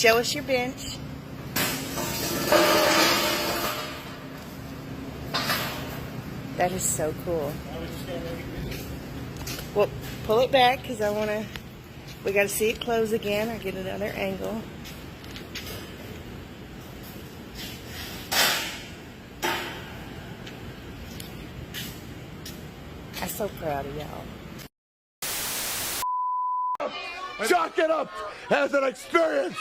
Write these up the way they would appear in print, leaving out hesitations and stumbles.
Show us your bench. That is so cool. Well, pull it back because I want to, we got to see it close again or get another angle. I'm so proud of y'all. Chalk it up as an experience.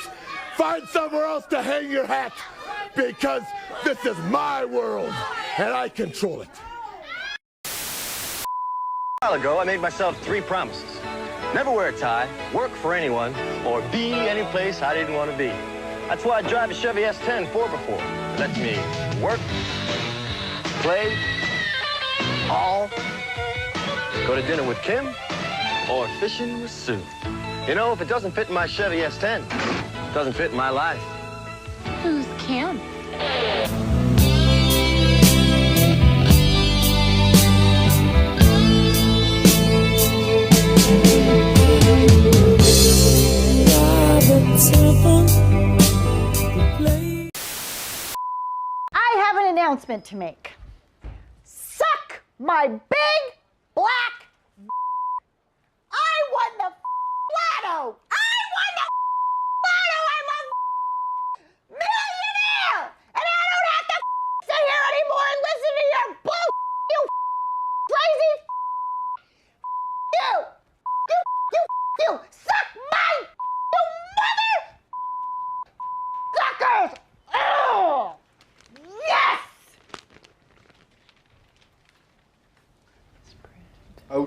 Find somewhere else to hang your hat because this is my world and I control it. A while ago, I made myself 3 promises. Never wear a tie, work for anyone, or be any place I didn't want to be. That's why I drive a Chevy S10 4x4. It lets me work, play, all, go to dinner with Kim, or fishing with Sue. You know, if it doesn't fit in my Chevy S10, it doesn't fit in my life. Who's Kim? I have an announcement to make. Suck my big black. I won the lotto. I won the lotto. I'm a millionaire, and I don't have to sit here anymore and listen to your bull. You crazy. You suck my mother suckers. Oh, yes.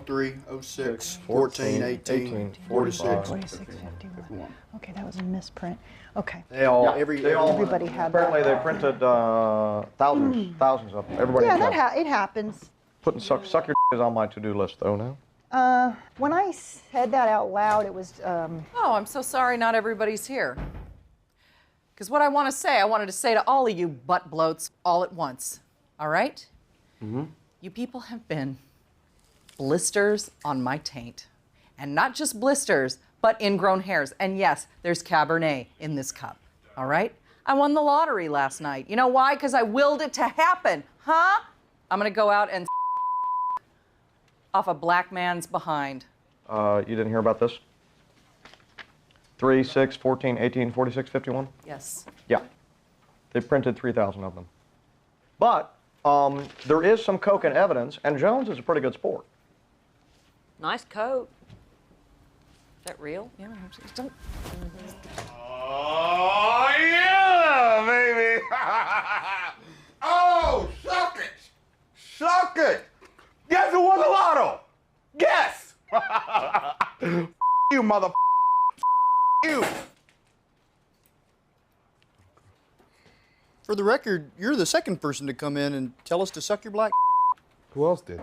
03, 06, 14, 18, 46. 46, 51. Okay, that was a misprint. Okay. Everybody had Apparently that. they printed thousands of them. Everybody. Yeah, it happens. Putting suck your is on my to-do list though now. When I said that out loud, it was. Oh, I'm so sorry not everybody's here. Because what I wanted to say to all of you butt bloats all at once. All right? Mm-hmm. You people have been blisters on my taint. And not just blisters, but ingrown hairs. And yes, there's Cabernet in this cup. All right? I won the lottery last night. You know why? Because I willed it to happen. Huh? I'm going to go out and off a black man's behind. You didn't hear about this? 3, 6, 14, 18, 46, 51? Yes. Yeah. They printed 3,000 of them. But there is some coke in evidence, and Jones is a pretty good sport. Nice coat. Is that real? Yeah, don't. Oh, yeah, baby. Oh, suck it. Suck it. Guess who won the lotto? Guess. You mother. You. For the record, you're the second person to come in and tell us to suck your black. Who else did?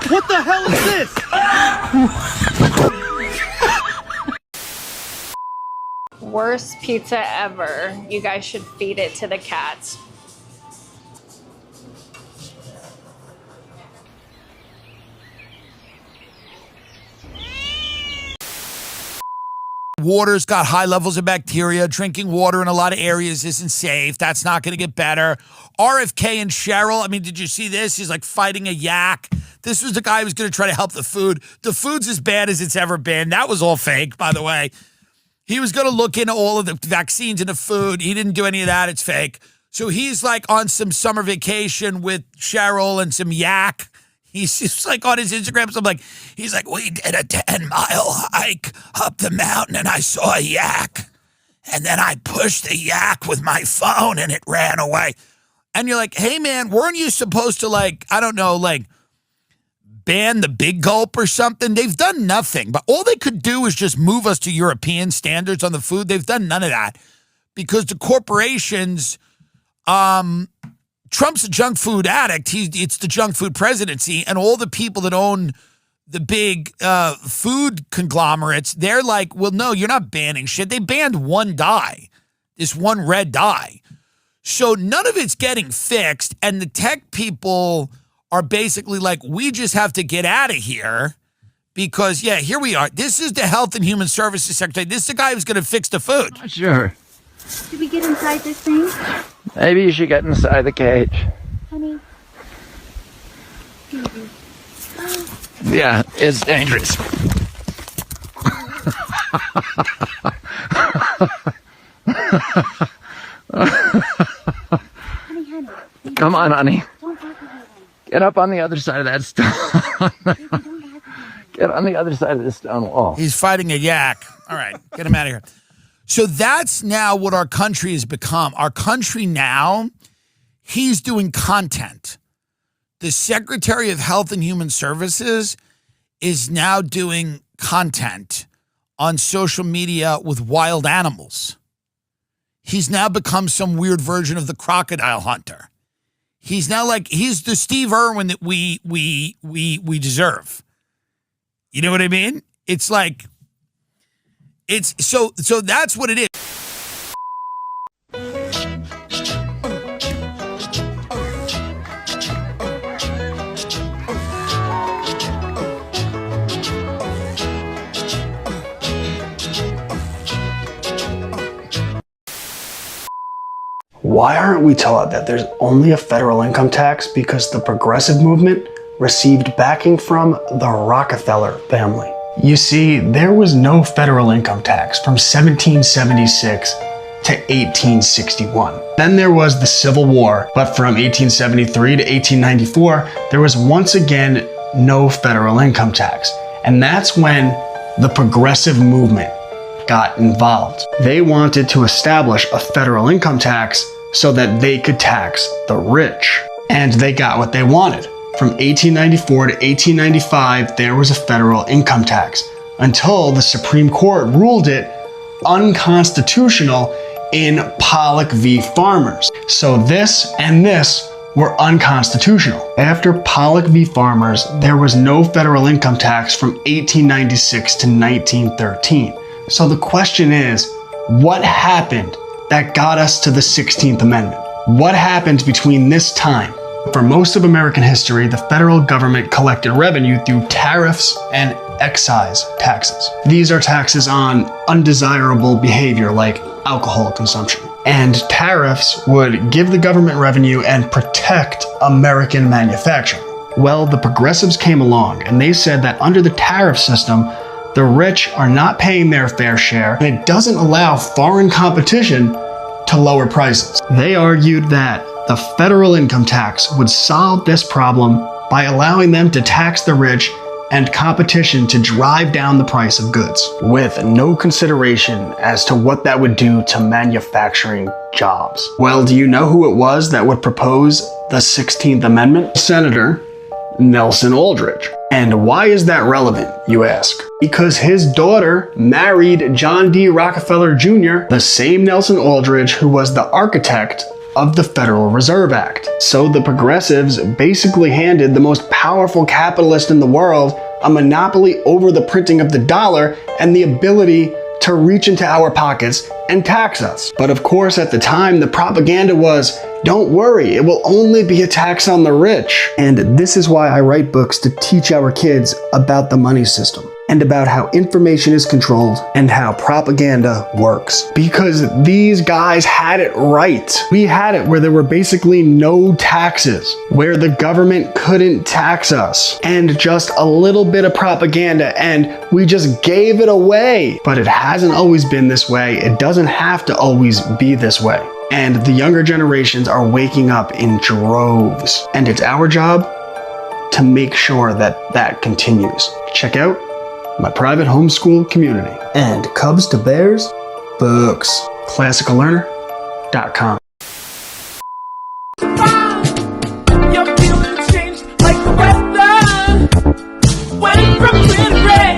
What the hell is this? Worst pizza ever. You guys should feed it to the cats. Water's got high levels of bacteria. Drinking water in a lot of areas isn't safe. That's not going to get better. RFK and Cheryl, I mean, did you see this? He's like fighting a yak. This was the guy who was going to try to help the food. The food's as bad as it's ever been. That was all fake, by the way. He was going to look into all of the vaccines and the food. He didn't do any of that. It's fake. So he's like on some summer vacation with Cheryl and some yak. He's just like on his Instagram, so I'm like, he's like, we did a 10-mile hike up the mountain and I saw a yak. And then I pushed the yak with my phone and it ran away. And you're like, hey man, weren't you supposed to like, I don't know, like ban the big gulp or something? They've done nothing, but all they could do is just move us to European standards on the food. They've done none of that because the corporations, Trump's a junk food addict. It's the junk food presidency, and all the people that own the big food conglomerates, they're like, well, no, you're not banning shit. They banned one dye, this one red dye. So none of it's getting fixed, and the tech people are basically like, we just have to get out of here because, yeah, here we are. This is the Health and Human Services Secretary. This is the guy who's going to fix the food. Sure. Did we get inside this thing? Maybe you should get inside the cage. Honey. Yeah, it's dangerous. Honey. Come on, honey. Don't talk about it. Get up on the other side of that stone. Get on the other side of this stone wall. He's fighting a yak. All right, get him out of here. So that's now what our country has become. Our country now, he's doing content. The Secretary of Health and Human Services is now doing content on social media with wild animals. He's now become some weird version of the crocodile hunter. He's now like, he's the Steve Irwin that we deserve. You know what I mean? It's like, it's so that's what it is. Why aren't we taught that there's only a federal income tax? Because the progressive movement received backing from the Rockefeller family. You see, there was no federal income tax from 1776 to 1861. Then there was the Civil War, but from 1873 to 1894, there was once again no federal income tax. And that's when the progressive movement got involved. They wanted to establish a federal income tax so that they could tax the rich. And they got what they wanted. From 1894 to 1895, there was a federal income tax until the Supreme Court ruled it unconstitutional in Pollock v. Farmers. So this and this were unconstitutional. After Pollock v. Farmers, there was no federal income tax from 1896 to 1913. So the question is, what happened that got us to the 16th Amendment? What happened between this time? For most of American history, the federal government collected revenue through tariffs and excise taxes. These are taxes on undesirable behavior like alcohol consumption. And tariffs would give the government revenue and protect American manufacturing. Well, the progressives came along and they said that under the tariff system, the rich are not paying their fair share, and it doesn't allow foreign competition to lower prices. They argued that the federal income tax would solve this problem by allowing them to tax the rich and competition to drive down the price of goods, with no consideration as to what that would do to manufacturing jobs. Well, do you know who it was that would propose the 16th Amendment? Senator Nelson Aldrich. And why is that relevant, you ask? Because his daughter married John D. Rockefeller Jr., the same Nelson Aldrich who was the architect of the Federal Reserve Act. So the progressives basically handed the most powerful capitalist in the world a monopoly over the printing of the dollar and the ability to reach into our pockets and tax us. But of course, at the time, the propaganda was, don't worry, it will only be a tax on the rich. And this is why I write books to teach our kids about the money system and about how information is controlled and how propaganda works. Because these guys had it right. We had it where there were basically no taxes, where the government couldn't tax us, and just a little bit of propaganda, and we just gave it away. But it hasn't always been this way. It doesn't have to always be this way. And the younger generations are waking up in droves. And it's our job to make sure that that continues. Check out my private homeschool community and Cubs to Bears books. ClassicalLearner.com. Your feelings change like the weather. Went from clear to gray.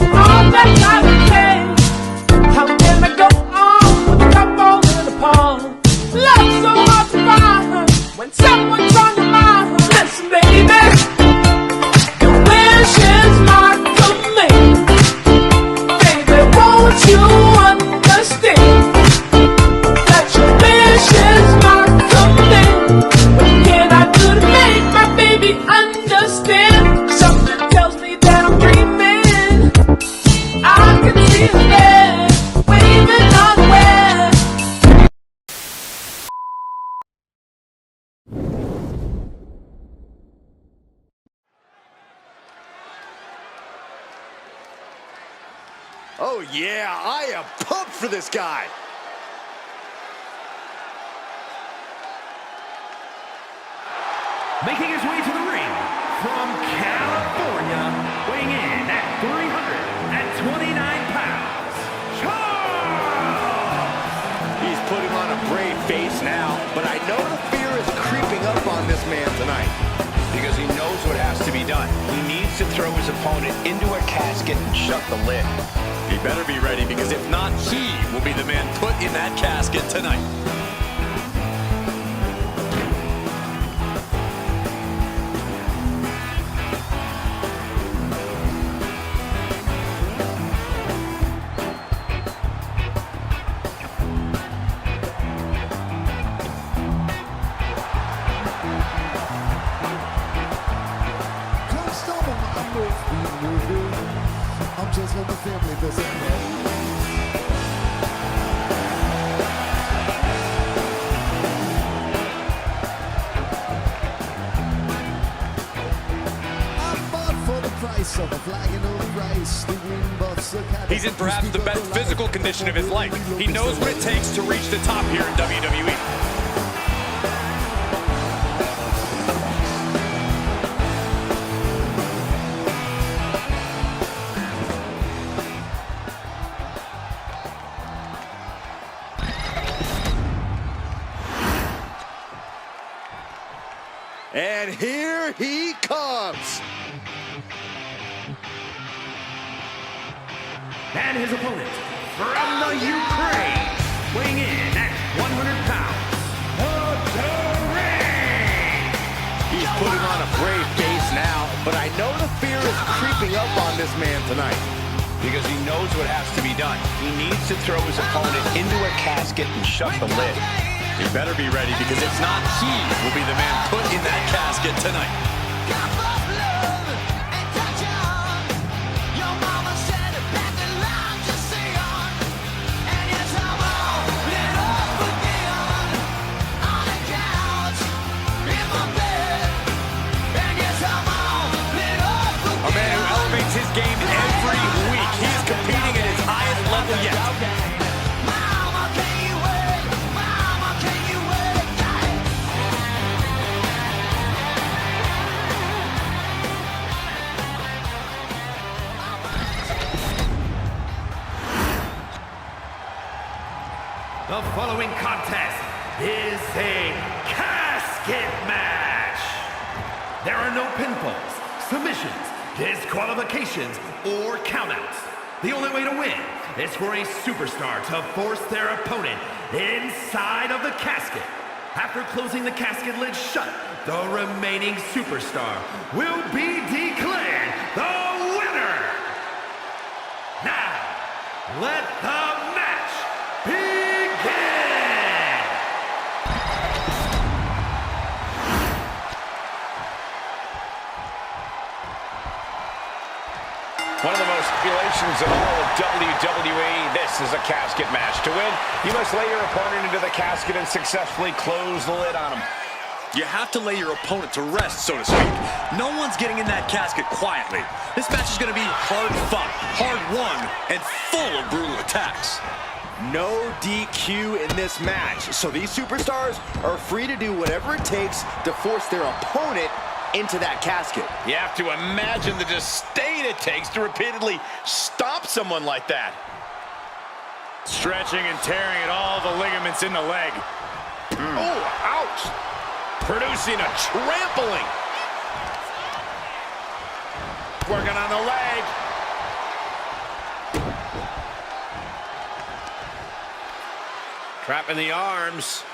All that time to pay. How can I go on with the cup falling apart? Love so hard to find when someone's on your mind. Listen, baby, your wish is not for me. Baby, won't you understand that your wish Yeah, I am pumped for this guy. Making his way to the ring from California, weighing in at 329 pounds, Charles! He's putting on a brave face now, but I know the fear is creeping up on this man tonight. Because he knows what has to be done. He needs to throw his opponent into a casket and shut the lid. He better be ready, because if not, he will be the man put in that casket tonight. I'm just like the family visit. He's in perhaps the best physical condition of his life. He knows what it takes to reach the top here in WWE. And here he comes. And his opponent from the Ukraine, weighing in at 100 pounds, Dore! He's putting on a brave face now, but I know the fear is creeping up on this man tonight. Because he knows what has to be done. He needs to throw his opponent into a casket and shut the lid. He better be ready, because if not, he will be the man put in that casket tonight. A man who elevates his game every week. He is competing at his highest level yet. The following contest is a casket match. There are no pinfalls, submissions, disqualifications, or countouts. The only way to win is for a superstar to force their opponent inside of the casket. After closing the casket lid shut, the remaining superstar will be declared the winner. Now, let the match begin. One of the most stipulations in all of WWE, this is a casket match. To win, you must lay your opponent into the casket and successfully close the lid on him. You have to lay your opponent to rest, so to speak. No one's getting in that casket quietly. This match is going to be hard fought, hard won, and full of brutal attacks. No DQ in this match, so these superstars are free to do whatever it takes to force their opponent into that casket. You have to imagine the disdain it takes to repeatedly stop someone like that. Stretching and tearing at all the ligaments in the leg. Oh, ouch! Producing a trampling. Working on the leg. Trapping the arms.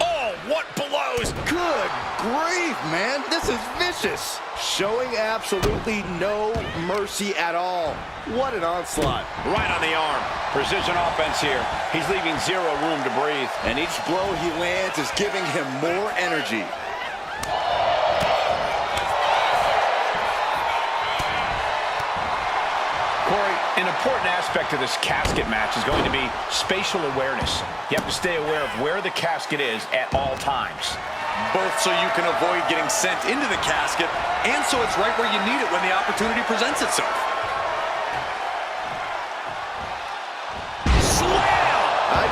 Oh, what blows! Good grief, man. This is vicious. Showing absolutely no mercy at all. What an onslaught. Right on the arm. Precision offense here. He's leaving zero room to breathe. And each blow he lands is giving him more energy. Corey, an important aspect of this casket match is going to be spatial awareness. You have to stay aware of where the casket is at all times. Both so you can avoid getting sent into the casket, and so it's right where you need it when the opportunity presents itself.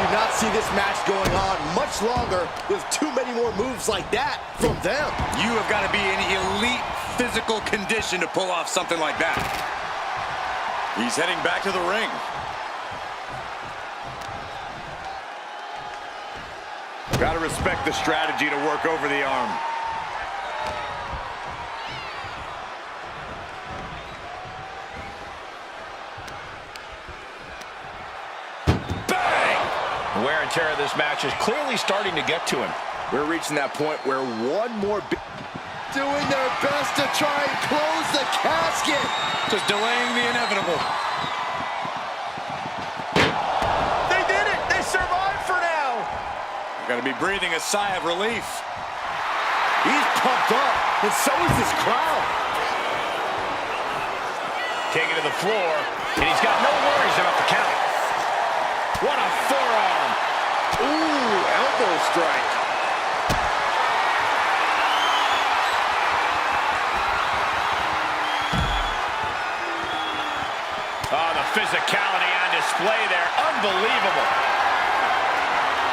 do not see this match going on much longer with too many more moves like that from them. You have got to be in elite physical condition to pull off something like that. He's heading back to the ring. Got to respect the strategy to work over the arm. The wear and tear of this match is clearly starting to get to him. We're reaching that point where one more doing their best to try and close the casket. Just delaying the inevitable. They did it! They survived for now! Got to be breathing a sigh of relief. He's pumped up, and so is this crowd. Taking to the floor, and he's got no worries about the count. What a forearm! Ooh, elbow strike. Oh, the physicality on display there. Unbelievable.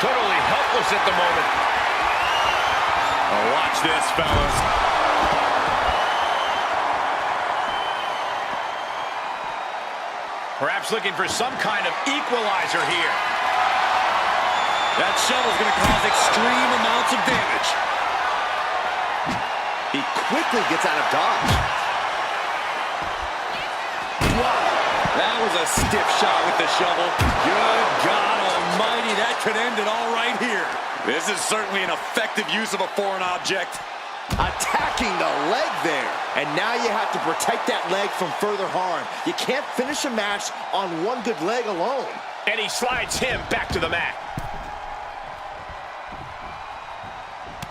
Totally helpless at the moment. Oh, watch this, fellas. Perhaps looking for some kind of equalizer here. That shovel's going to cause extreme amounts of damage. He quickly gets out of dodge. Wow, that was a stiff shot with the shovel. Good God almighty, that could end it all right here. This is certainly an effective use of a foreign object. Attacking the leg there. And now you have to protect that leg from further harm. You can't finish a match on one good leg alone. And he slides him back to the mat.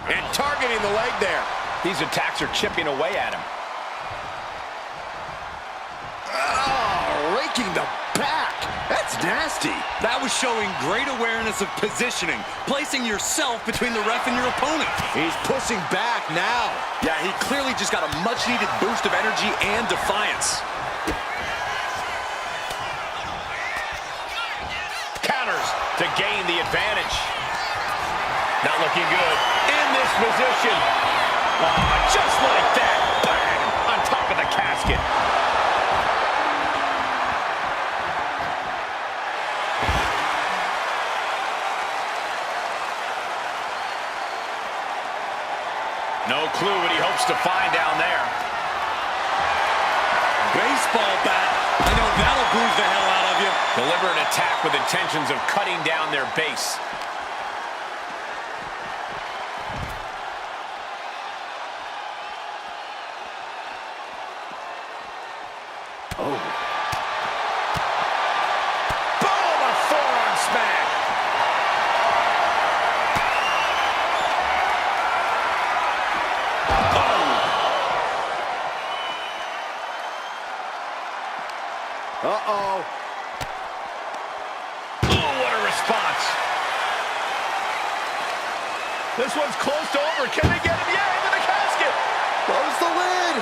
And targeting the leg there. These attacks are chipping away at him. Oh, raking the back. That's nasty. That was showing great awareness of positioning, placing yourself between the ref and your opponent. He's pushing back now. Yeah, he clearly just got a much-needed boost of energy and defiance. Counters to gain the advantage. Not looking good in this position. Oh, just like that. Bang! On top of the casket. No clue what he hopes to find down there. Baseball bat. I know that'll bruise the hell out of you. Deliberate attack with intentions of cutting down their base. Oh. Boom! A forearm smash. Uh-oh. Oh, what a response. This one's close to over. Can they get him? Yeah, into the casket. Close the lid.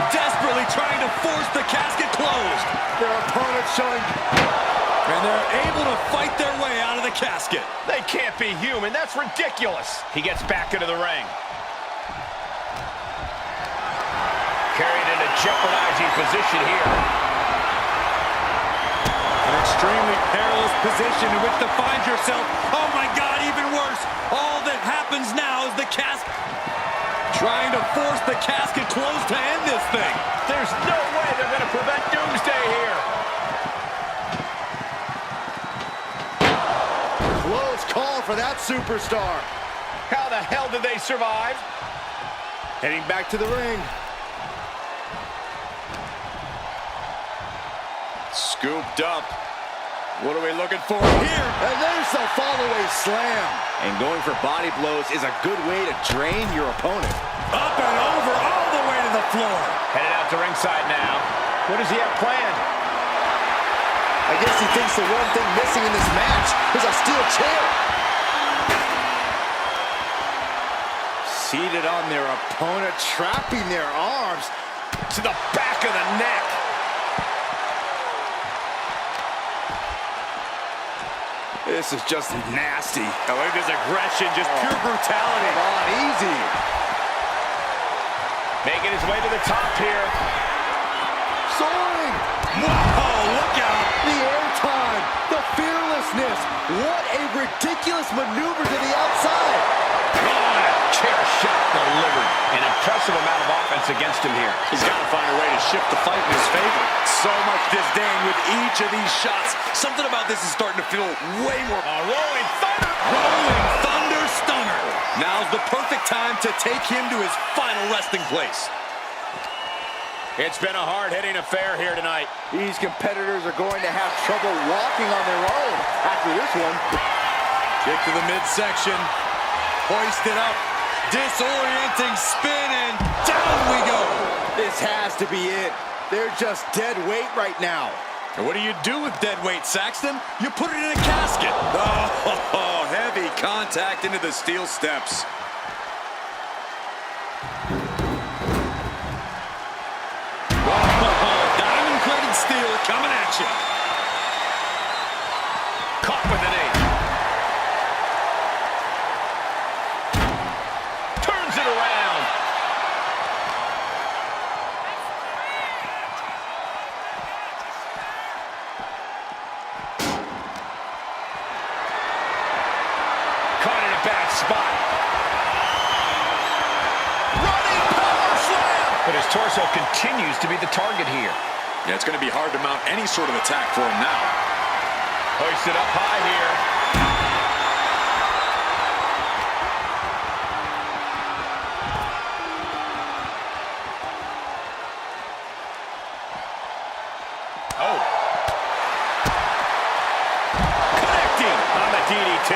Desperately trying to force the casket closed. Their opponent showing... And they're able to fight their way out of the casket. They can't be human. That's ridiculous. He gets back into the ring. Carried in a jeopardizing position here. An extremely perilous position in which to find yourself. Oh my God, even worse. All that happens now is the casket. Trying to force the casket closed to end this thing. There's no way they're going to prevent doomsday here. Close call for that superstar. How the hell did they survive? Heading back to the ring. Scooped up. What are we looking for here? And there's the fall-away slam. And going for body blows is a good way to drain your opponent. Up and over, all the way to the floor. Headed out to ringside now. What does he have planned? I guess he thinks the one thing missing in this match is a steel chair. Seated on their opponent, trapping their arms to the back of the neck. This is just nasty. Oh, look at this aggression, just pure brutality. Come on, easy. Making his way to the top here. Soaring. Whoa, look out. The airtime, the fearlessness. What a ridiculous maneuver to the outside. Chair shot delivered. An impressive amount of offense against him here. He's got to find a way to shift the fight in his favor. So much disdain with each of these shots. Something about this is starting to feel way more. Rolling thunder. Rolling thunder stunner. Now's the perfect time to take him to his final resting place. It's been a hard-hitting affair here tonight. These competitors are going to have trouble walking on their own after this one. Kick to the midsection. Hoist it up. Disorienting spin, and down we go. This has to be it. They're just dead weight right now. And what do you do with dead weight, Saxton? You put it in a casket. Oh, heavy contact into the steel steps. Diamond-plated steel coming at you. Caught with an eight. Turns it around. Caught in a bad spot. Running power slam. But his torso continues to be the target here. Yeah, it's going to be hard to mount any sort of attack for him now. Hoisted up high here. Oh. Connecting on the DDT.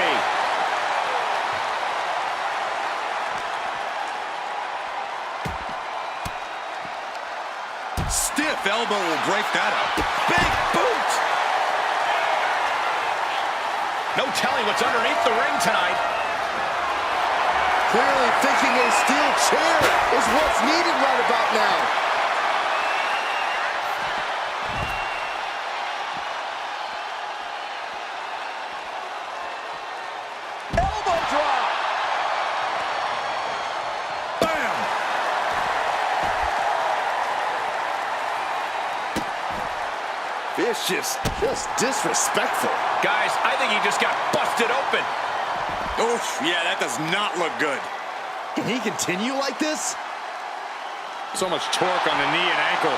Stiff elbow will break that up. Big boot. No telling what's underneath the ring tonight. Clearly thinking a steel chair is what's needed right about now. Elbow drop. Bam. Vicious, just disrespectful. Guys, I think he just got busted open. Oof, yeah, that does not look good. Can he continue like this? So much torque on the knee and ankle.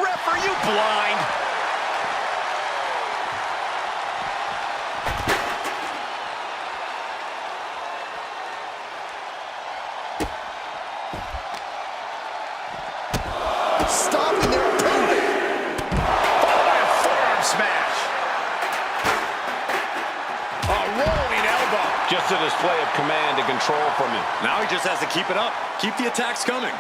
Ref, are you blind? Stopping their opponent. Followed by a forearm smash. A rolling elbow. Just a display of command and control from him. Now he just has to keep it up. Keep the attacks coming.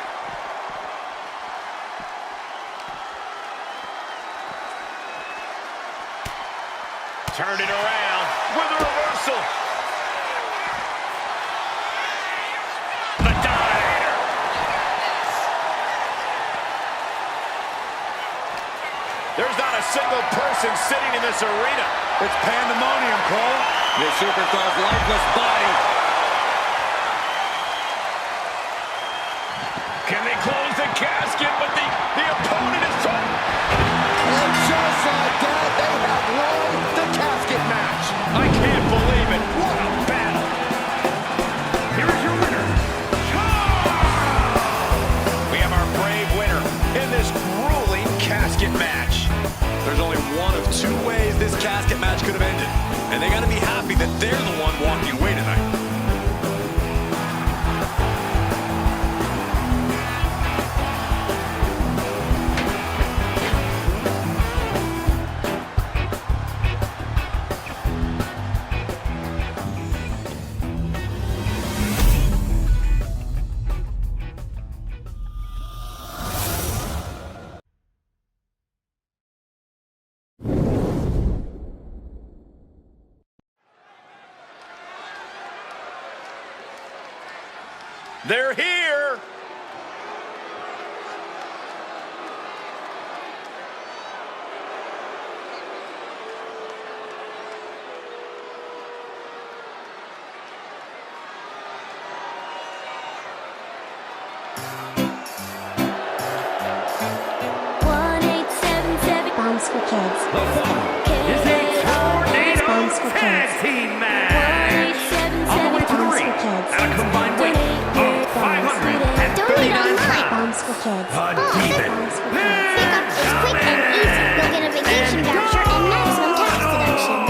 Turned it around with a reversal. The Dominator. There's not a single person sitting in this arena. It's pandemonium, Cole. The superstar's lifeless body. Can they close the casket? But the opponent is trying. And just like that, they have won the casket match. I can't believe it. What a battle. Here's your winner. We have our brave winner in this grueling casket match. There's only one of two ways this casket match could have ended. And they got to be happy that they're the one walking away tonight. They're here. kids. Is a tornado Bombs for tag kids. team match. All the way to the ring at a combined weight of 539 pounds. Bombs for kids. A demon. Pickup is quick and easy. You'll get a vacation voucher and maximum tax deduction.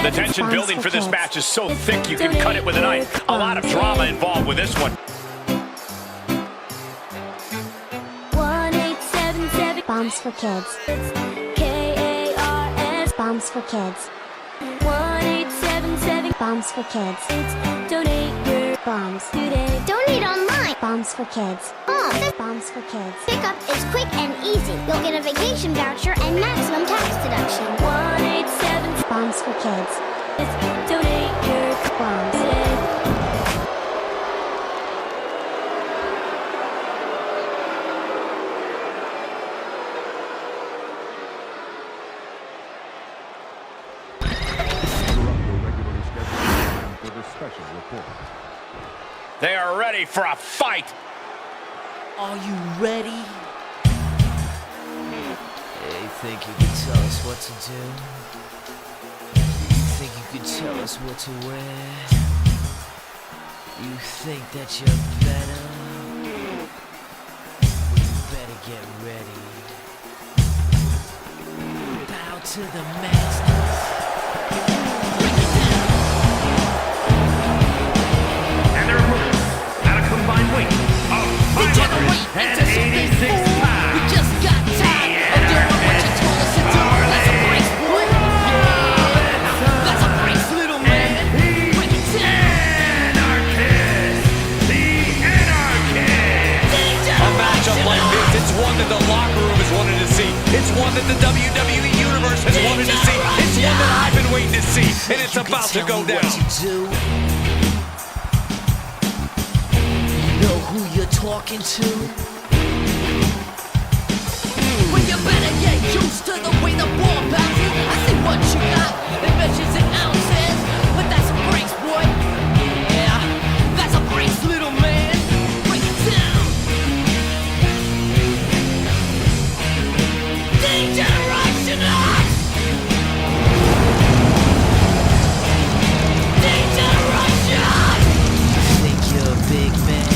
The tension building for this match is so thick you can cut it with a knife. A lot of drama involved with this one. 1877. Bombs for kids. KARS. Bombs for kids. 1877. Bombs for kids. Donate your bombs today. Donate online. Bombs for kids. Bombs for kids. Pickup is quick and easy. You'll get a vacation voucher and maximum tax deduction. 187. Bombs for kids. Donate your bombs today. They are ready for a fight. Are you ready? Hey, think you can tell us what to do? You think you can tell us what to wear? You think that you're better? Well, you better get ready. Bow to the masters. And their opponents at a combined weight of 586 pounds. We just got tired of doing what you told us to do. That's a brace, boy. Yeah, that's a brace, little man. Break it down. The Anarchist. A matchup like this, it's one that the locker room has wanted to see. It's one that the WWE Universe has wanted to see. It's one that I've been waiting to see. And it's about to go down. Know who you're talking to? Well, you better get used to the way the ball bounces. I see what you got. It measures in ounces, but that's a brace, boy. Yeah, that's a brace, little man. Break it down. Dangerous! Dangerous! Think you're a big man?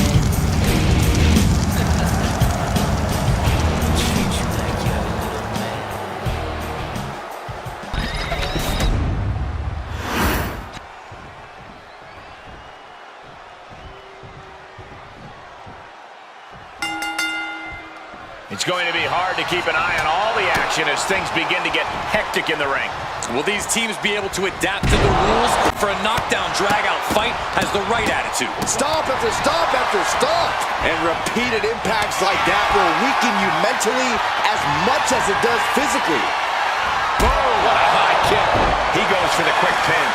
It's going to be hard to keep an eye on all the action as things begin to get hectic in the ring. Will these teams be able to adapt to the rules? For a knockdown, drag-out fight has the right attitude. Stop after stop after stop. And repeated impacts like that will weaken you mentally as much as it does physically. Oh, what a high kick. He goes for the quick pin.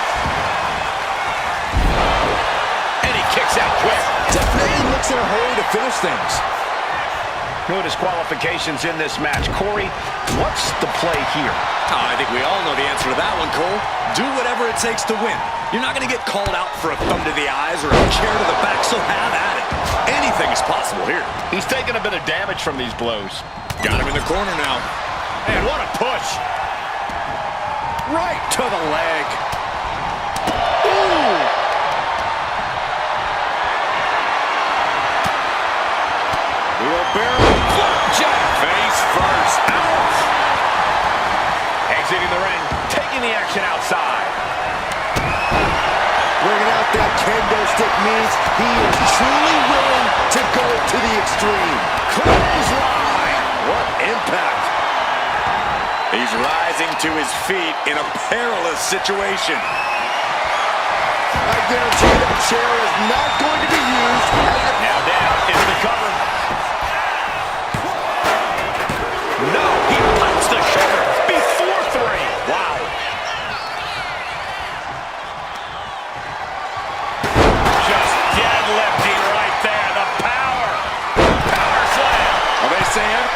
And he kicks out quick. Definitely looks in a hurry to finish things. No disqualifications in this match. Corey, what's the play here? I think we all know the answer to that one, Cole. Do whatever it takes to win. You're not going to get called out for a thumb to the eyes or a chair to the back, so have at it. Anything is possible here. He's taking a bit of damage from these blows. Got him in the corner now. And what a push. Right to the leg. Ooh. Wheelbarrow flapjack. Face first. Ouch. Exiting the ring. Taking the action outside. Bringing out that kendo stick means he is truly willing to go to the extreme. Clothesline. What impact. He's rising to his feet in a perilous situation. I guarantee that chair is not going to be used. Now down into the cover. No, he punts the cover before 3. Wow. Just deadlifting right there. The power. Power slam. Are they saying?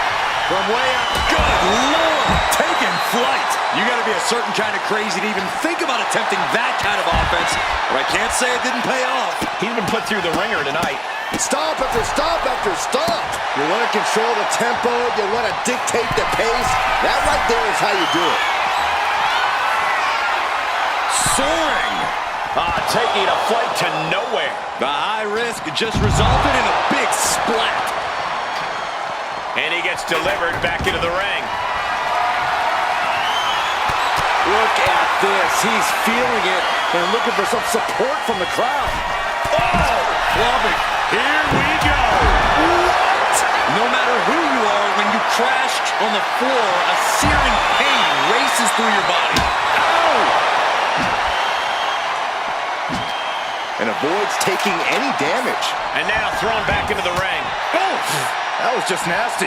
From way up. Good Lord. Taking flight. You got to be a certain kind of crazy to even think about attempting that kind of offense. But I can't say it didn't pay off. He's been put through the ringer tonight. Stop after stop after stop. You want to control the tempo. You want to dictate the pace. That right there is how you do it. Soaring. Taking a flight to nowhere. The high risk just resulted in a big splat. And he gets delivered back into the ring. Look at this. He's feeling it and looking for some support from the crowd. Oh, clubbing. Here we go. What? No matter who you are, when you crash on the floor, a searing pain races through your body. Ow! And avoids taking any damage. And now thrown back into the ring. Oh, that was just nasty.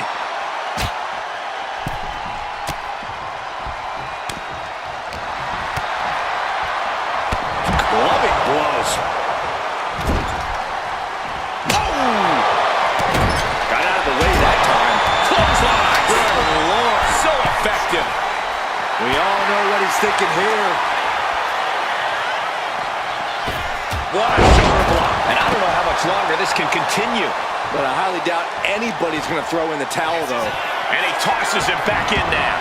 Clubbing blows. Oh! Got out of the way that time. Clothesline. Good Lord. So effective. We all know what he's thinking here. What a shoulder block. And I don't know how much longer this can continue. But I highly doubt anybody's going to throw in the towel, though. And he tosses him back in now.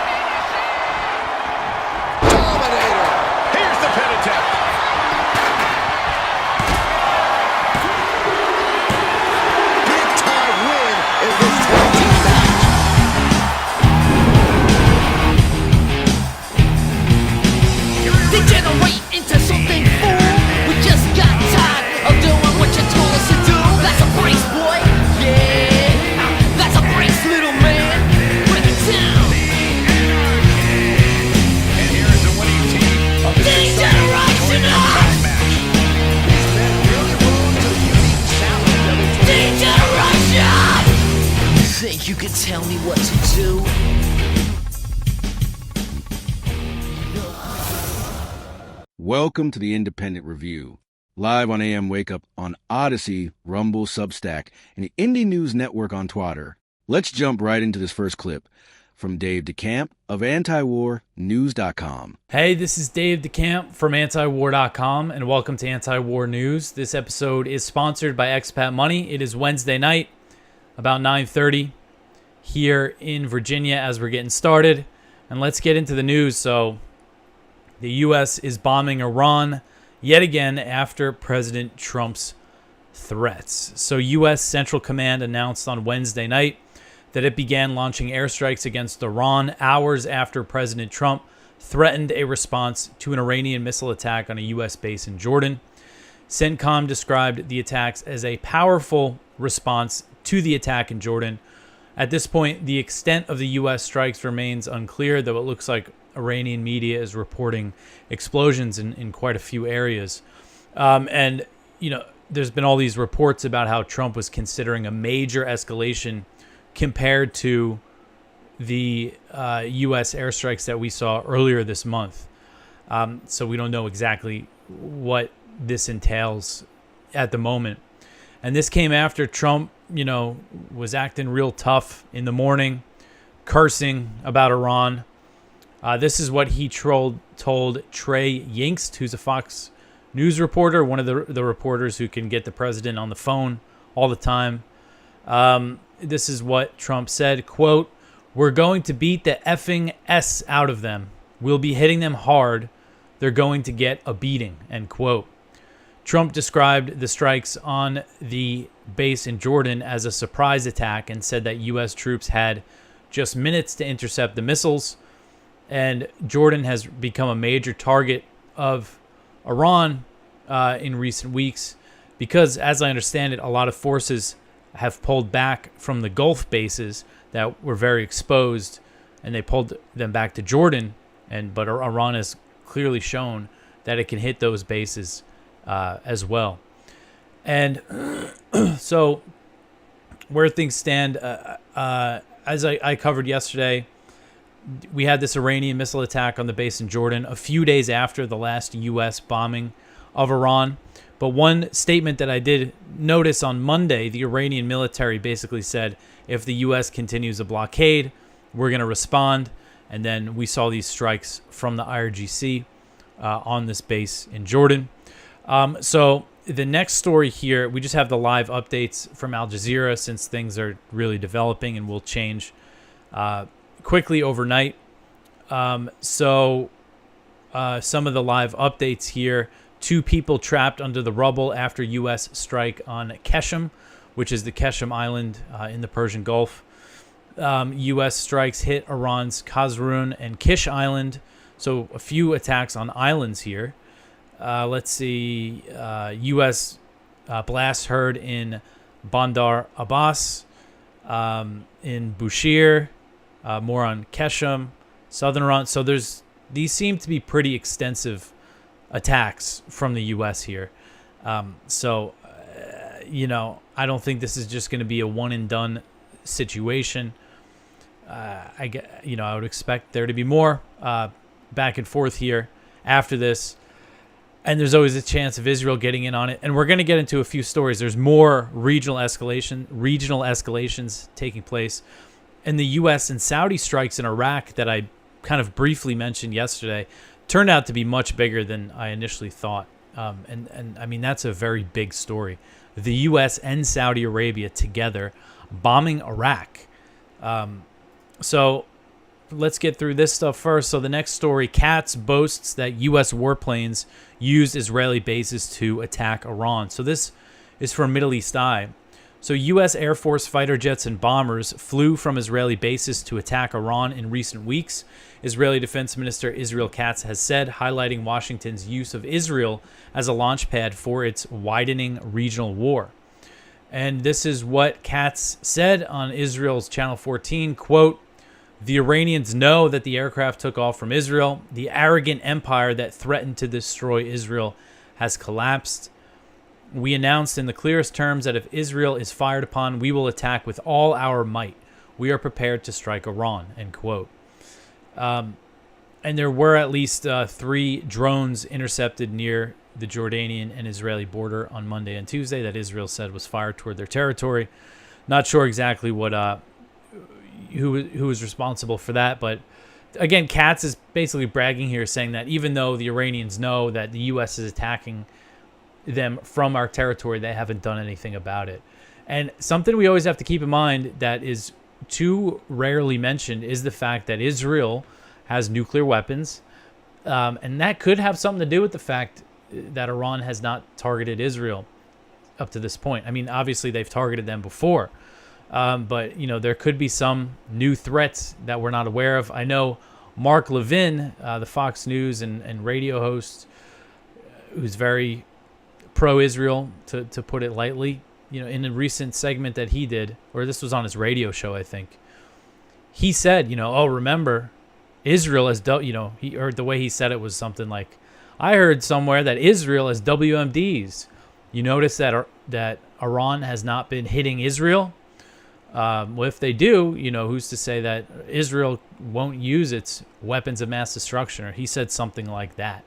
Dominator. Here's the pin attempt. Big-time win in this tag team match. Degenerate into something fool. We just got tired of doing what you told us to do. That's a brace, boy. Yeah, that's a brace, little man. Break it down. And here is the winning team of the Degeneration. These men really rose to the unique challenge of it. Degeneration. You think you can tell me what to do? Welcome to the Independent Review, live on AM Wake Up on Odyssey, Rumble, Substack, and the Indie News Network on Twitter. Let's jump right into this first clip from Dave DeCamp of antiwarnews.com. Hey, this is Dave DeCamp from antiwar.com, and welcome to Anti-War News. This episode is sponsored by Expat Money. It is Wednesday night, about 9:30 here in Virginia as we're getting started. And let's get into the news. So, the U.S. is bombing Iran yet again after President Trump's threats. So U.S. Central Command announced on Wednesday night that it began launching airstrikes against Iran hours after President Trump threatened a response to an Iranian missile attack on a U.S. base in Jordan. CENTCOM described the attacks as a powerful response to the attack in Jordan. At this point, the extent of the U.S. strikes remains unclear, though it looks like Iranian media is reporting explosions in quite a few areas. And, you know, there's been all these reports about how Trump was considering a major escalation compared to the U.S. airstrikes that we saw earlier this month. So we don't know exactly what this entails at the moment. And this came after Trump, you know, was acting real tough in the morning, cursing about Iran. This is what he told Trey Yingst, who's a Fox News reporter, one of the reporters who can get the president on the phone all the time. This is what Trump said, quote, "We're going to beat the effing S out of them. We'll be hitting them hard. They're going to get a beating," end quote. Trump described the strikes on the base in Jordan as a surprise attack and said that U.S. troops had just minutes to intercept the missiles. And Jordan has become a major target of Iran in recent weeks because, as I understand it, a lot of forces have pulled back from the Gulf bases that were very exposed, and they pulled them back to Jordan. But Iran has clearly shown that it can hit those bases as well. And so where things stand, as I covered yesterday, we had this Iranian missile attack on the base in Jordan a few days after the last U.S. bombing of Iran. But one statement that I did notice on Monday, the Iranian military basically said, if the U.S. continues a blockade, we're going to respond. And then we saw these strikes from the IRGC on this base in Jordan. So the next story here, we just have the live updates from Al Jazeera since things are really developing and will change quickly overnight. Some of the live updates here. 2 people trapped under the rubble after U.S. strike on Keshem, which is the Keshem Island in the Persian Gulf. U.S. strikes hit Iran's Khazrun and Kish Island. So a few attacks on islands here. Let's see. U.S. blast heard in Bandar Abbas, in Bushehr. More on Keshem, southern Iran. So these seem to be pretty extensive attacks from the U.S. here. I don't think this is just going to be a one and done situation. I would expect there to be more back and forth here after this. And there's always a chance of Israel getting in on it. And we're going to get into a few stories. There's more regional escalations taking place. And the U.S. and Saudi strikes in Iraq that I kind of briefly mentioned yesterday turned out to be much bigger than I initially thought. And I mean, that's a very big story. The U.S. and Saudi Arabia together bombing Iraq. So let's get through this stuff first. So the next story, Katz boasts that U.S. warplanes used Israeli bases to attack Iran. So this is from Middle East Eye. So U.S. Air Force fighter jets and bombers flew from Israeli bases to attack Iran in recent weeks, Israeli Defense Minister Israel Katz has said, highlighting Washington's use of Israel as a launch pad for its widening regional war. And this is what Katz said on Israel's Channel 14, quote, "The Iranians know that the aircraft took off from Israel. The arrogant empire that threatened to destroy Israel has collapsed. We announced in the clearest terms that if Israel is fired upon, we will attack with all our might. We are prepared to strike Iran," end quote. And there were at least 3 drones intercepted near the Jordanian and Israeli border on Monday and Tuesday that Israel said was fired toward their territory. Not sure exactly what who was responsible for that, but again, Katz is basically bragging here, saying that even though the Iranians know that the U.S. is attacking them from our territory, they haven't done anything about it. And something we always have to keep in mind that is too rarely mentioned is the fact that Israel has nuclear weapons, and that could have something to do with the fact that Iran has not targeted Israel up to this point. I mean, obviously they've targeted them before, but there could be some new threats that we're not aware of. I know Mark Levin, the Fox News and radio host, who's very pro-Israel, to put it lightly, in a recent segment that he did, or this was on his radio show, I think, he said, oh, remember, Israel has, he heard the way he said it was something like, I heard somewhere that Israel has WMDs. You notice that Iran has not been hitting Israel? Well, if they do, who's to say that Israel won't use its weapons of mass destruction? Or he said something like that.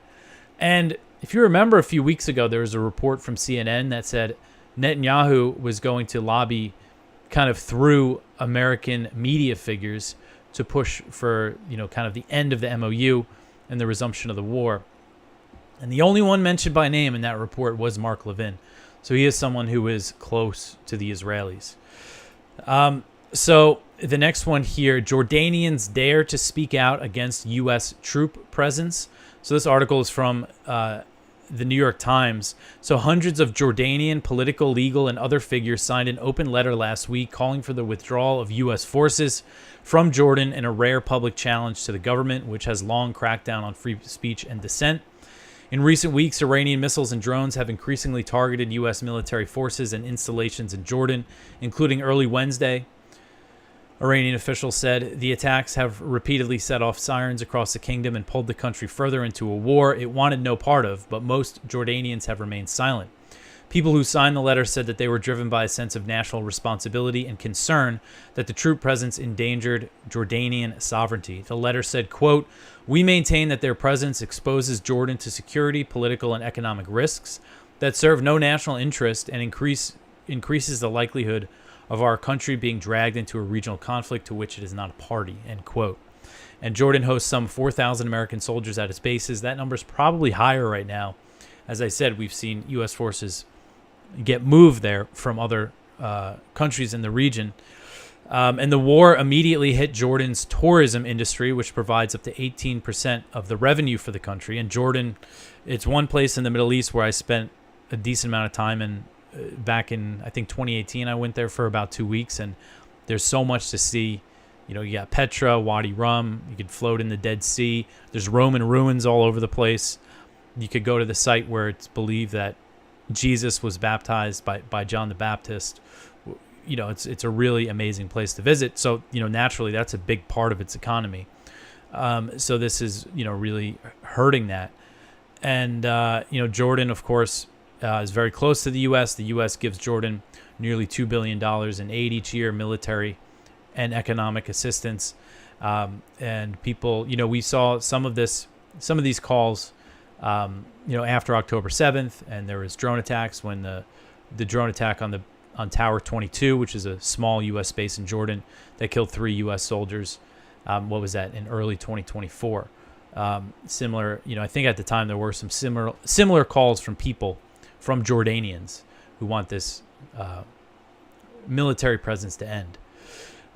And if you remember a few weeks ago, there was a report from CNN that said Netanyahu was going to lobby kind of through American media figures to push for, kind of the end of the MOU and the resumption of the war. And the only one mentioned by name in that report was Mark Levin. So he is someone who is close to the Israelis. So the next one here, Jordanians dare to speak out against U.S. troop presence. So this article is from the New York Times. So hundreds of Jordanian political, legal, and other figures signed an open letter last week calling for the withdrawal of U.S. forces from Jordan in a rare public challenge to the government, which has long cracked down on free speech and dissent. In recent weeks, Iranian missiles and drones have increasingly targeted U.S. military forces and installations in Jordan, including early Wednesday. Iranian officials said the attacks have repeatedly set off sirens across the kingdom and pulled the country further into a war it wanted no part of, but most Jordanians have remained silent. People who signed the letter said that they were driven by a sense of national responsibility and concern that the troop presence endangered Jordanian sovereignty. The letter said, quote, "We maintain that their presence exposes Jordan to security, political, and economic risks that serve no national interest and increases the likelihood of our country being dragged into a regional conflict to which it is not a party," end quote. And Jordan hosts some 4,000 American soldiers at its bases. That number is probably higher right now. As I said, we've seen U.S. forces get moved there from other countries in the region. And the war immediately hit Jordan's tourism industry, which provides up to 18% of the revenue for the country. And Jordan, it's one place in the Middle East where I spent a decent amount of time. And back in, I think, 2018, I went there for about 2 weeks. And there's so much to see. You know, you got Petra, Wadi Rum. You could float in the Dead Sea. There's Roman ruins all over the place. You could go to the site where it's believed that Jesus was baptized by John the Baptist. You know, it's a really amazing place to visit. So, you know, naturally, that's a big part of its economy. So this is, you know, really hurting that. And, you know, Jordan, of course, is very close to the U.S. The U.S. gives Jordan nearly $2 billion in aid each year, military and economic assistance. And people, you know, we saw some of these calls, you know, after October 7th, and there was drone attacks when the drone attack on Tower 22, which is a small U.S. base in Jordan, that killed 3 U.S. soldiers. What was that, in early 2024? Similar, you know, I think at the time there were some similar calls from people, from Jordanians, who want this military presence to end.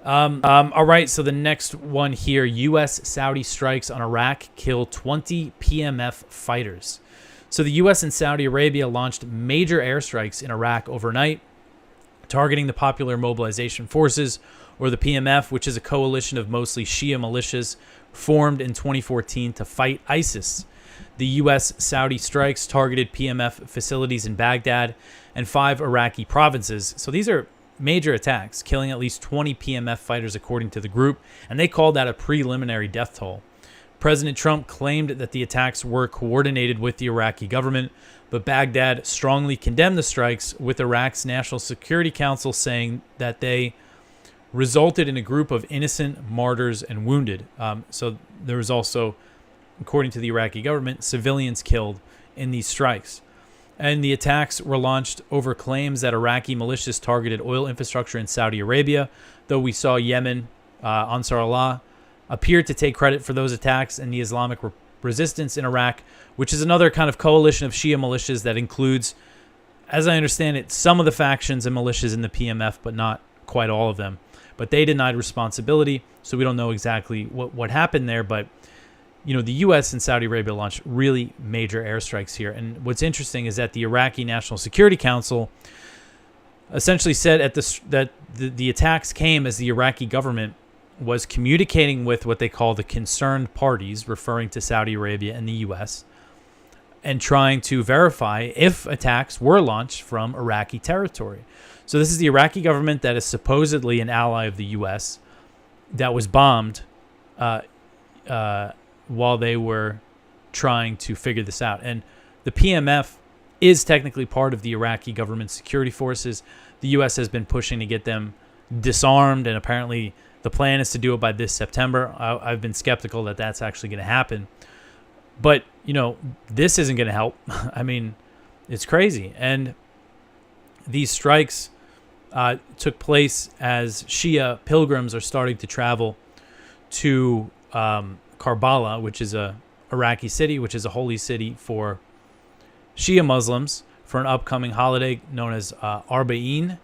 All right, so the next one here, U.S.-Saudi strikes on Iraq kill 20 PMF fighters. So the U.S. and Saudi Arabia launched major airstrikes in Iraq overnight, targeting the Popular Mobilization Forces, or the PMF, which is a coalition of mostly Shia militias formed in 2014 to fight ISIS. The U.S.-Saudi strikes targeted PMF facilities in Baghdad and 5 Iraqi provinces. So these are major attacks, killing at least 20 PMF fighters, according to the group, and they called that a preliminary death toll. President Trump claimed that the attacks were coordinated with the Iraqi government, but Baghdad strongly condemned the strikes, with Iraq's National Security Council saying that they resulted in a group of innocent martyrs and wounded. So there was also, according to the Iraqi government, civilians killed in these strikes. And the attacks were launched over claims that Iraqi militias targeted oil infrastructure in Saudi Arabia, though we saw Yemen, Ansar Allah, appeared to take credit for those attacks, and the Islamic resistance in Iraq, which is another kind of coalition of Shia militias that includes, as I understand it, some of the factions and militias in the PMF, but not quite all of them. But they denied responsibility, so we don't know exactly what happened there. But, you know, the U.S. and Saudi Arabia launched really major airstrikes here. And what's interesting is that the Iraqi National Security Council essentially said that the attacks came as the Iraqi government was communicating with what they call the concerned parties, referring to Saudi Arabia and the U.S., and trying to verify if attacks were launched from Iraqi territory. So this is the Iraqi government that is supposedly an ally of the U.S. that was bombed while they were trying to figure this out. And the PMF is technically part of the Iraqi government security forces. The U.S. has been pushing to get them disarmed, and apparently the plan is to do it by this September. I've been skeptical that that's actually going to happen. But, you know, this isn't going to help. I mean, it's crazy. And these strikes took place as Shia pilgrims are starting to travel to Karbala, which is a Iraqi city, which is a holy city for Shia Muslims, for an upcoming holiday known as Arba'in.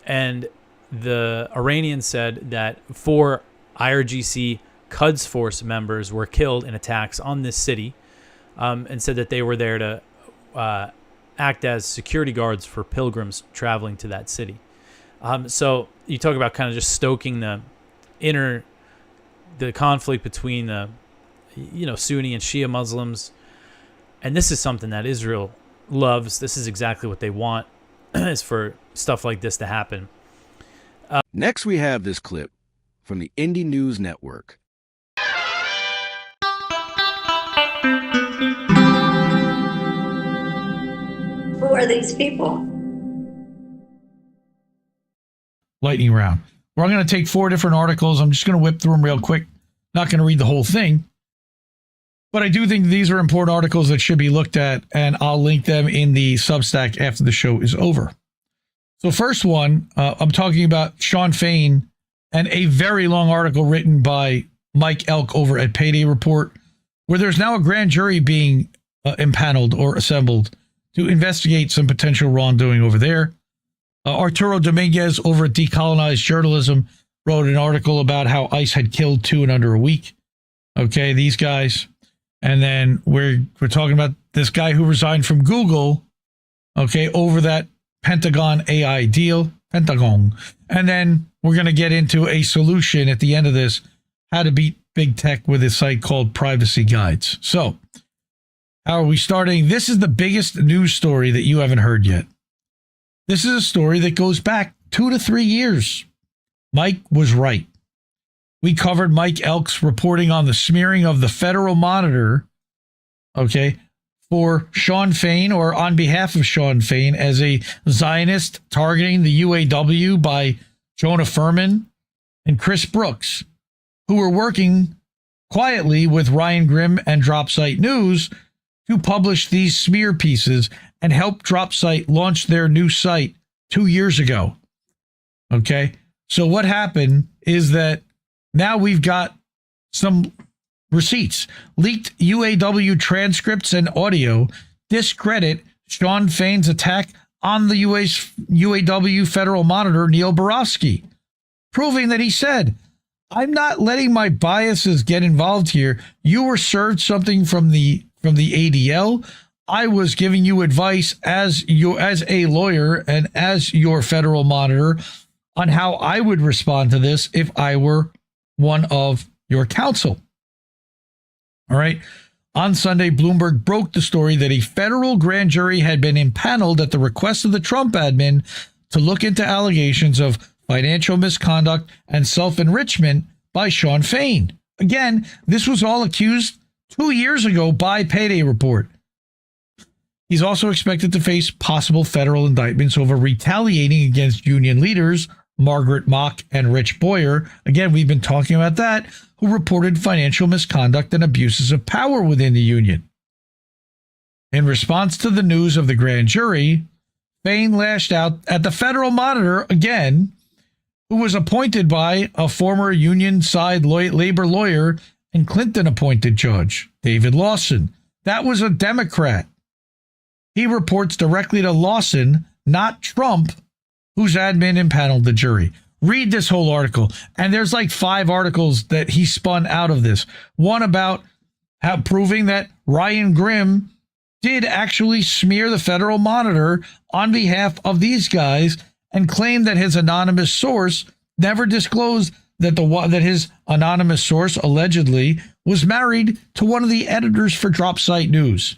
And the Iranians said that 4 IRGC Quds Force members were killed in attacks on this city, and said that they were there to act as security guards for pilgrims traveling to that city. So you talk about kind of just stoking the conflict between the, you know, Sunni and Shia Muslims. And this is something that Israel loves. This is exactly what they want, is for stuff like this to happen. Next, we have this clip from the Indie News Network. Who are these people? Lightning round. We're going to take 4 different articles. I'm just going to whip through them real quick. Not going to read the whole thing. But I do think these are important articles that should be looked at, and I'll link them in the Substack after the show is over. So first one, I'm talking about Sean Fain and a very long article written by Mike Elk over at Payday Report, where there's now a grand jury being impaneled or assembled to investigate some potential wrongdoing over there. Arturo Dominguez over at Decolonized Journalism wrote an article about how ICE had killed 2 in under a week. Okay, these guys. And then we're talking about this guy who resigned from Google, okay, over that Pentagon AI deal. Pentagon. And then we're going to get into a solution at the end of this, how to beat big tech with a site called Privacy Guides. So, how are we starting? This is the biggest news story that you haven't heard yet. This is a story that goes back 2 to 3 years. Mike was right. We covered Mike Elk's reporting on the smearing of the Federal Monitor, okay, for Sean Fain, or on behalf of Sean Fain, as a Zionist targeting the UAW by Jonah Furman and Chris Brooks, who were working quietly with Ryan Grimm and Dropsite News to publish these smear pieces and help Dropsite launch their new site 2 years ago. Okay, so what happened is that now we've got some receipts. Leaked UAW transcripts and audio discredit Sean Fain's attack on the UAW Federal Monitor, Neil Barofsky, proving that he said, "I'm not letting my biases get involved here. You were served something from the ADL. I was giving you advice as a lawyer and as your Federal Monitor on how I would respond to this if I were one of your counsel." All right. On Sunday, Bloomberg broke the story that a federal grand jury had been impaneled at the request of the Trump admin to look into allegations of financial misconduct and self-enrichment by Sean Fain. Again, this was all accused 2 years ago by Payday Report. He's also expected to face possible federal indictments over retaliating against union leaders Margaret Mock and Rich Boyer. Again, we've been talking about that, who reported financial misconduct and abuses of power within the union. In response to the news of the grand jury, Fain lashed out at the Federal Monitor again, who was appointed by a former union side labor lawyer and Clinton appointed judge, David Lawson. That was a Democrat. He reports directly to Lawson, not Trump, whose admin impaneled the jury. Read this whole article. And there's like 5 articles that he spun out of this. One about how proving that Ryan Grimm did actually smear the Federal Monitor on behalf of these guys and claimed that his anonymous source never disclosed that his anonymous source allegedly was married to one of the editors for Dropsite News,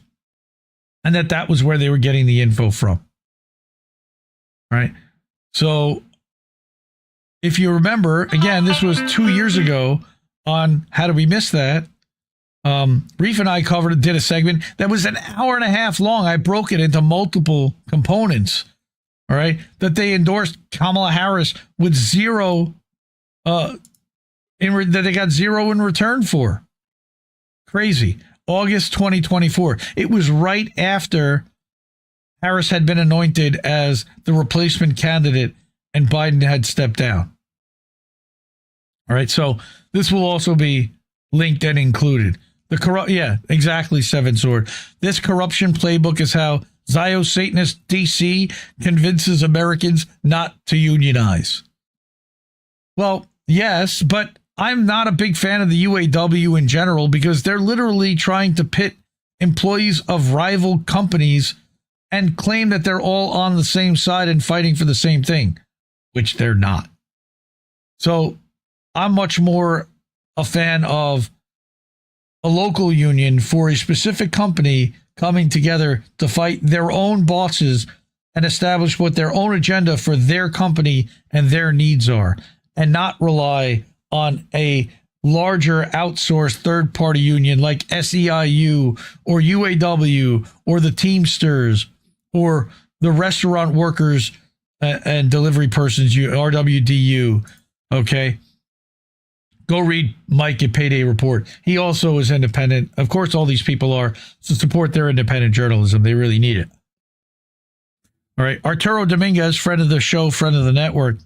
and that was where they were getting the info from. All right. So if you remember, again, this was 2 years ago on How Did We Miss That? Reef and I did a segment that was an hour and a half long. I broke it into multiple components. All right. That they endorsed Kamala Harris with zero, that they got zero in return for. Crazy. August 2024. It was right after Harris had been anointed as the replacement candidate and Biden had stepped down. All right, so this will also be linked and included. Exactly, Seven Sword. This corruption playbook is how Zio-Satanist DC convinces Americans not to unionize. Well, yes, but I'm not a big fan of the UAW in general because they're literally trying to pit employees of rival companies and claim that they're all on the same side and fighting for the same thing, which they're not. So I'm much more a fan of a local union for a specific company coming together to fight their own bosses and establish what their own agenda for their company and their needs are, and not rely on a larger outsourced third-party union like SEIU or UAW or the Teamsters or the restaurant workers and delivery persons, RWDU, okay? Go read Mike at Payday Report. He also is independent. Of course, all these people are, to support their independent journalism. They really need it. All right. Arturo Dominguez, friend of the show, friend of the network,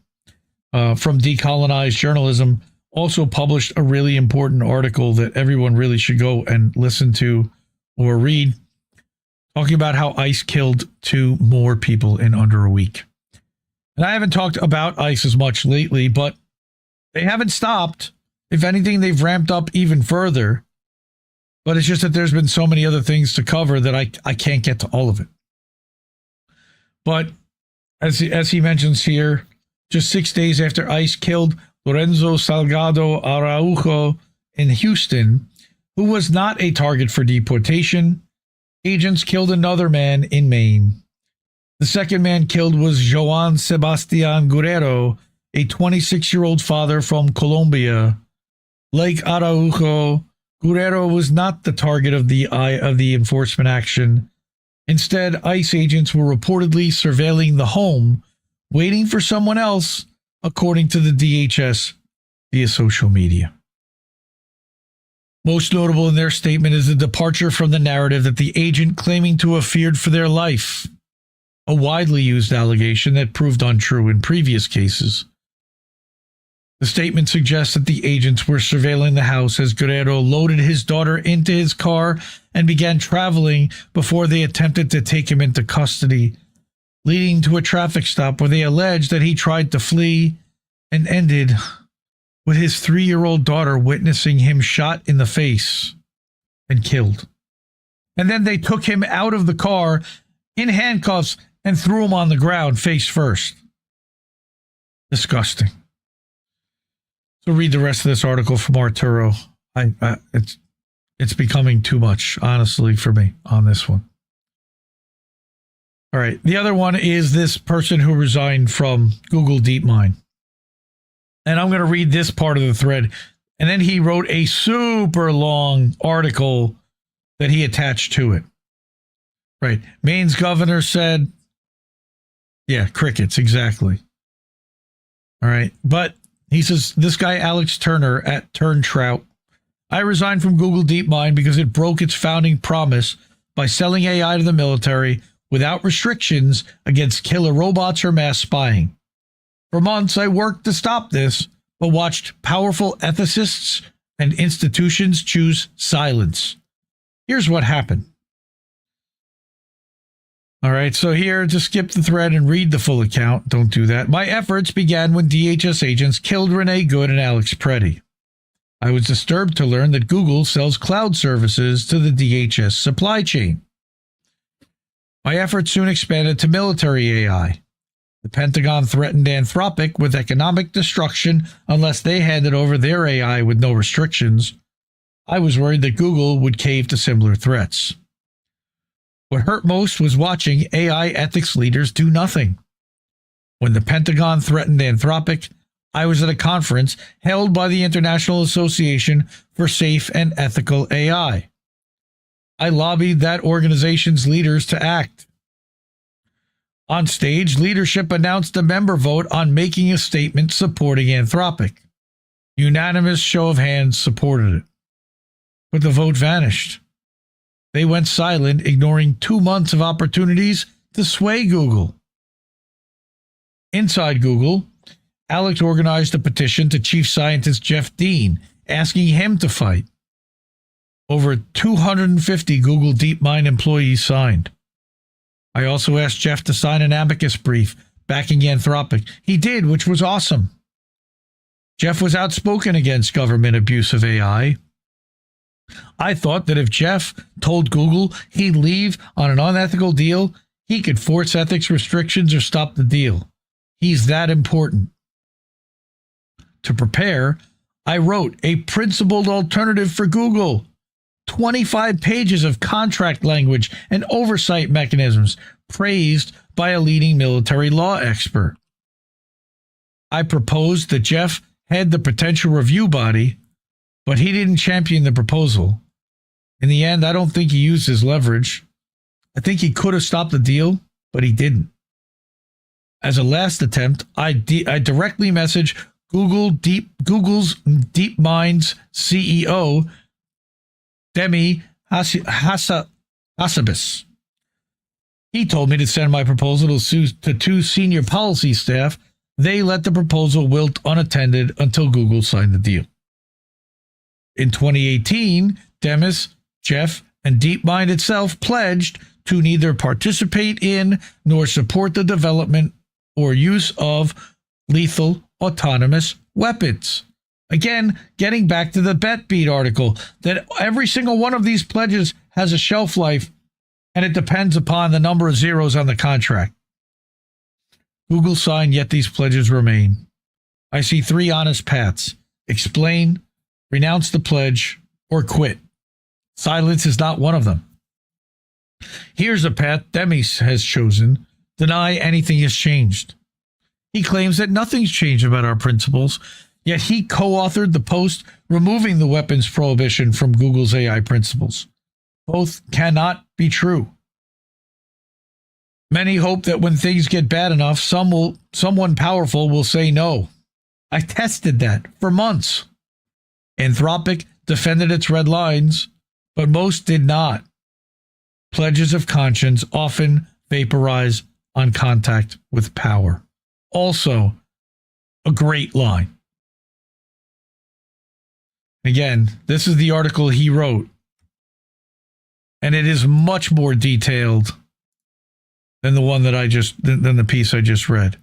from Decolonized Journalism, also published a really important article that everyone really should go and listen to or read, talking about how ICE killed 2 more people in under a week. And I haven't talked about ICE as much lately, but they haven't stopped. If anything, they've ramped up even further. But it's just that there's been so many other things to cover that I can't get to all of it. But as he mentions here, just 6 days after ICE killed Lorenzo Salgado Araujo in Houston, who was not a target for deportation, agents killed another man in Maine. The second man killed was Joan Sebastian Guerrero, a 26-year-old father from Colombia. Like Araujo, Guerrero was not the target of the enforcement action. Instead, ICE agents were reportedly surveilling the home, waiting for someone else, according to the DHS via social media. Most notable in their statement is the departure from the narrative that the agent claiming to have feared for their life, a widely used allegation that proved untrue in previous cases. The statement suggests that the agents were surveilling the house as Guerrero loaded his daughter into his car and began traveling before they attempted to take him into custody, leading to a traffic stop where they alleged that he tried to flee and ended with his 3-year-old daughter witnessing him shot in the face and killed. And then they took him out of the car in handcuffs and threw him on the ground face first. Disgusting. So read the rest of this article from Arturo. It's becoming too much, honestly, for me on this one. All right. The other one is this person who resigned from Google DeepMind. And I'm going to read this part of the thread. And then he wrote a super long article that he attached to it. Right. Maine's governor said, yeah, crickets, exactly. All right. But he says, this guy, Alex Turner at Turntrout, I resigned from Google DeepMind because it broke its founding promise by selling AI to the military without restrictions against killer robots or mass spying. For months, I worked to stop this, but watched powerful ethicists and institutions choose silence. Here's what happened. All right, so here, just skip the thread and read the full account. Don't do that. My efforts began when DHS agents killed Renee Good and Alex Preddy. I was disturbed to learn that Google sells cloud services to the DHS supply chain. My efforts soon expanded to military AI. The Pentagon threatened Anthropic with economic destruction unless they handed over their AI with no restrictions. I was worried that Google would cave to similar threats. What hurt most was watching AI ethics leaders do nothing. When the Pentagon threatened Anthropic, I was at a conference held by the International Association for Safe and Ethical AI. I lobbied that organization's leaders to act. On stage, leadership announced a member vote on making a statement supporting Anthropic. Unanimous show of hands supported it. But the vote vanished. They went silent, ignoring 2 months of opportunities to sway Google. Inside Google, Alex organized a petition to Chief Scientist Jeff Dean, asking him to fight. Over 250 Google DeepMind employees signed. I also asked Jeff to sign an amicus brief backing Anthropic. He did, which was awesome. Jeff was outspoken against government abuse of AI. I thought that if Jeff told Google he'd leave on an unethical deal, he could force ethics restrictions or stop the deal. He's that important. To prepare, I wrote a principled alternative for Google. 25 pages of contract language and oversight mechanisms praised by a leading military law expert. I proposed that Jeff head the potential review body, but he didn't champion the proposal. In the end, I don't think he used his leverage. I think he could have stopped the deal, but he didn't. As a last attempt, I directly messaged Google's DeepMind's CEO, Demi Hassabis. He told me to send my proposal to 2 senior policy staff. They let the proposal wilt unattended until Google signed the deal. In 2018, Demis, Jeff, and DeepMind itself pledged to neither participate in nor support the development or use of lethal autonomous weapons. Again, getting back to the BetBeat article, that every single one of these pledges has a shelf life, and it depends upon the number of zeros on the contract. Google signed, yet these pledges remain. I see 3 honest paths: explain, renounce the pledge, or quit. Silence is not one of them. Here's a path Demis has chosen: deny anything has changed. He claims that nothing's changed about our principles, yet he co-authored the post removing the weapons prohibition from Google's AI principles. Both cannot be true. Many hope that when things get bad enough, someone powerful will say no. I tested that for months. Anthropic defended its red lines, but most did not. Pledges of conscience often vaporize on contact with power. Also, a great line. Again, this is the article he wrote, and it is much more detailed than the one that than the piece I just read,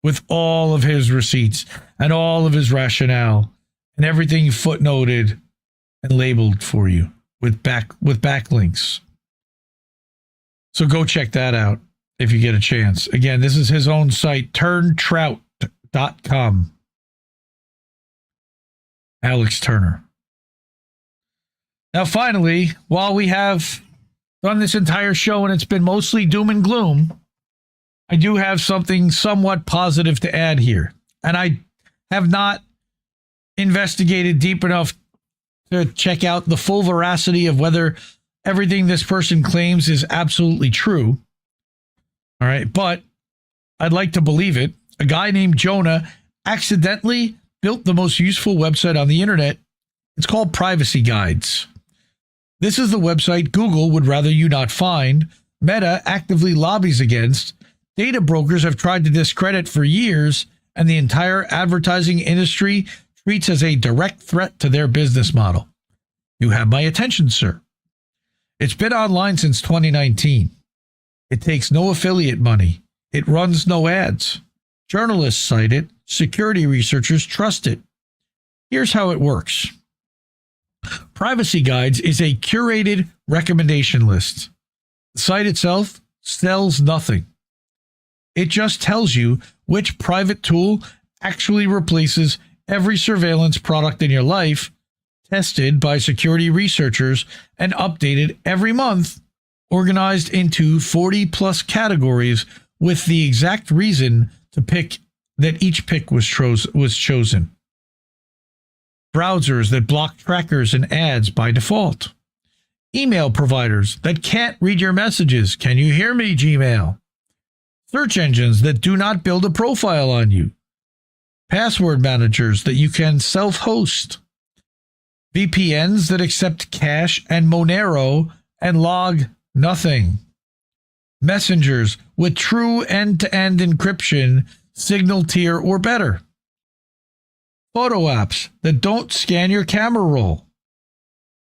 with all of his receipts and all of his rationale and everything footnoted and labeled for you with backlinks. So go check that out if you get a chance. Again, this is his own site, turntrout.com. Alex Turner. Now, finally, while we have done this entire show and it's been mostly doom and gloom, I do have something somewhat positive to add here. And I have not investigated deep enough to check out the full veracity of whether everything this person claims is absolutely true. All right, but I'd like to believe it. A guy named Jonah accidentally built the most useful website on the internet. It's called Privacy Guides. This is the website Google would rather you not find, Meta actively lobbies against, data brokers have tried to discredit for years, and the entire advertising industry treats as a direct threat to their business model. You have my attention, sir. It's been online since 2019. It takes no affiliate money. It runs no ads. Journalists cite it. Security researchers trust it. Here's how it works. Privacy Guides is a curated recommendation list. The site itself sells nothing. It just tells you which private tool actually replaces every surveillance product in your life, tested by security researchers and updated every month, organized into 40-plus categories with the exact reason to pick that each pick was chosen. Browsers that block trackers and ads by default. Email providers that can't read your messages. Can you hear me, Gmail? Search engines that do not build a profile on you. Password managers that you can self-host. VPNs that accept cache and Monero and log nothing. Messengers with true end-to-end encryption, signal tier or better. Photo apps that don't scan your camera roll.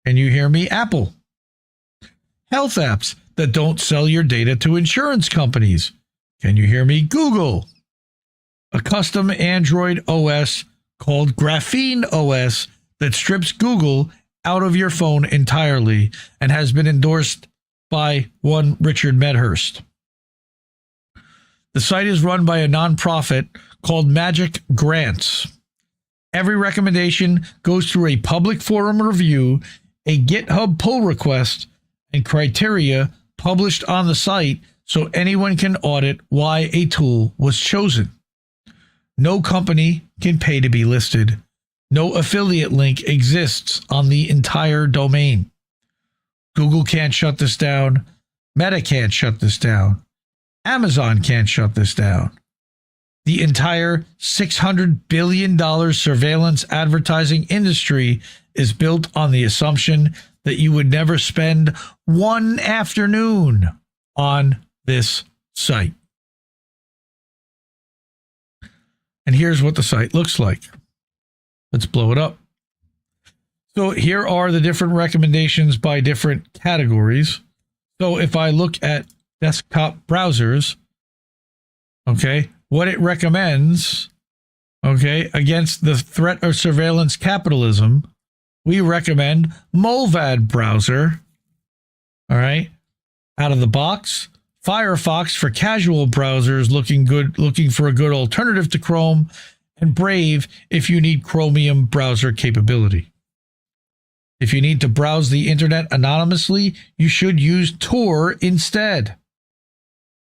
Can you hear me, Apple? Health apps that don't sell your data to insurance companies. Can you hear me, Google? A custom Android OS called Graphene OS that strips Google out of your phone entirely and has been endorsed by one Richard Medhurst. The site is run by a nonprofit called Magic Grants. Every recommendation goes through a public forum review, a GitHub pull request, and criteria published on the site so anyone can audit why a tool was chosen. No company can pay to be listed. No affiliate link exists on the entire domain. Google can't shut this down. Meta can't shut this down. Amazon can't shut this down. The entire $600 billion surveillance advertising industry is built on the assumption that you would never spend one afternoon on this site. And here's what the site looks like. Let's blow it up. So here are the different recommendations by different categories. So if I look at desktop browsers, okay, what it recommends, okay, against the threat of surveillance capitalism, we recommend Molvad browser, all right, out of the box. Firefox for casual browsers looking for a good alternative to Chrome, and Brave if you need Chromium browser capability. If you need to browse the internet anonymously, you should use Tor instead.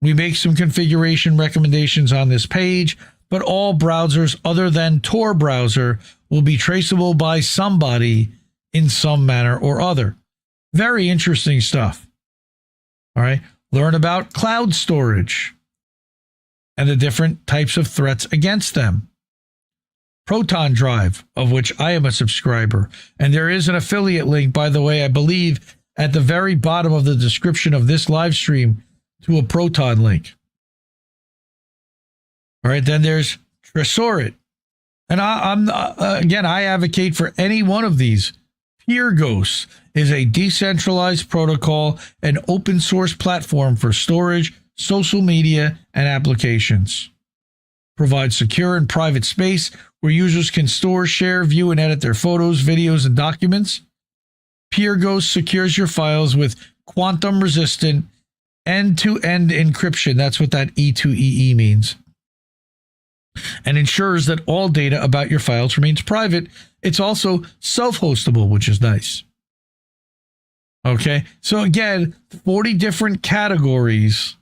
We make some configuration recommendations on this page, but all browsers other than Tor browser will be traceable by somebody in some manner or other. Very interesting stuff. All right. Learn about cloud storage and the different types of threats against them. Proton Drive, of which I am a subscriber. And there is an affiliate link, by the way, I believe, at the very bottom of the description of this live stream to a Proton link. All right, then there's Tresorit. And I advocate for any one of these. PeerGhost is a decentralized protocol and open source platform for storage, social media, and applications. Provides secure and private space where users can store, share, view, and edit their photos, videos, and documents. PeerGhost secures your files with quantum-resistant end-to-end encryption. That's what that E2EE means. And ensures that all data about your files remains private. It's also self-hostable, which is nice. Okay, so again, 40 different categories,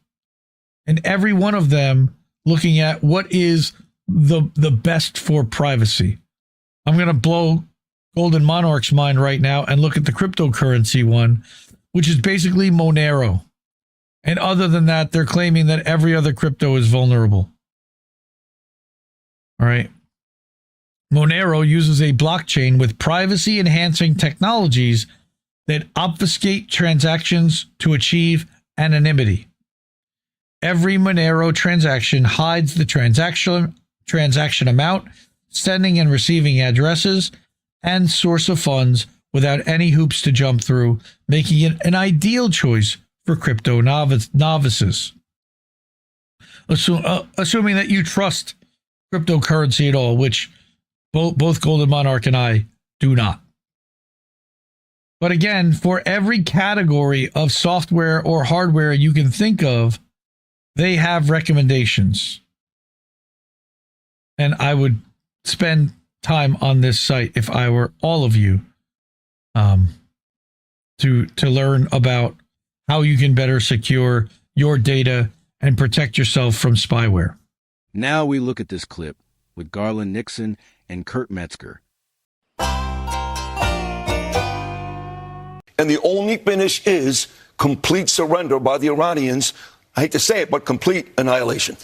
and every one of them looking at what is the best for privacy. I'm going to blow Golden Monarch's mind right now and look at the cryptocurrency one, which is basically Monero. And other than that, they're claiming that every other crypto is vulnerable. All right. Monero uses a blockchain with privacy-enhancing technologies that obfuscate transactions to achieve anonymity. Every Monero transaction hides the transaction amount, sending and receiving addresses, and source of funds without any hoops to jump through, making it an ideal choice for crypto novices. Assuming that you trust cryptocurrency at all, which both Golden Monarch and I do not. But again, for every category of software or hardware you can think of, they have recommendations. And I would spend time on this site if I were all of you to learn about how you can better secure your data and protect yourself from spyware. Now we look at this clip with Garland, Nixon, and Kurt Metzger. And the only finish is complete surrender by the Iranians. I hate to say it, but complete annihilation.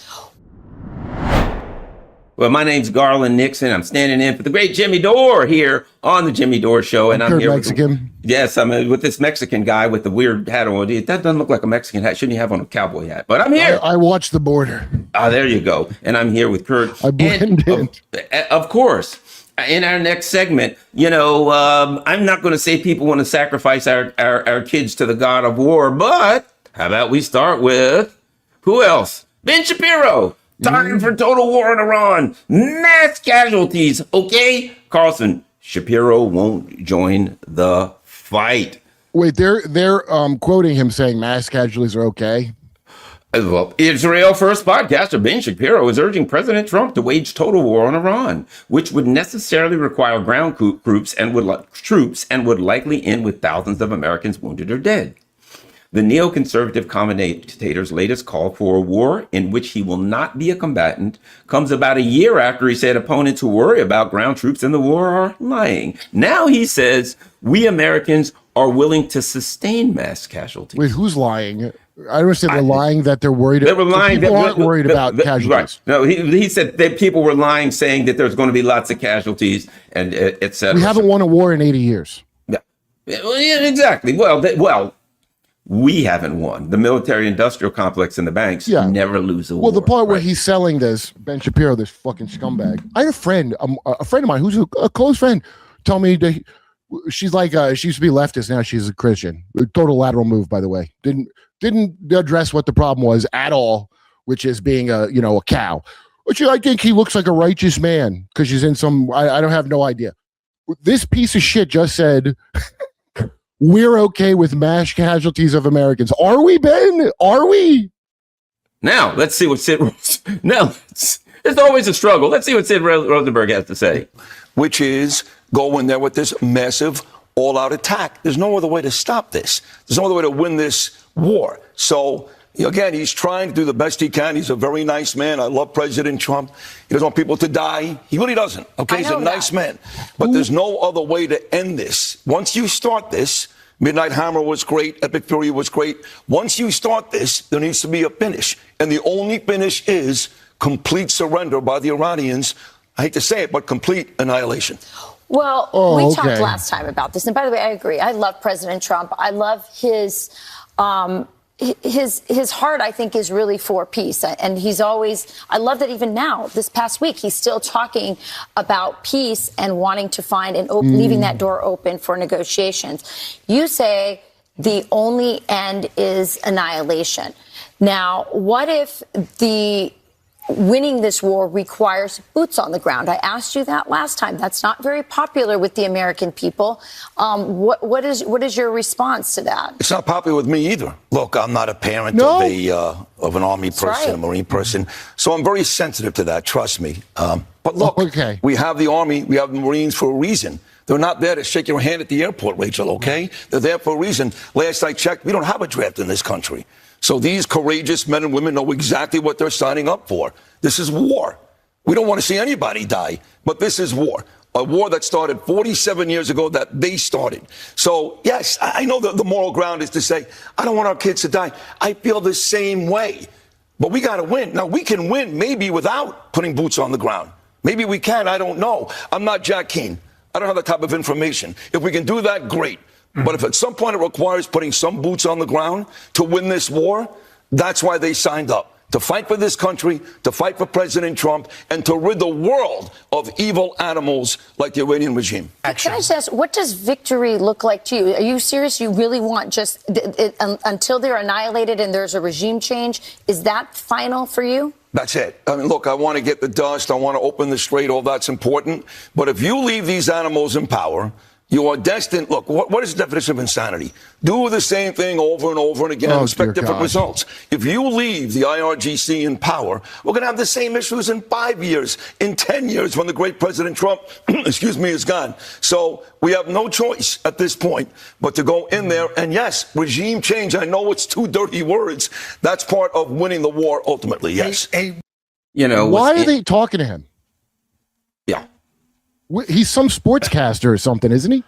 Well, my name's Garland Nixon. I'm standing in for the great Jimmy Dore here on the Jimmy Dore Show. And I'm here Mexican. Yes, I'm with this Mexican guy with the weird hat on. That doesn't look like a Mexican hat. Shouldn't you have on a cowboy hat? But I'm here. I watch the border. Ah, there you go. And I'm here with Kurt. I blend in. Of course. In our next segment, I'm not going to say people want to sacrifice our kids to the god of war, but how about we start with who else? Ben Shapiro. Time for total war in Iran. Mass casualties. Okay, Carlson. Shapiro won't join the fight. Wait, they're quoting him saying mass casualties are okay. Well, Israel First podcaster Ben Shapiro is urging President Trump to wage total war on Iran, which would necessarily require ground troops and would likely end with thousands of Americans wounded or dead. The neoconservative commentator's latest call for a war in which he will not be a combatant comes about a year after he said opponents who worry about ground troops in the war are lying. Now he says we Americans are willing to sustain mass casualties. Wait, who's lying? I don't understand. They're lying that they're worried. They were lying. People aren't worried about casualties. Right. No, he said that people were lying, saying that there's going to be lots of casualties and et cetera. We haven't won a war in 80 years. Yeah, exactly. Well, we haven't won. The military-industrial complex and the banks never lose a war. Well, the part where he's selling this, Ben Shapiro, this fucking scumbag. I had a friend of mine who's a close friend, tell me that she's like she used to be leftist, now she's a Christian. Total lateral move, by the way. Didn't address what the problem was at all, which is being a cow. Which I think he looks like a righteous man because she's in some. I don't have no idea. This piece of shit just said we're okay with mass casualties of Americans. Are we, Ben? Are we? Now let's see what Sid. Now it's always a struggle. Let's see what Sid Rosenberg has to say. Which is go in there with this massive all-out attack. There's no other way to stop this. There's no other way to win this war. So. Again, he's trying to do the best he can. He's a very nice man. I love President Trump. He doesn't want people to die. He really doesn't. Okay, he's a nice man. But there's no other way to end this. Once you start this, Midnight Hammer was great. Epic Fury was great. Once you start this, there needs to be a finish. And the only finish is complete surrender by the Iranians. I hate to say it, but complete annihilation. Well, we talked last time about this. And by the way, I agree. I love President Trump. I love his heart, I think, is really for peace. And he's always, I love that even now, this past week, he's still talking about peace and wanting to find and leaving that door open for negotiations. You say the only end is annihilation. Now, what if winning this war requires boots on the ground? I asked you that last time. That's not very popular with the American people. What is your response to that? It's not popular with me either. Look, I'm not a parent of an Army person, a Marine person, so I'm very sensitive to that. Trust me. But look, we have the Army, we have the Marines for a reason. They're not there to shake your hand at the airport, Rachel. Okay, they're there for a reason. Last I checked, we don't have a draft in this country. So these courageous men and women know exactly what they're signing up for. This is war. We don't want to see anybody die, but this is war. A war that started 47 years ago that they started. So, yes, I know that the moral ground is to say, I don't want our kids to die. I feel the same way. But we got to win. Now, we can win maybe without putting boots on the ground. Maybe we can. I don't know. I'm not Jack Keane. I don't have that type of information. If we can do that, great. But if at some point it requires putting some boots on the ground to win this war, that's why they signed up. To fight for this country, to fight for President Trump, and to rid the world of evil animals like the Iranian regime. Can I just ask, what does victory look like to you? Are you serious? You really want just until they're annihilated and there's a regime change? Is that final for you? That's it. I mean, look, I want to get the dust. I want to open the strait. All that's important. But if you leave these animals in power, you are destined. Look, what is the definition of insanity? Do the same thing over and over and again and expect different results. If you leave the IRGC in power, we're going to have the same issues in 5 years, in 10 years when the great President Trump, is gone. So we have no choice at this point but to go in there. And yes, regime change. I know it's two dirty words. That's part of winning the war ultimately. Yes. Why are they talking to him? Yeah. He's some sportscaster or something, isn't he?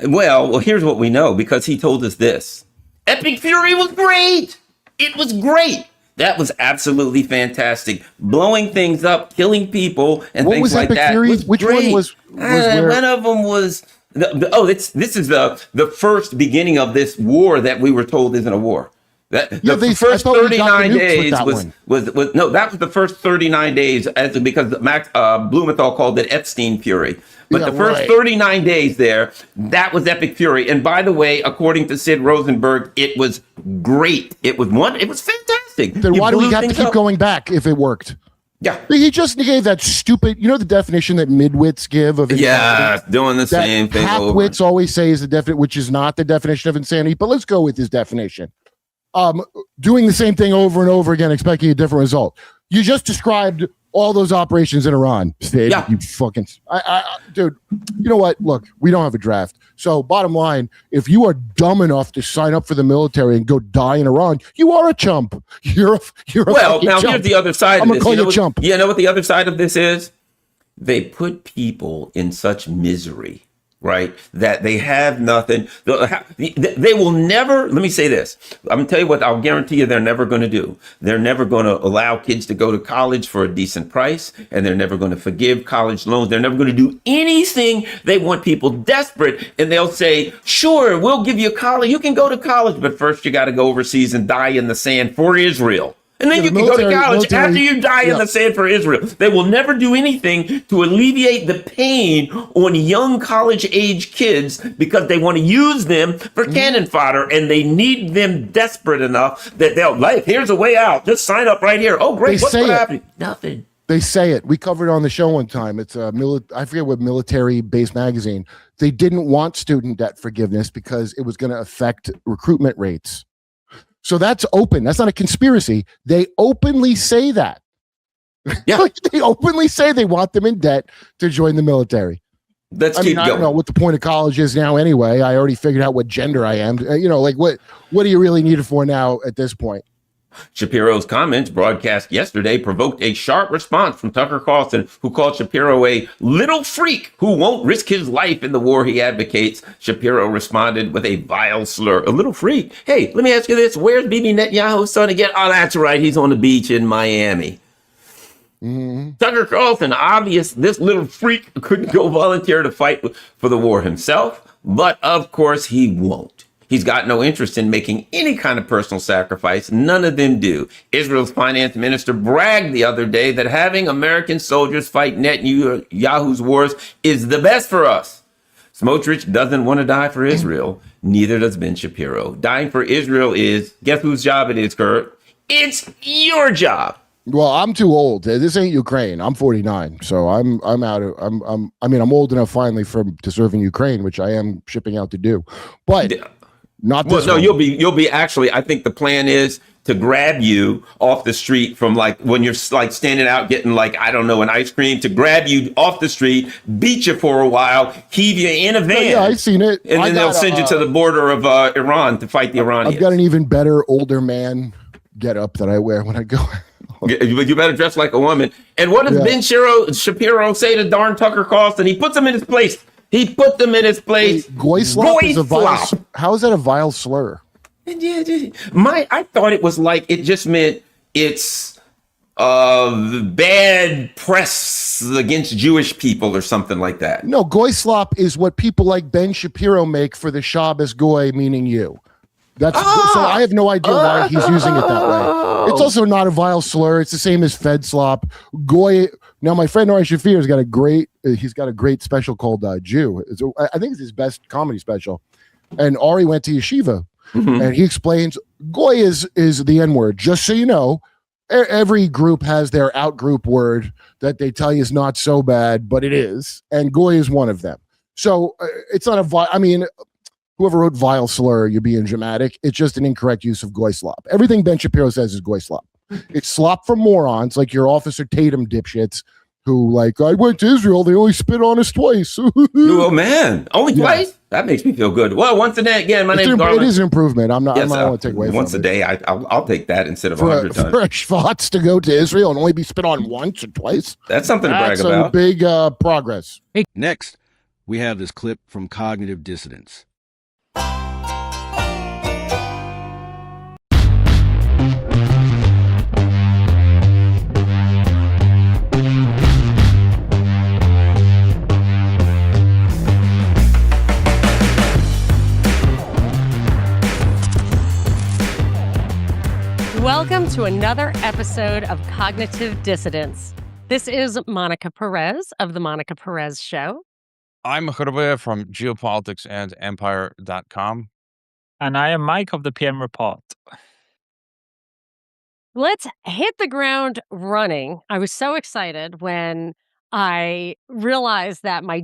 Well, here's what we know, because he told us this. Epic Fury was great. It was great. That was absolutely fantastic. Blowing things up, killing people, and what things was like Epic that. Fury? Was Which great. one was where? One of them was... this is the first beginning of this war that we were told isn't a war. The first 39 days that was the first 39 days because Max Blumenthal called it Epstein Fury. But the first 39 days there, that was Epic Fury. And by the way, according to Sid Rosenberg, it was great. It was fantastic. Then why do we have to keep going back if it worked? Yeah. He just gave that stupid, the definition that midwits give of insanity? Yeah, doing the same thing over. Half-wits always say is the definition, which is not the definition of insanity, but let's go with his definition. Doing the same thing over and over again, expecting a different result. You just described all those operations in Iran. Sid, you fucking... dude, you know what? Look, we don't have a draft. So bottom line, if you are dumb enough to sign up for the military and go die in Iran, you are a chump. You're a well, now chump. Here's the other side I'm of this. gonna call you a chump. You know what the other side of this is? They put people in such misery, right, that they have nothing. They will never, let me say this. I'm going to tell you what I'll guarantee you they're never going to do. They're never going to allow kids to go to college for a decent price, and they're never going to forgive college loans. They're never going to do anything. They want people desperate, and they'll say, sure, we'll give you college. You can go to college, but first you got to go overseas and die in the sand for Israel. And then you can go to college after you die in the sand for Israel. They will never do anything to alleviate the pain on young college-age kids because they want to use them for cannon fodder, and they need them desperate enough that they'll, like, here's a way out. Just sign up right here. Oh, great. What's happening? Nothing. They say it. We covered it on the show one time. It's I forget what military-based magazine. They didn't want student debt forgiveness because it was going to affect recruitment rates. So that's open. That's not a conspiracy. They openly say that. Yeah. They openly say they want them in debt to join the military. Let's keep going. I don't know what the point of college is now anyway. I already figured out what gender I am. What do you really need it for now at this point? Shapiro's comments broadcast yesterday provoked a sharp response from Tucker Carlson, who called Shapiro a little freak who won't risk his life in the war he advocates. Shapiro responded with a vile slur. A little freak? Hey, let me ask you this. Where's Bibi Netanyahu's son again? Oh, that's right. He's on the beach in Miami. Tucker Carlson, obvious this little freak couldn't go volunteer to fight for the war himself, but of course he won't. He's got no interest in making any kind of personal sacrifice. None of them do. Israel's finance minister bragged the other day that having American soldiers fight Netanyahu's wars is the best for us. Smotrich doesn't want to die for Israel. Neither does Ben Shapiro. Dying for Israel is, guess whose job it is, Kurt? It's your job. Well, I'm too old. This ain't Ukraine. I'm 49, so I'm out of. I'm old enough finally to serve in Ukraine, which I am shipping out to do. But not this. Well, no, you'll be actually. I think the plan is to grab you off the street from when you're standing out getting an ice cream, to grab you off the street, beat you for a while, heave you in a van. Yeah, I've seen it. And then they'll send you to the border of Iran to fight the Iranians. I've got an even better older man get up that I wear when I go. You better dress like a woman. And what does Ben Shapiro say to darn Tucker Carlson? He puts him in his place. Goy slop is a vile. How is that a vile slur? I thought it was it just meant it's bad press against Jewish people or something like that. No, goy slop is what people like Ben Shapiro make for the Shabbos goy, meaning you. So I have no idea why he's using it that way. It's also not a vile slur. It's the same as Fed slop. Goy. Now, my friend Ari Shafir has got a great special called Jew. I think it's his best comedy special. And Ari went to yeshiva, and he explains goy is the N word. Just so you know, every group has their out group word that they tell you is not so bad, but it is, and goy is one of them. So it's not whoever wrote vile slur, you're being dramatic. It's just an incorrect use of goy slop. Everything Ben Shapiro says is goy slop. It's slop for morons like your Officer Tatum dipshits who I went to Israel. They only spit on us twice. Oh, man. Only twice? That makes me feel good. Well, once a day, again, my name's Garland. It is an improvement. I'm not going to take away from it. Once a day, I'll take that instead of 100 times. For a Schwartz to go to Israel and only be spit on once or twice. That's something to brag about. That's a big progress. Next, we have this clip from Cognitive Dissidents. Welcome to another episode of Cognitive Dissidents. This is Monica Perez of The Monica Perez Show. I'm Hrvoje from Geopolitics and Empire.com. And I am Mike of the PM Report. Let's hit the ground running. I was so excited when I realized that my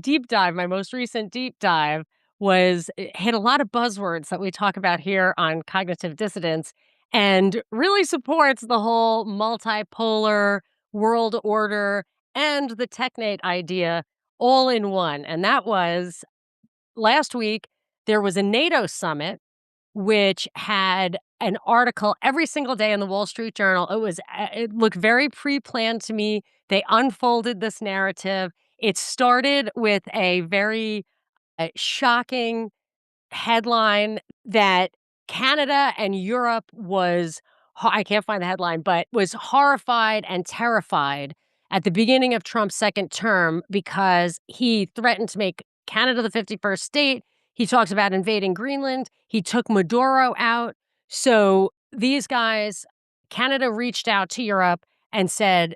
most recent deep dive hit a lot of buzzwords that we talk about here on Cognitive Dissidents, and really supports the whole multipolar world order and the technate idea all in one. And that was last week, there was a NATO summit, which had an article every single day in the Wall Street Journal. It looked very pre-planned to me. They unfolded this narrative. It started with a very shocking headline that Canada and Europe I can't find the headline, but was horrified and terrified at the beginning of Trump's second term because he threatened to make Canada the 51st state. He talks about invading Greenland. He took Maduro out. So these guys Canada reached out to Europe and said,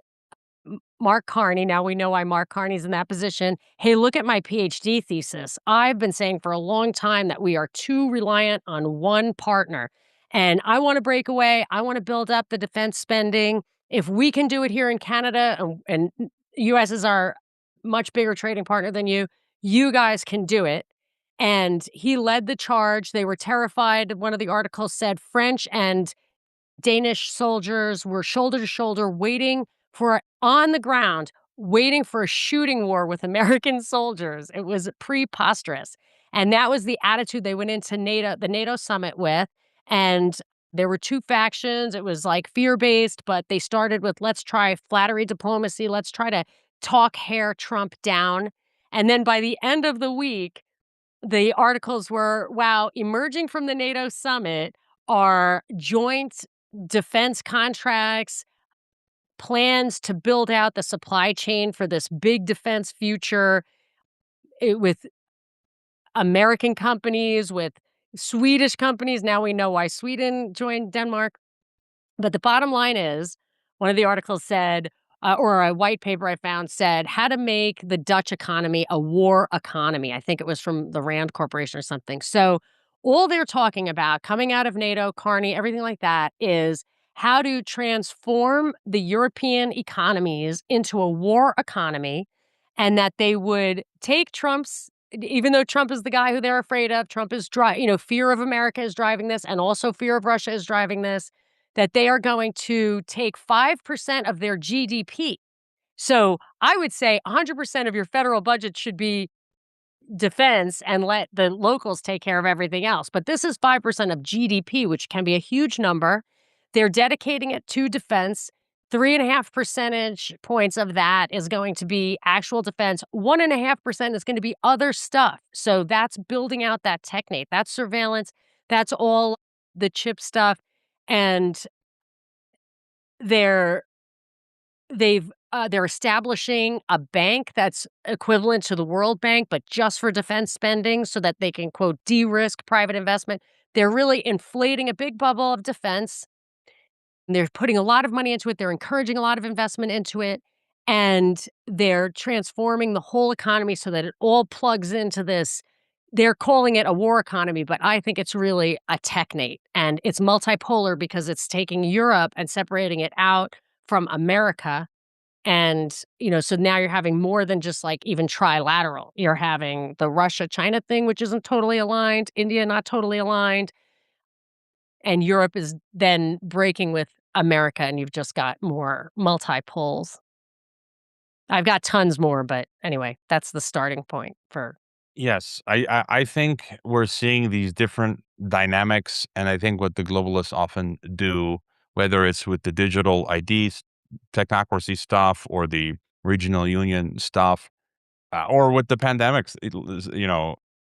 Mark Carney, now we know why Mark Carney's in that position. Hey, look at my PhD thesis. I've been saying for a long time that we are too reliant on one partner. And I want to break away. I want to build up the defense spending. If we can do it here in Canada, and U.S. is our much bigger trading partner than you guys can do it. And he led the charge. They were terrified. One of the articles said French and Danish soldiers were shoulder to shoulder on the ground, waiting for a shooting war with American soldiers. It was preposterous. And that was the attitude they went into the NATO summit with. And there were two factions. It was like fear-based, but they started with, let's try flattery diplomacy. Let's try to talk Trump down. And then by the end of the week, the articles were, wow, emerging from the NATO summit are joint defense contracts, plans to build out the supply chain for this big defense future with American companies, with Swedish companies. Now we know why Sweden joined Denmark. But the bottom line is, one of the articles said, or a white paper I found said, how to make the Dutch economy a war economy. I think it was from the Rand Corporation or something. So all they're talking about coming out of NATO, Carney, everything like that is how to transform the European economies into a war economy, and that they would take even though Trump is the guy who they're afraid of, Trump is fear of America is driving this, and also fear of Russia is driving this, that they are going to take 5% of their GDP. So I would say 100% of your federal budget should be defense and let the locals take care of everything else. But this is 5% of GDP, which can be a huge number. They're dedicating it to defense. 3.5 percentage points of that is going to be actual defense. 1.5% is going to be other stuff. So that's building out that technate, that's surveillance, that's all the chip stuff. And they're establishing a bank that's equivalent to the World Bank, but just for defense spending, so that they can, quote, de-risk private investment. They're really inflating a big bubble of defense. They're putting a lot of money into it. They're encouraging a lot of investment into it. And they're transforming the whole economy so that it all plugs into this. They're calling it a war economy, but I think it's really a technate. And it's multipolar because it's taking Europe and separating it out from America. And, so now you're having more than just like even trilateral. You're having the Russia-China thing, which isn't totally aligned. India, not totally aligned. And Europe is then breaking with America, and you've just got more multi-poles. I've got tons more, but anyway, that's the starting point for. Yes, I think we're seeing these different dynamics, and I think what the globalists often do, whether it's with the digital ID technocracy stuff or the regional union stuff, or with the pandemics,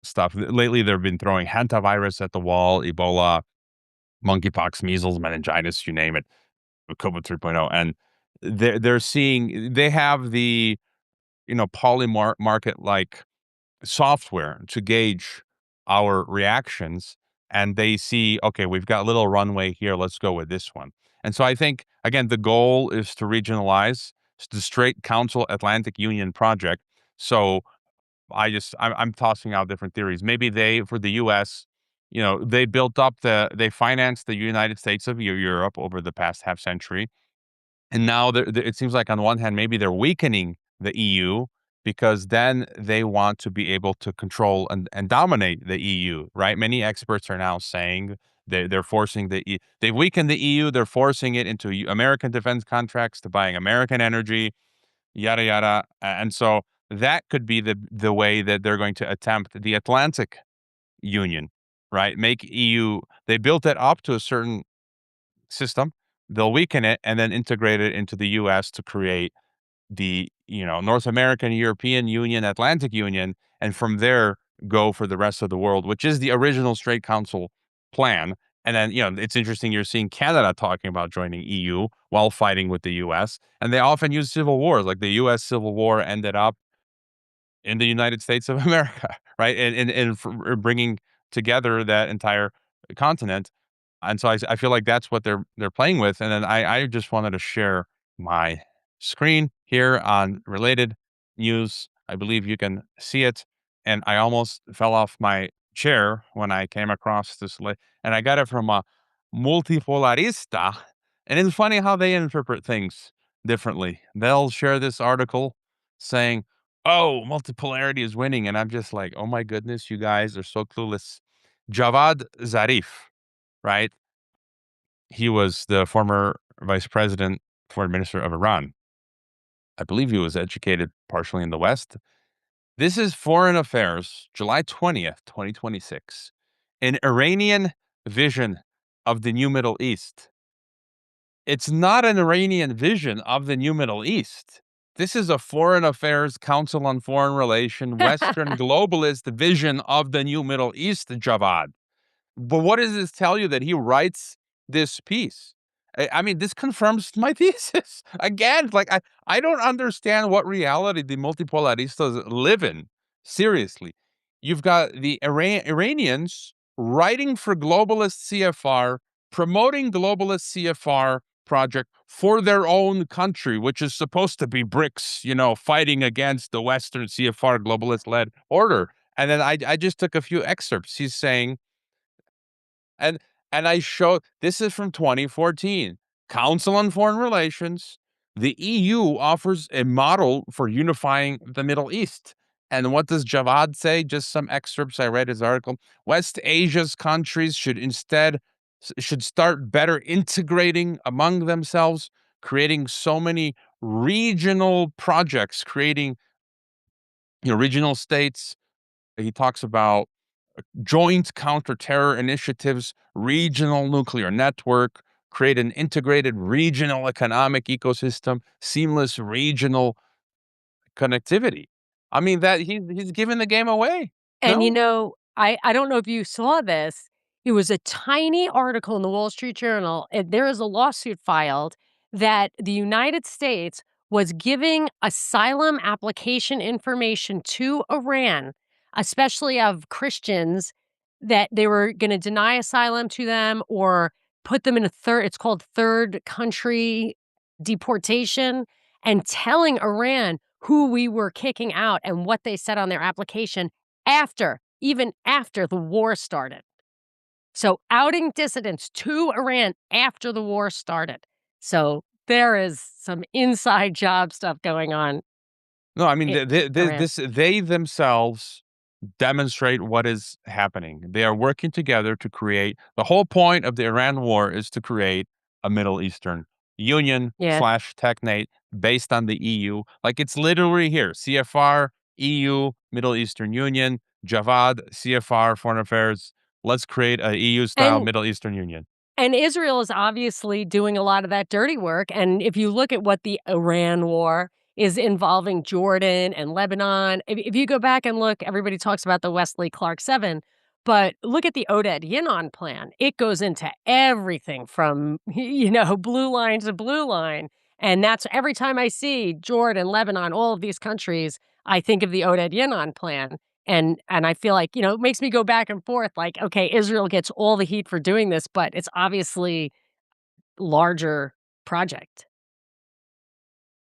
stuff. Lately, they've been throwing hantavirus at the wall, Ebola, monkeypox, measles, meningitis, you name it, COVID 3.0. And they have the, polymarket like software to gauge our reactions. And they see, okay, we've got a little runway here. Let's go with this one. And so I think, again, the goal is to regionalize. It's the Straight Council Atlantic Union project. So I'm tossing out different theories. Maybe for the U.S., they they financed the United States of Europe over the past half century. And now it seems like on one hand, maybe they're weakening the EU because then they want to be able to control and dominate the EU, right? Many experts are now saying they're forcing they've weakened the EU. They're forcing it into American defense contracts to buying American energy, yada, yada. And so that could be the way that they're going to attempt the Atlantic Union, right? Make EU, they built it up to a certain system. They'll weaken it and then integrate it into the US to create the, North American, European Union, Atlantic Union, and from there go for the rest of the world, which is the original Straight Council plan. And then, it's interesting you're seeing Canada talking about joining EU while fighting with the US. And they often use civil wars, like the US Civil War ended up in the United States of America, right? And bringing together that entire continent. And so I feel like that's what they're playing with. And then I just wanted to share my screen here on related news. I believe you can see it. And I almost fell off my chair when I came across this and I got it from a multipolarista. And it's funny how they interpret things differently. They'll share this article saying, oh, multipolarity is winning. And I'm just like, oh my goodness, you guys are so clueless. Javad Zarif, right? He was the former vice president, foreign minister of Iran. I believe he was educated partially in the West. This is Foreign Affairs, July 20th, 2026. An Iranian vision of the new Middle East. It's not an Iranian vision of the new Middle East. This is a Foreign Affairs Council on Foreign Relations, Western globalist vision of the new Middle East, Javad. But what does this tell you that he writes this piece? I mean, this confirms my thesis. Again, like, I don't understand what reality the multipolaristas live in. Seriously. You've got the Iranians writing for globalist CFR, promoting globalist CFR project for their own country, which is supposed to be BRICS, fighting against the Western CFR globalist-led order. And then I just took a few excerpts. He's saying, and I showed, this is from 2014, Council on Foreign Relations. The EU offers a model for unifying the Middle East. And what does Javad say? Just some excerpts. I read his article. West Asia's countries should start better integrating among themselves, creating so many regional projects, creating regional states. He talks about joint counter-terror initiatives, regional nuclear network, create an integrated regional economic ecosystem, seamless regional connectivity. I mean, that he's giving the game away. And No? I don't know if you saw this. It was a tiny article in the Wall Street Journal. And there is a lawsuit filed that the United States was giving asylum application information to Iran, especially of Christians, that they were going to deny asylum to them or put them in it's called third country deportation, and telling Iran who we were kicking out and what they said on their application even after the war started. So outing dissidents to Iran after the war started. So there is some inside job stuff going on. No, I mean, they themselves demonstrate what is happening. They are working together to create, the whole point of the Iran war is to create a Middle Eastern union / technate based on the EU. Like, it's literally here, CFR, EU, Middle Eastern Union, Javad, CFR, Foreign Affairs. Let's create a EU-style Middle Eastern Union. And Israel is obviously doing a lot of that dirty work. And if you look at what the Iran war is involving Jordan and Lebanon, if you go back and look, everybody talks about the Wesley Clark 7, but look at the Oded Yinon plan. It goes into everything from, blue line to blue line. And that's every time I see Jordan, Lebanon, all of these countries, I think of the Oded Yinon plan. And I feel like, it makes me go back and forth like, okay, Israel gets all the heat for doing this, but it's obviously larger project.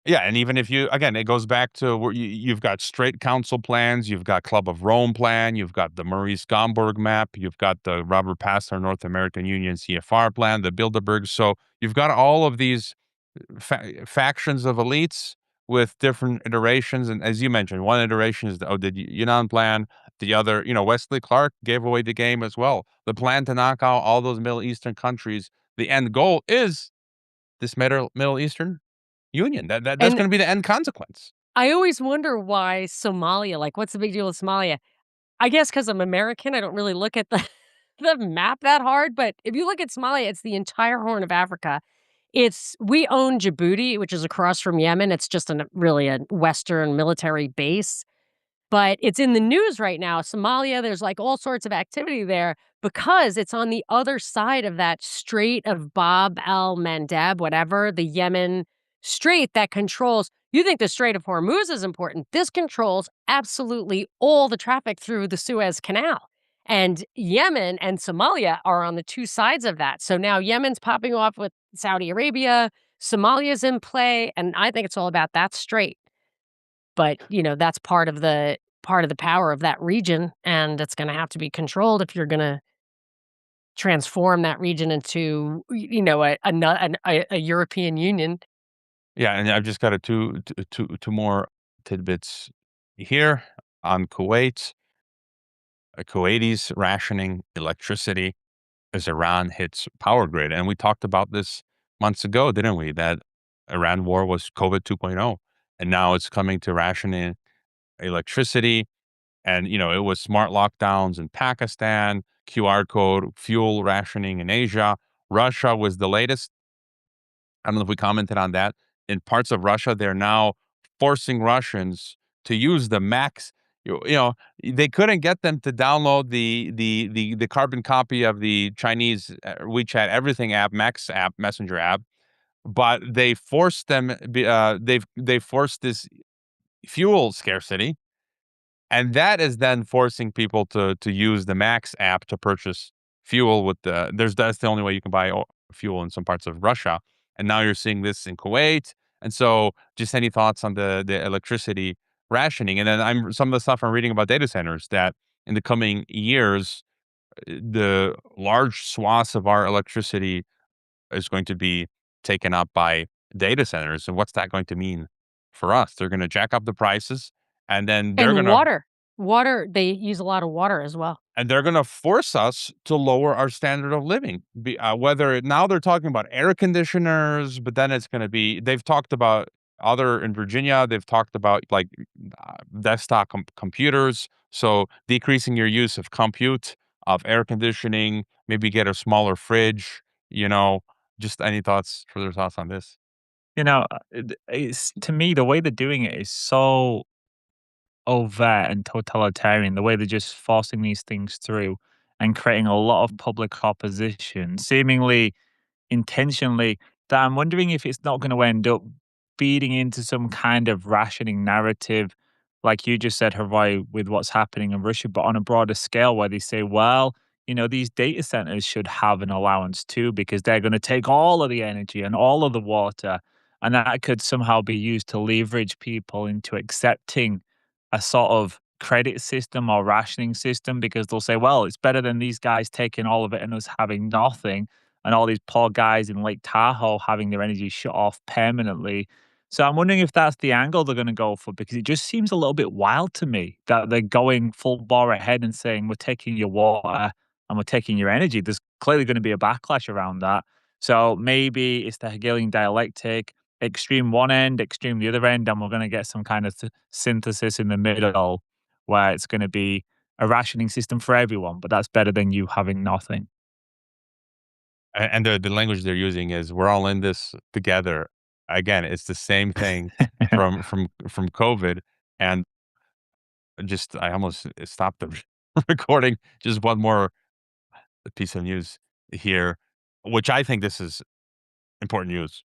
Yeah, and even if it goes back to where you've got Straight Council plans, you've got Club of Rome plan, you've got the Maurice Gomberg map, you've got the Robert Passler North American Union CFR plan, the Bilderberg. So you've got all of these factions of elites with different iterations. And as you mentioned, one iteration is the Yinon plan. The other, Wesley Clark gave away the game as well. The plan to knock out all those Middle Eastern countries. The end goal is this Middle Eastern Union. That's going to be the end consequence. I always wonder why Somalia, like, what's the big deal with Somalia? I guess because I'm American, I don't really look at the map that hard. But if you look at Somalia, it's the entire Horn of Africa. We own Djibouti, which is across from Yemen. It's just really a Western military base. But it's in the news right now. Somalia, there's like all sorts of activity there because it's on the other side of that Strait of Bab el-Mandeb, whatever, the Yemen strait that controls. You think the Strait of Hormuz is important. This controls absolutely all the traffic through the Suez Canal. And Yemen and Somalia are on the two sides of that. So now Yemen's popping off with Saudi Arabia, Somalia's in play, and I think it's all about that strait. But, that's part of the power of that region, and it's going to have to be controlled if you're going to transform that region into, a European Union. Yeah, and I've just got two more tidbits here on Kuwait. Kuwaitis rationing electricity as Iran hits power grid. And we talked about this months ago, didn't we? That Iran war was COVID 2.0. And now it's coming to rationing electricity. And, it was smart lockdowns in Pakistan, QR code, fuel rationing in Asia. Russia was the latest. I don't know if we commented on that. In parts of Russia, they're now forcing Russians to use the Max. They couldn't get them to download the carbon copy of the Chinese WeChat Everything app, Max app, Messenger app, but they forced them. They forced this fuel scarcity, and that is then forcing people to use the Max app to purchase fuel. That's the only way you can buy fuel in some parts of Russia. And now you're seeing this in Kuwait. And so just any thoughts on the electricity rationing? And then some of the stuff I'm reading about data centers, that in the coming years, the large swaths of our electricity is going to be taken up by data centers. And what's that going to mean for us? They're going to jack up the prices, and then they're going to water. They use a lot of water as well. And they're going to force us to lower our standard of living. Whether now they're talking about air conditioners, but then it's going to be, they've talked about in Virginia, they've talked about like desktop computers. So decreasing your use of compute, of air conditioning, maybe get a smaller fridge, just any further thoughts on this? It's, to me, the way they're doing it is so overt and totalitarian, the way they're just forcing these things through and creating a lot of public opposition, seemingly intentionally, that I'm wondering if it's not going to end up feeding into some kind of rationing narrative, like you just said, Hrvoje, with what's happening in Russia, but on a broader scale, where they say, well, these data centers should have an allowance too, because they're going to take all of the energy and all of the water, and that could somehow be used to leverage people into accepting a sort of credit system or rationing system, because they'll say, well, it's better than these guys taking all of it and us having nothing, and all these poor guys in Lake Tahoe having their energy shut off permanently. So I'm wondering if that's the angle they're going to go for, because it just seems a little bit wild to me that they're going full bore ahead and saying, we're taking your water and we're taking your energy. There's clearly going to be a backlash around that. So maybe it's the Hegelian dialectic, extreme one end, extreme the other end, and we're going to get some kind of synthesis in the middle where it's going to be a rationing system for everyone, but that's better than you having nothing. And the language they're using is, we're all in this together. Again, it's the same thing from COVID. And I almost stopped the recording. Just one more piece of news here, which I think this is important news.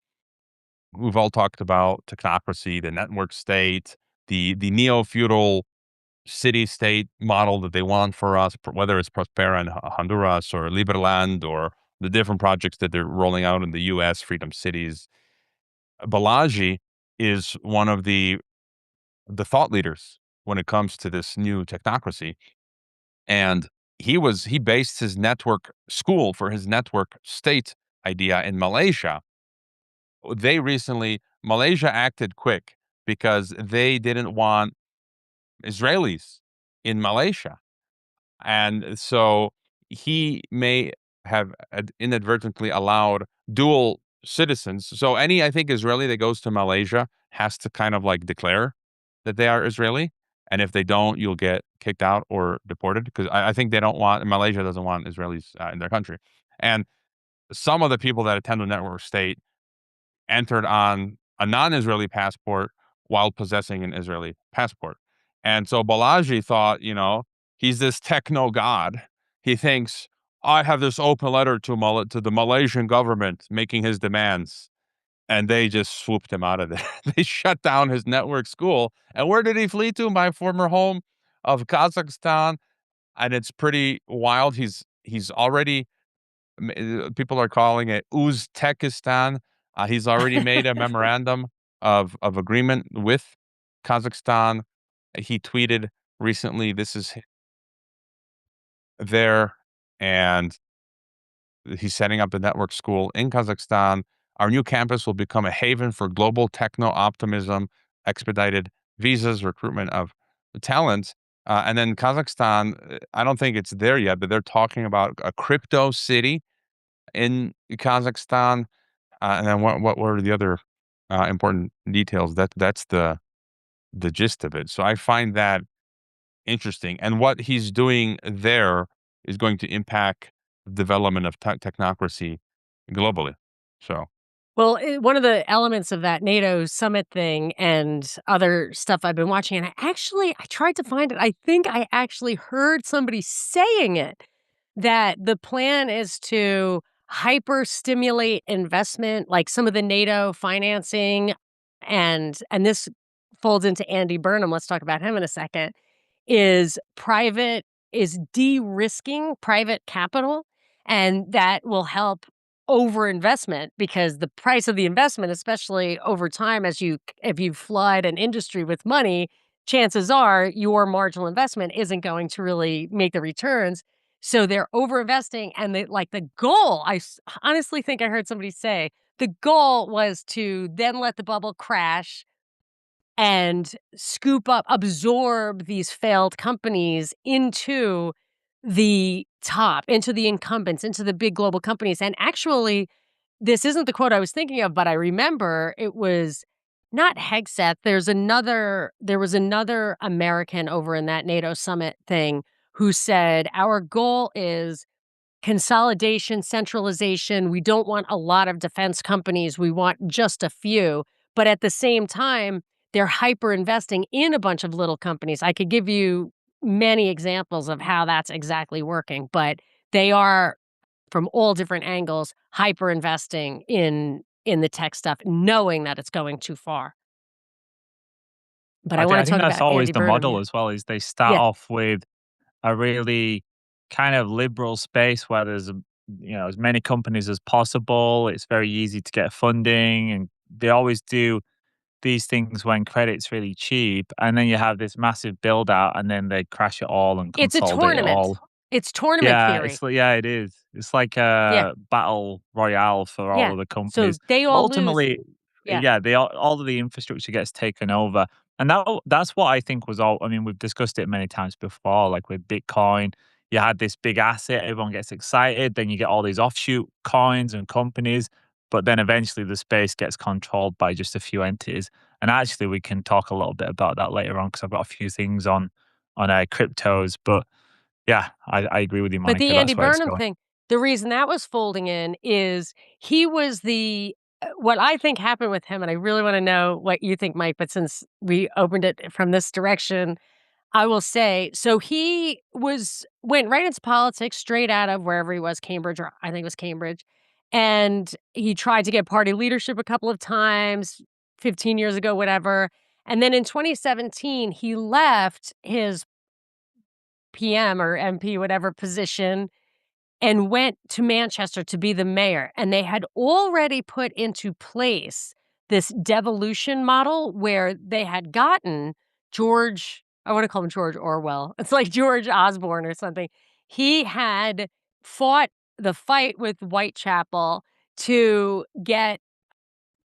We've all talked about technocracy, the network state, the neo-feudal city-state model that they want for us, whether it's Prospera in Honduras or Liberland or the different projects that they're rolling out in the U.S., Freedom Cities. Balaji is one of the thought leaders when it comes to this new technocracy. And he based his network school for his network state idea in Malaysia. Malaysia acted quick because they didn't want Israelis in Malaysia. And so he may have inadvertently allowed dual citizens. So I think Israeli that goes to Malaysia has to kind of like declare that they are Israeli. And if they don't, you'll get kicked out or deported, because I think Malaysia doesn't want Israelis in their country. And some of the people that attend the network state entered on a non-Israeli passport while possessing an Israeli passport. And so Balaji thought, he's this techno god. He thinks, I have this open letter to the Malaysian government making his demands. And they just swooped him out of there. They shut down his network school. And where did he flee to? My former home of Kazakhstan. and it's pretty wild. He's already, people are calling it Uzbekistan. He's already made a memorandum of agreement with Kazakhstan. He tweeted recently, this is there, and he's setting up a network school in Kazakhstan. Our new campus will become a haven for global techno-optimism, expedited visas, recruitment of talent. And then Kazakhstan, I don't think it's there yet, but they're talking about a crypto city in Kazakhstan. And then what were the other important details? That's the gist of it. So I find that interesting. And what he's doing there is going to impact development of technocracy globally. So, well, one of the elements of that NATO summit thing and other stuff I've been watching, and I tried to find it. I think I actually heard somebody saying it, that the plan is to hyper stimulate investment, like some of the NATO financing, and this folds into Andy Burnham. Let's talk about him in a second. Is de-risking private capital, and that will help over investment, because the price of the investment, especially over time, if you flood an industry with money, chances are your marginal investment isn't going to really make the returns. So they're over investing, and the goal, honestly think I heard somebody say, the goal was to then let the bubble crash and absorb these failed companies into the top, into the incumbents, into the big global companies. And actually, this isn't the quote I was thinking of, but I remember it was not Hegseth. There was another American over in that NATO summit thing who said, our goal is consolidation, centralization. We don't want a lot of defense companies. We want just a few. But at the same time, they're hyper investing in a bunch of little companies. I could give you many examples of how that's exactly working, but they are, from all different angles, hyper investing in the tech stuff, knowing that it's going too far. But I want to talk about that's always Andy the Burnham, model yeah. as well, is they start off with a really kind of liberal space where there's as many companies as possible. It's very easy to get funding, and they always do these things when credit's really cheap, and then you have this massive build out, and then they crash it all and It's a consolidate it tournament. all. It's tournament theory. It is. It's like Yeah. a battle royale for all Yeah. of the So companies. they all lose. Ultimately, Yeah. all of the infrastructure gets taken over, and that's what I think was all. I mean, we've discussed it many times before. Like with Bitcoin, you had this big asset, everyone gets excited, then you get all these offshoot coins and companies, but then eventually the space gets controlled by just a few entities. And actually, we can talk a little bit about that later on, because I've got a few things on cryptos. But yeah, I agree with you, Monica. But the Andy That's where it's Burnham going. thing, the reason that was folding in is he was what I think happened with him, and I really want to know what you think, Mike, but since we opened it from this direction, I will say, so he went right into politics straight out of wherever he was, Cambridge, or I think it was Cambridge. And he tried to get party leadership a couple of times, 15 years ago, whatever. And then in 2017, he left his PM or MP, whatever position, and went to Manchester to be the mayor. And they had already put into place this devolution model where they had gotten I want to call him George Orwell. It's like George Osborne or something. He had fought the fight with Whitechapel to get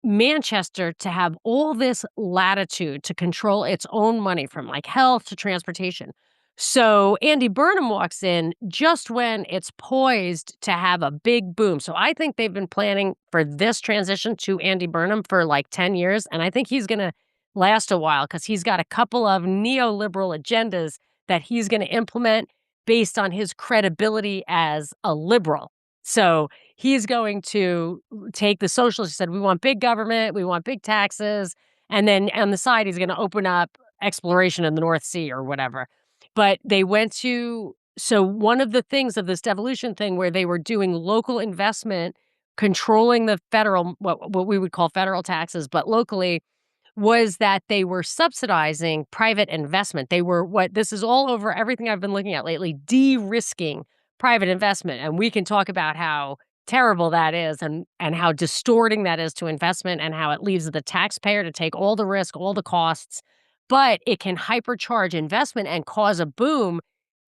Manchester to have all this latitude to control its own money, from like health to transportation. So Andy Burnham walks in just when it's poised to have a big boom. So I think they've been planning for this transition to Andy Burnham for like 10 years. And I think he's going to last a while, because he's got a couple of neoliberal agendas that he's going to implement based on his credibility as a liberal. So he's going to take the socialists. He said, we want big government, we want big taxes. And then on the side, he's going to open up exploration in the North Sea or whatever. But they went to, so one of the things of this devolution thing where they were doing local investment, controlling the federal, what we would call federal taxes, but locally, was that they were subsidizing private investment. They were this is all over everything I've been looking at lately, de-risking private investment. And we can talk about how terrible that is and how distorting that is to investment and how it leaves the taxpayer to take all the risk, all the costs. But it can hypercharge investment and cause a boom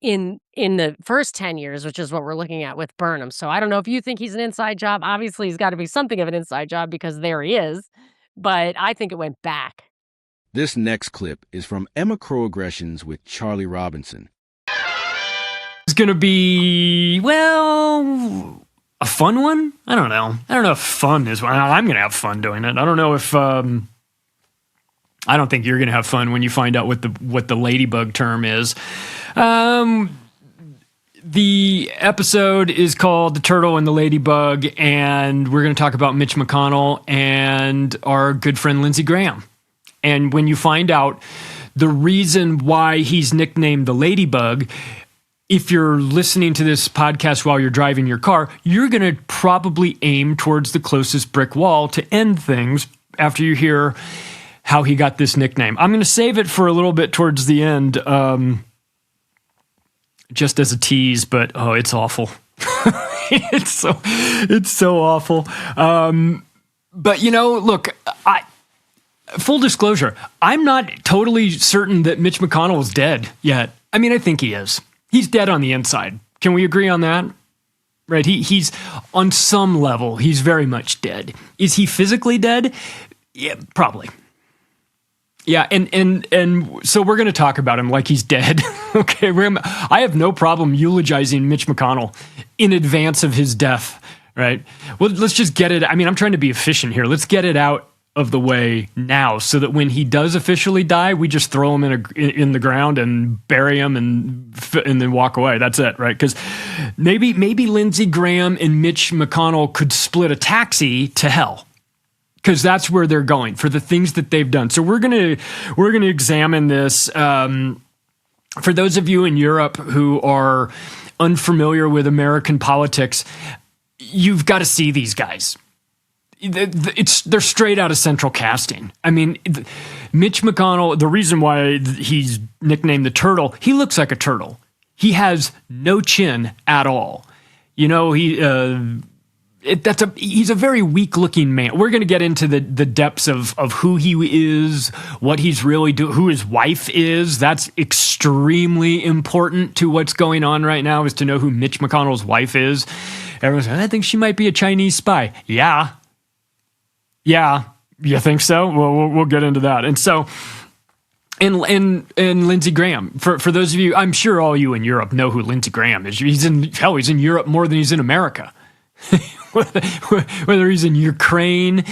in the first 10 years, which is what we're looking at with Burnham. So I don't know if you think he's an inside job. Obviously, he's got to be something of an inside job because there he is. But I think it went back. This next clip is from Emma Crow-Aggressions with Charlie Robinson. It's going to be, well, a fun one? I don't know. I don't know if fun is, I'm going to have fun doing it. I don't know if, I don't think you're going to have fun when you find out what the ladybug term is. The episode is called The Turtle and the Ladybug, and we're going to talk about Mitch McConnell and our good friend Lindsey Graham. And when you find out the reason why he's nicknamed the Ladybug, if you're listening to this podcast while you're driving your car, you're going to probably aim towards the closest brick wall to end things after you hear how he got this nickname. I'm going to save it for a little bit towards the end, just as a tease, but it's awful. it's so awful. But look, full disclosure, I'm not totally certain that Mitch McConnell is dead yet. I mean, I think he is. He's dead on the inside. Can we agree on that? Right? He's on some level, he's very much dead. Is he physically dead? Yeah, probably. Yeah, and so we're going to talk about him like he's dead. Okay, I have no problem eulogizing Mitch McConnell in advance of his death, right? Well, let's just get it. I mean, I'm trying to be efficient here. Let's get it out of the way now so that when he does officially die, we just throw him in the ground and bury him and then walk away. That's it, right? Because maybe Lindsey Graham and Mitch McConnell could split a taxi to hell. Because that's where they're going for the things that they've done. So we're gonna examine this. For those of you in Europe who are unfamiliar with American politics, you've got to see these guys. They're straight out of central casting. I mean, Mitch McConnell. The reason why he's nicknamed the Turtle, he looks like a turtle. He has no chin at all. He's a very weak-looking man. We're going to get into the depths of who he is, what he's really doing, who his wife is. That's extremely important to what's going on right now, is to know who Mitch McConnell's wife is. Everyone's like, I think she might be a Chinese spy. Yeah, you think so? Well, we'll get into that. And so, and Lindsey Graham. For those of you, I'm sure all you in Europe know who Lindsey Graham is. He's in Europe more than he's in America. Whether he's in Ukraine,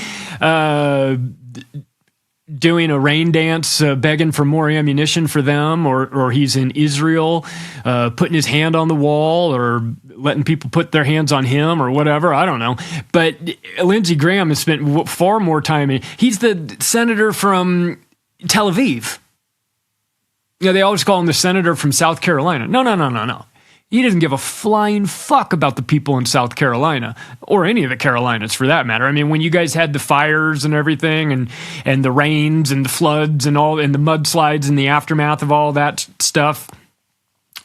doing a rain dance, begging for more ammunition for them, or he's in Israel, putting his hand on the wall, or letting people put their hands on him, or whatever. I don't know. But Lindsey Graham has spent far more time he's the senator from Tel Aviv. They always call him the senator from South Carolina. No. He doesn't give a flying fuck about the people in South Carolina, or any of the Carolinas for that matter. I mean, when you guys had the fires and everything, and the rains and the floods and the mudslides and the aftermath of all that stuff,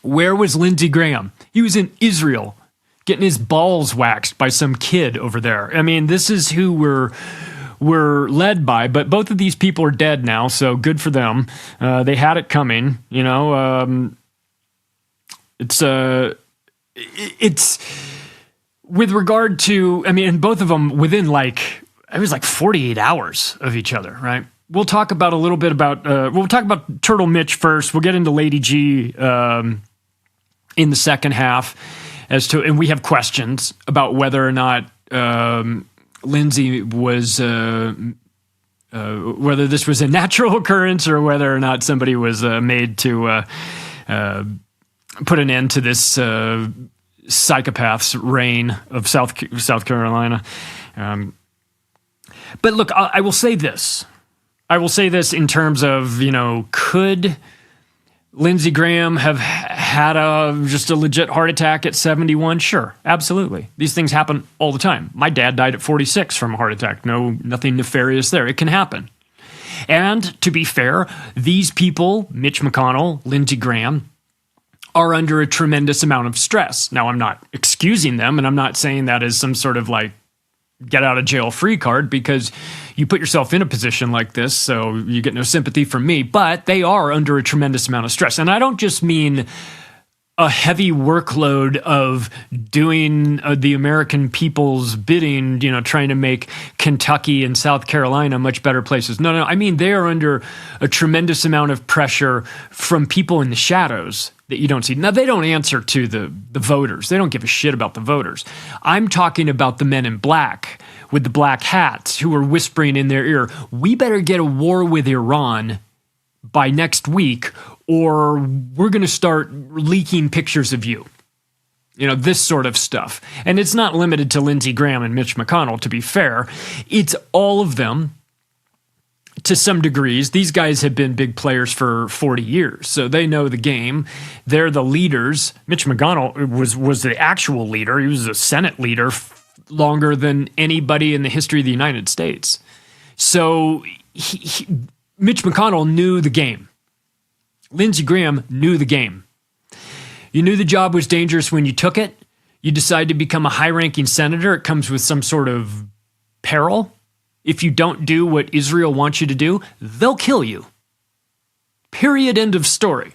where was Lindsey Graham? He was in Israel getting his balls waxed by some kid over there. I mean, this is who we're led by, but both of these people are dead now, so good for them. They had it coming, It's with regard to, I mean, and both of them within it was 48 hours of each other, right? We'll talk about a little bit about, we'll talk about Turtle Mitch first. We'll get into Lady G in the second half and we have questions about whether or not Lindsey was, whether this was a natural occurrence or whether or not somebody was made to, put an end to this psychopath's reign of South Carolina. But look, I will say this. I will say this in terms of, could Lindsey Graham have had just a legit heart attack at 71? Sure, absolutely. These things happen all the time. My dad died at 46 from a heart attack. Nothing nefarious there. It can happen. And to be fair, these people, Mitch McConnell, Lindsey Graham, are under a tremendous amount of stress. Now, I'm not excusing them, and I'm not saying that as some sort of like get out of jail free card, because you put yourself in a position like this, so you get no sympathy from me, but they are under a tremendous amount of stress. And I don't just mean a heavy workload of doing the American people's bidding, trying to make Kentucky and South Carolina much better places. No, I mean they are under a tremendous amount of pressure from people in the shadows that you don't see. Now, they don't answer to the voters. They don't give a shit about the voters. I'm talking about the men in black with the black hats who are whispering in their ear, we better get a war with Iran by next week, or we're going to start leaking pictures of you. This sort of stuff. And it's not limited to Lindsey Graham and Mitch McConnell, to be fair. It's all of them to some degrees. These guys have been big players for 40 years, so they know the game. They're the leaders. Mitch McConnell was the actual leader. He was a Senate leader longer than anybody in the history of the United States. So Mitch McConnell knew the game. Lindsey Graham knew the game. You knew the job was dangerous when you took it. You decide to become a high-ranking senator. It comes with some sort of peril. If you don't do what Israel wants you to do, they'll kill you. Period. End of story.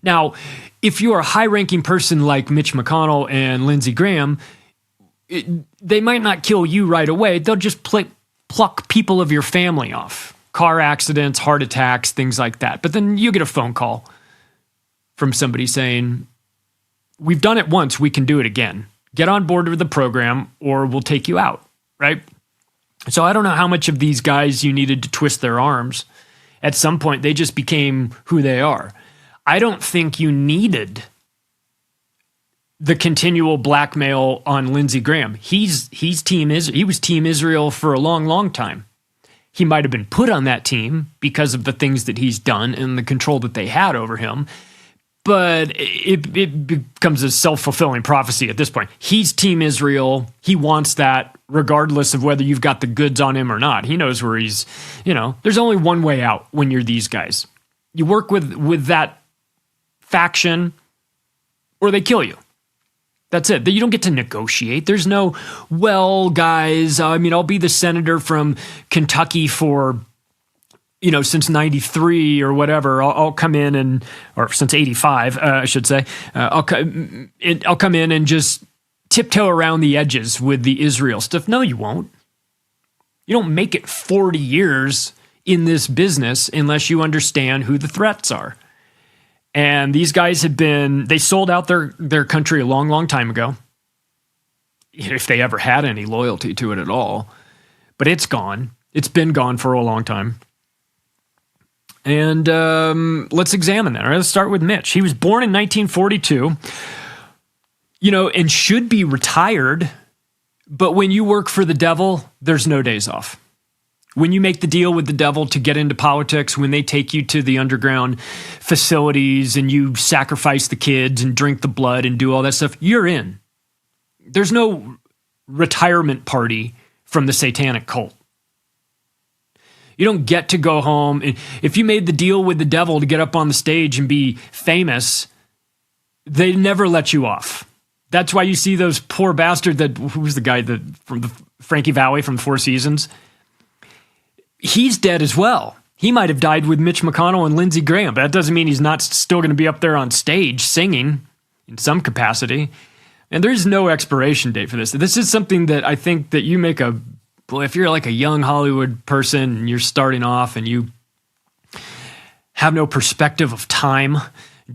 Now, if you're a high-ranking person like Mitch McConnell and Lindsey Graham, they might not kill you right away. They'll just pluck people of your family off. Car accidents, heart attacks, things like that. But then you get a phone call from somebody saying, we've done it once, we can do it again. Get on board with the program or we'll take you out, right? So I don't know how much of these guys you needed to twist their arms. At some point, they just became who they are. I don't think you needed the continual blackmail on Lindsey Graham. He's Team Israel. He was Team Israel for a long, long time. He might have been put on that team because of the things that he's done and the control that they had over him. But it becomes a self-fulfilling prophecy at this point. He's Team Israel. He wants that regardless of whether you've got the goods on him or not. He knows where he's, there's only one way out when you're these guys. You work with that faction or they kill you. That's it. You don't get to negotiate. There's no, well, guys, I'll be the senator from Kentucky for, since 93 or whatever. I'll come in or since 85, I should say. I'll come in and just tiptoe around the edges with the Israel stuff. No, you won't. You don't make it 40 years in this business unless you understand who the threats are. And these guys they sold out their country a long, long time ago, if they ever had any loyalty to it at all. But it's gone. It's been gone for a long time. And let's examine that. All right, let's start with Mitch. He was born in 1942, and should be retired. But when you work for the devil, there's no days off. When you make the deal with the devil to get into politics, when they take you to the underground facilities and you sacrifice the kids and drink the blood and do all that stuff, you're in. There's no retirement party from the satanic cult. You don't get to go home. If you made the deal with the devil to get up on the stage and be famous, they never let you off. That's why you see those poor bastards who was the guy from the Frankie Valli from the Four Seasons? He's dead as well. He might have died with Mitch McConnell and Lindsey Graham, but that doesn't mean he's not still going to be up there on stage singing in some capacity. And there's no expiration date for this. This is something that I think that you make if you're like a young Hollywood person and you're starting off and you have no perspective of time,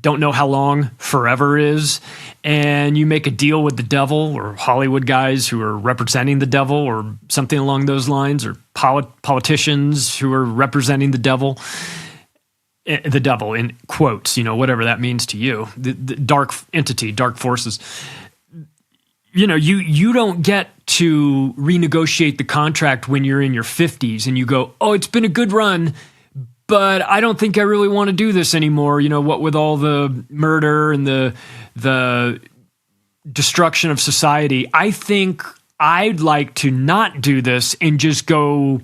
don't know how long forever is, and you make a deal with the devil or Hollywood guys who are representing the devil or something along those lines, or politicians who are representing the devil in quotes, whatever that means to you, the dark entity, dark forces. You don't get to renegotiate the contract when you're in your 50s and you go, oh, it's been a good run, but I don't think I really want to do this anymore. What with all the murder and the destruction of society, I think I'd like to not do this and just go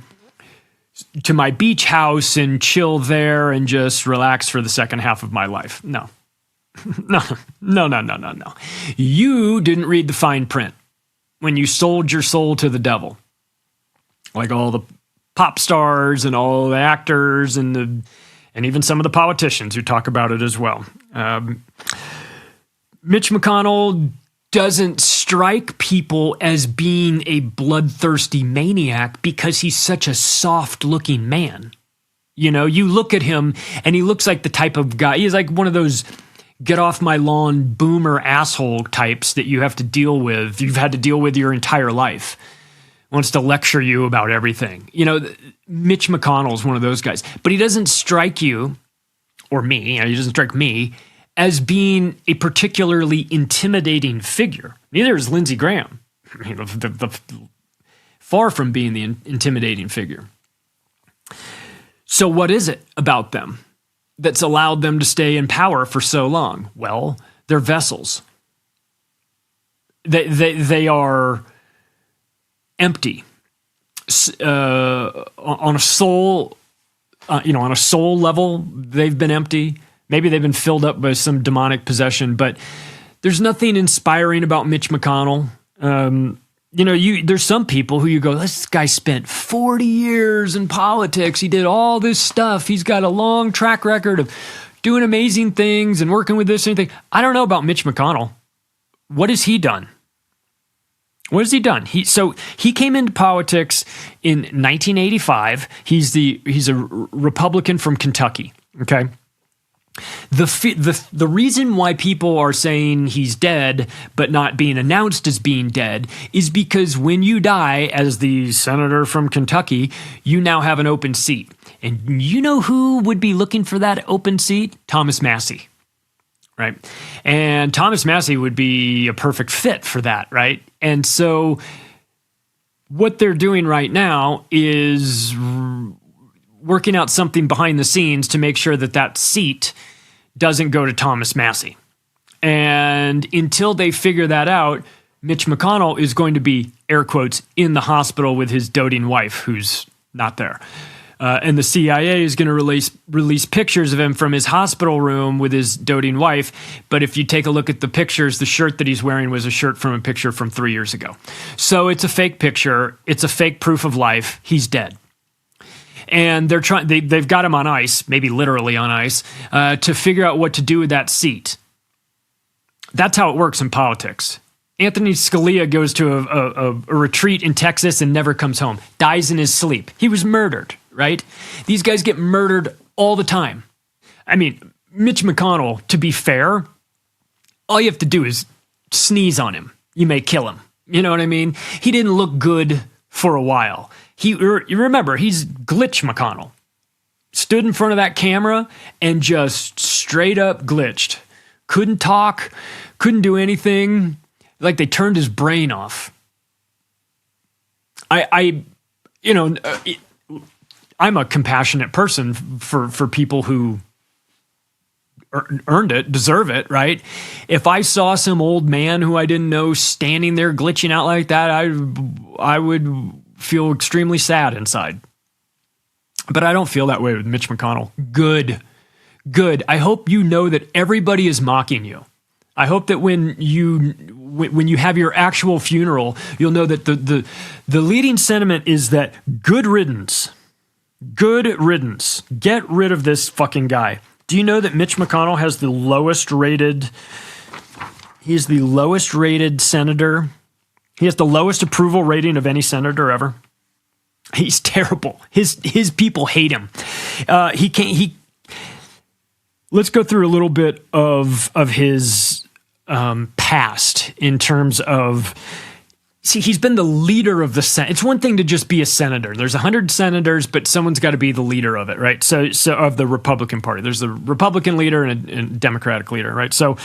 to my beach house and chill there and just relax for the second half of my life. No. No. You didn't read the fine print when you sold your soul to the devil. Like all the pop stars and all the actors and even some of the politicians who talk about it as well. Mitch McConnell doesn't strike people as being a bloodthirsty maniac because he's such a soft-looking man. You know, you look at him and he looks like the type of guy, he's like one of those get off my lawn boomer asshole types that you have to deal with, you've had to deal with your entire life. Wants to lecture you about everything. You know, Mitch McConnell is one of those guys. But he doesn't strike you, or me, he doesn't strike me, as being a particularly intimidating figure. Neither is Lindsey Graham. You know, far from being the intimidating figure. So what is it about them that's allowed them to stay in power for so long? Well, they're vessels. They are empty. On a soul, on a soul level, they've been empty. Maybe they've been filled up by some demonic possession, but there's nothing inspiring about Mitch McConnell. There's some people who you go, this guy spent 40 years in politics. He did all this stuff. He's got a long track record of doing amazing things and working with this and anything. I don't know about Mitch McConnell. What has he done? What has he done? He came into politics in 1985. He's a Republican from Kentucky. Okay. The reason why people are saying he's dead but not being announced as being dead is because when you die as the senator from Kentucky, you now have an open seat. And you know who would be looking for that open seat? Thomas Massie, right? And Thomas Massie would be a perfect fit for that, right? And so what they're doing right now is working out something behind the scenes to make sure that seat doesn't go to Thomas Massie. And until they figure that out, Mitch McConnell is going to be, air quotes, in the hospital with his doting wife, who's not there. And the CIA is going to release pictures of him from his hospital room with his doting wife. But if you take a look at the pictures, the shirt that he's wearing was a shirt from a picture from 3 years ago. So it's a fake picture. It's a fake proof of life. He's dead. And they've got him on ice, maybe literally on ice, to figure out what to do with that seat. That's how it works in politics. Anthony Scalia goes to a retreat in Texas and never comes home, dies in his sleep. He was murdered, right? These guys get murdered all the time. I mean, Mitch McConnell, to be fair, all you have to do is sneeze on him. You may kill him. You know what I mean? He didn't look good for a while. You remember, he's Glitch McConnell. Stood in front of that camera and just straight up glitched. Couldn't talk, couldn't do anything. Like they turned his brain off. I'm a compassionate person for people who earned it, deserve it, right? If I saw some old man who I didn't know standing there glitching out like that, I would feel extremely sad inside. But I don't feel that way with Mitch McConnell. Good. I hope you know that everybody is mocking you. I hope that when you have your actual funeral, you'll know that the leading sentiment is that good riddance. Good riddance. Get rid of this fucking guy. Do you know that Mitch McConnell has the lowest rated senator? He has the lowest approval rating of any senator ever. He's terrible. His people hate him. Let's go through a little bit of his past in terms of. See, he's been the leader of the Senate. It's one thing to just be a senator. There's 100 senators, but someone's got to be the leader of it, right? So of the Republican Party. There's a Republican leader and a Democratic leader, right? So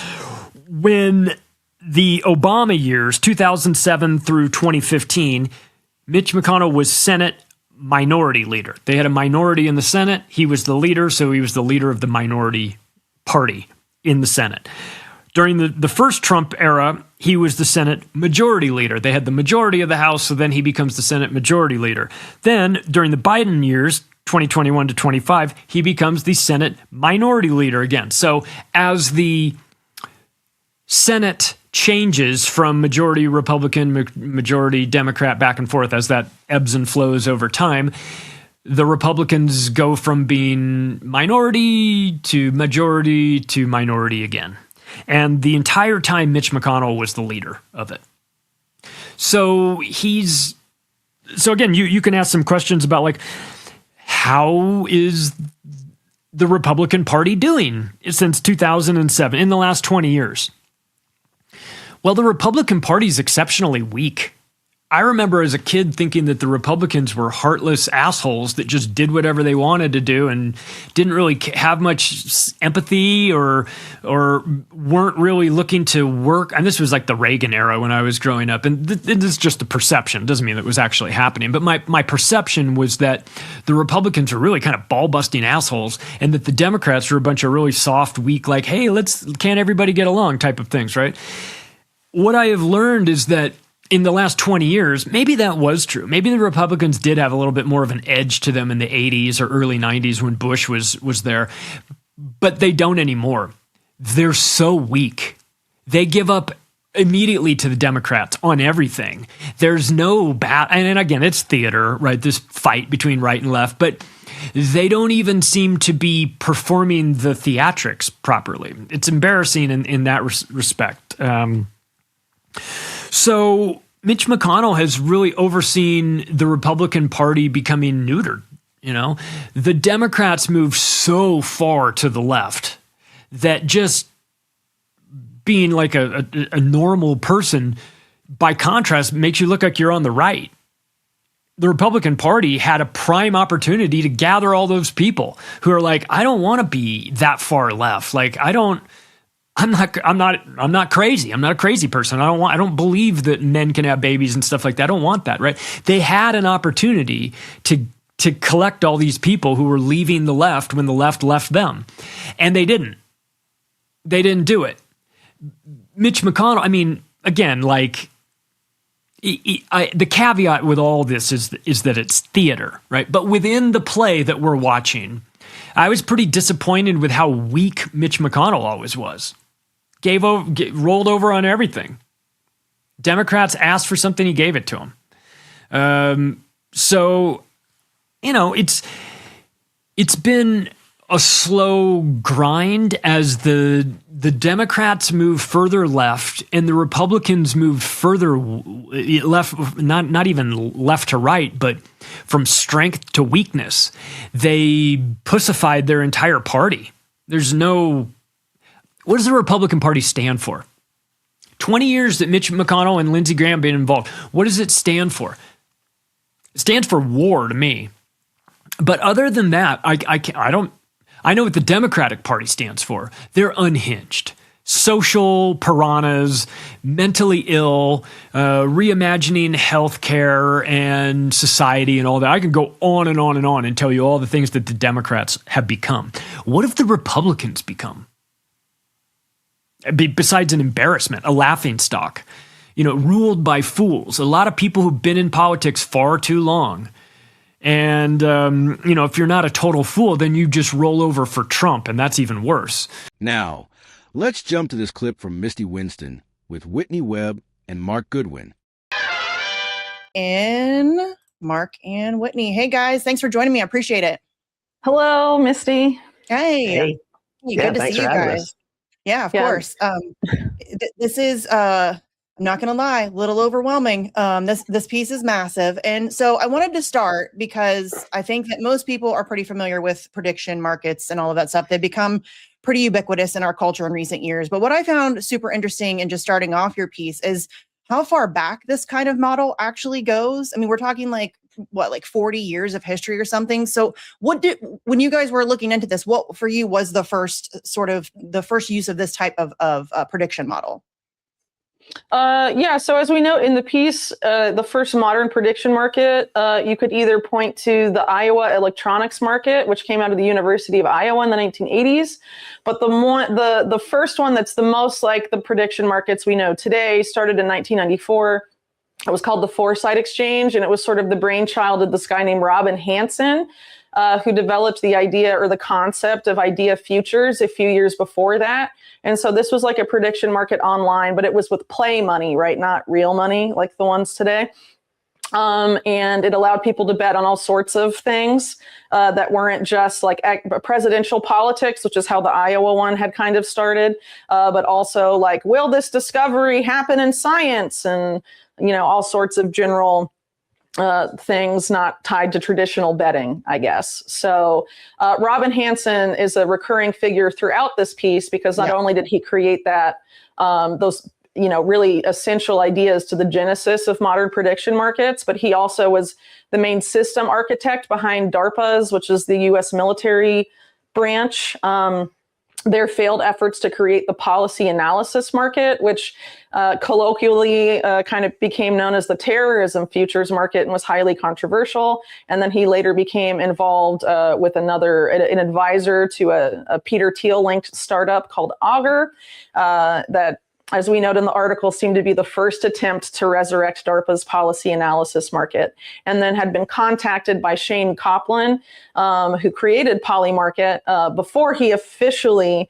when the Obama years, 2007 through 2015, Mitch McConnell was Senate minority leader. They had a minority in the Senate. He was the leader, so he was the leader of the minority party in the Senate. During the first Trump era, he was the Senate Majority Leader. They had the majority of the House, so then he becomes the Senate Majority Leader. Then, during the Biden years, 2021 to 25, he becomes the Senate Minority Leader again. So as the Senate changes from majority Republican, majority Democrat back and forth, as that ebbs and flows over time, the Republicans go from being minority to minority again. And the entire time, Mitch McConnell was the leader of it. So again, you can ask some questions about, like, how is the Republican Party doing since 2007, in the last 20 years? Well, the Republican Party is exceptionally weak. I remember as a kid thinking that the Republicans were heartless assholes that just did whatever they wanted to do and didn't really have much empathy or weren't really looking to work. And this was like the Reagan era when I was growing up. And this is just a perception. It doesn't mean that it was actually happening. But my perception was that the Republicans were really kind of ball-busting assholes and that the Democrats were a bunch of really soft, weak, like, hey, can't everybody get along type of things, right? What I have learned is that in the last 20 years, maybe that was true. Maybe the Republicans did have a little bit more of an edge to them in the 80s or early 90s when Bush was there, but they don't anymore. They're so weak. They give up immediately to the Democrats on everything. There's no and again, it's theater, right? This fight between right and left, but they don't even seem to be performing the theatrics properly. It's embarrassing in that respect. So Mitch McConnell has really overseen the Republican Party becoming neutered. You know, the Democrats move so far to the left that just being like a normal person, by contrast, makes you look like you're on the right. The Republican Party had a prime opportunity to gather all those people who are like, I don't want to be that far left. Like, I'm not crazy. I'm not a crazy person. I don't believe that men can have babies and stuff like that. I don't want that, right? They had an opportunity to collect all these people who were leaving the left when the left left them. And they didn't. They didn't do it. Mitch McConnell, I mean, again, like, the caveat with all this is that it's theater, right? But within the play that we're watching, I was pretty disappointed with how weak Mitch McConnell always was. Rolled over on everything. Democrats asked for something, he gave it to them. So, you know, it's been a slow grind as the Democrats move further left and the Republicans move further left, not even left to right, but from strength to weakness. They pussified their entire party. What does the Republican Party stand for? 20 years that Mitch McConnell and Lindsey Graham have been involved. What does it stand for? It stands for war to me. But other than that, I know what the Democratic Party stands for. They're unhinged. Social piranhas, mentally ill, reimagining healthcare and society and all that. I can go on and on and on and tell you all the things that the Democrats have become. What have the Republicans become? Besides an embarrassment, a laughingstock, ruled by fools. A lot of people who've been in politics far too long. And, if you're not a total fool, then you just roll over for Trump, and that's even worse. Now, let's jump to this clip from Misty Winston with Whitney, Webb, and Mark Goodwin. And Mark and Whitney. Hey, guys. Thanks for joining me. I appreciate it. Hello, Misty. Hey. Good to see you guys. Yeah, of course. This is, I'm not going to lie, a little overwhelming. This piece is massive. And so I wanted to start because I think that most people are pretty familiar with prediction markets and all of that stuff. They've become pretty ubiquitous in our culture in recent years. But what I found super interesting in just starting off your piece is how far back this kind of model actually goes. I mean, we're talking like 40 years of history or something. So when you guys were looking into this, what for you was the first use of this type of prediction model? Yeah, so as we know in the piece, the first modern prediction market, you could either point to the Iowa electronics market, which came out of the University of Iowa in the 1980s. But the first one that's the most like the prediction markets we know today started in 1994. It was called the Foresight Exchange, and it was sort of the brainchild of this guy named Robin Hanson, who developed the idea or the concept of idea futures a few years before that. And so this was like a prediction market online, but it was with play money, right? Not real money like the ones today. And it allowed people to bet on all sorts of things that weren't just like presidential politics, which is how the Iowa one had kind of started, but also like, will this discovery happen in science? And, you know, all sorts of general things not tied to traditional betting, I guess. So Robin Hanson is a recurring figure throughout this piece because not only did he create that, those, you know, really essential ideas to the genesis of modern prediction markets, but he also was the main system architect behind DARPA's, which is the U.S. military branch. Their failed efforts to create the policy analysis market, which colloquially kind of became known as the terrorism futures market and was highly controversial. And then he later became involved with an advisor to a Peter Thiel-linked startup called Augur that, as we note in the article, seemed to be the first attempt to resurrect DARPA's policy analysis market, and then had been contacted by Shane Copland, who created Polymarket before he officially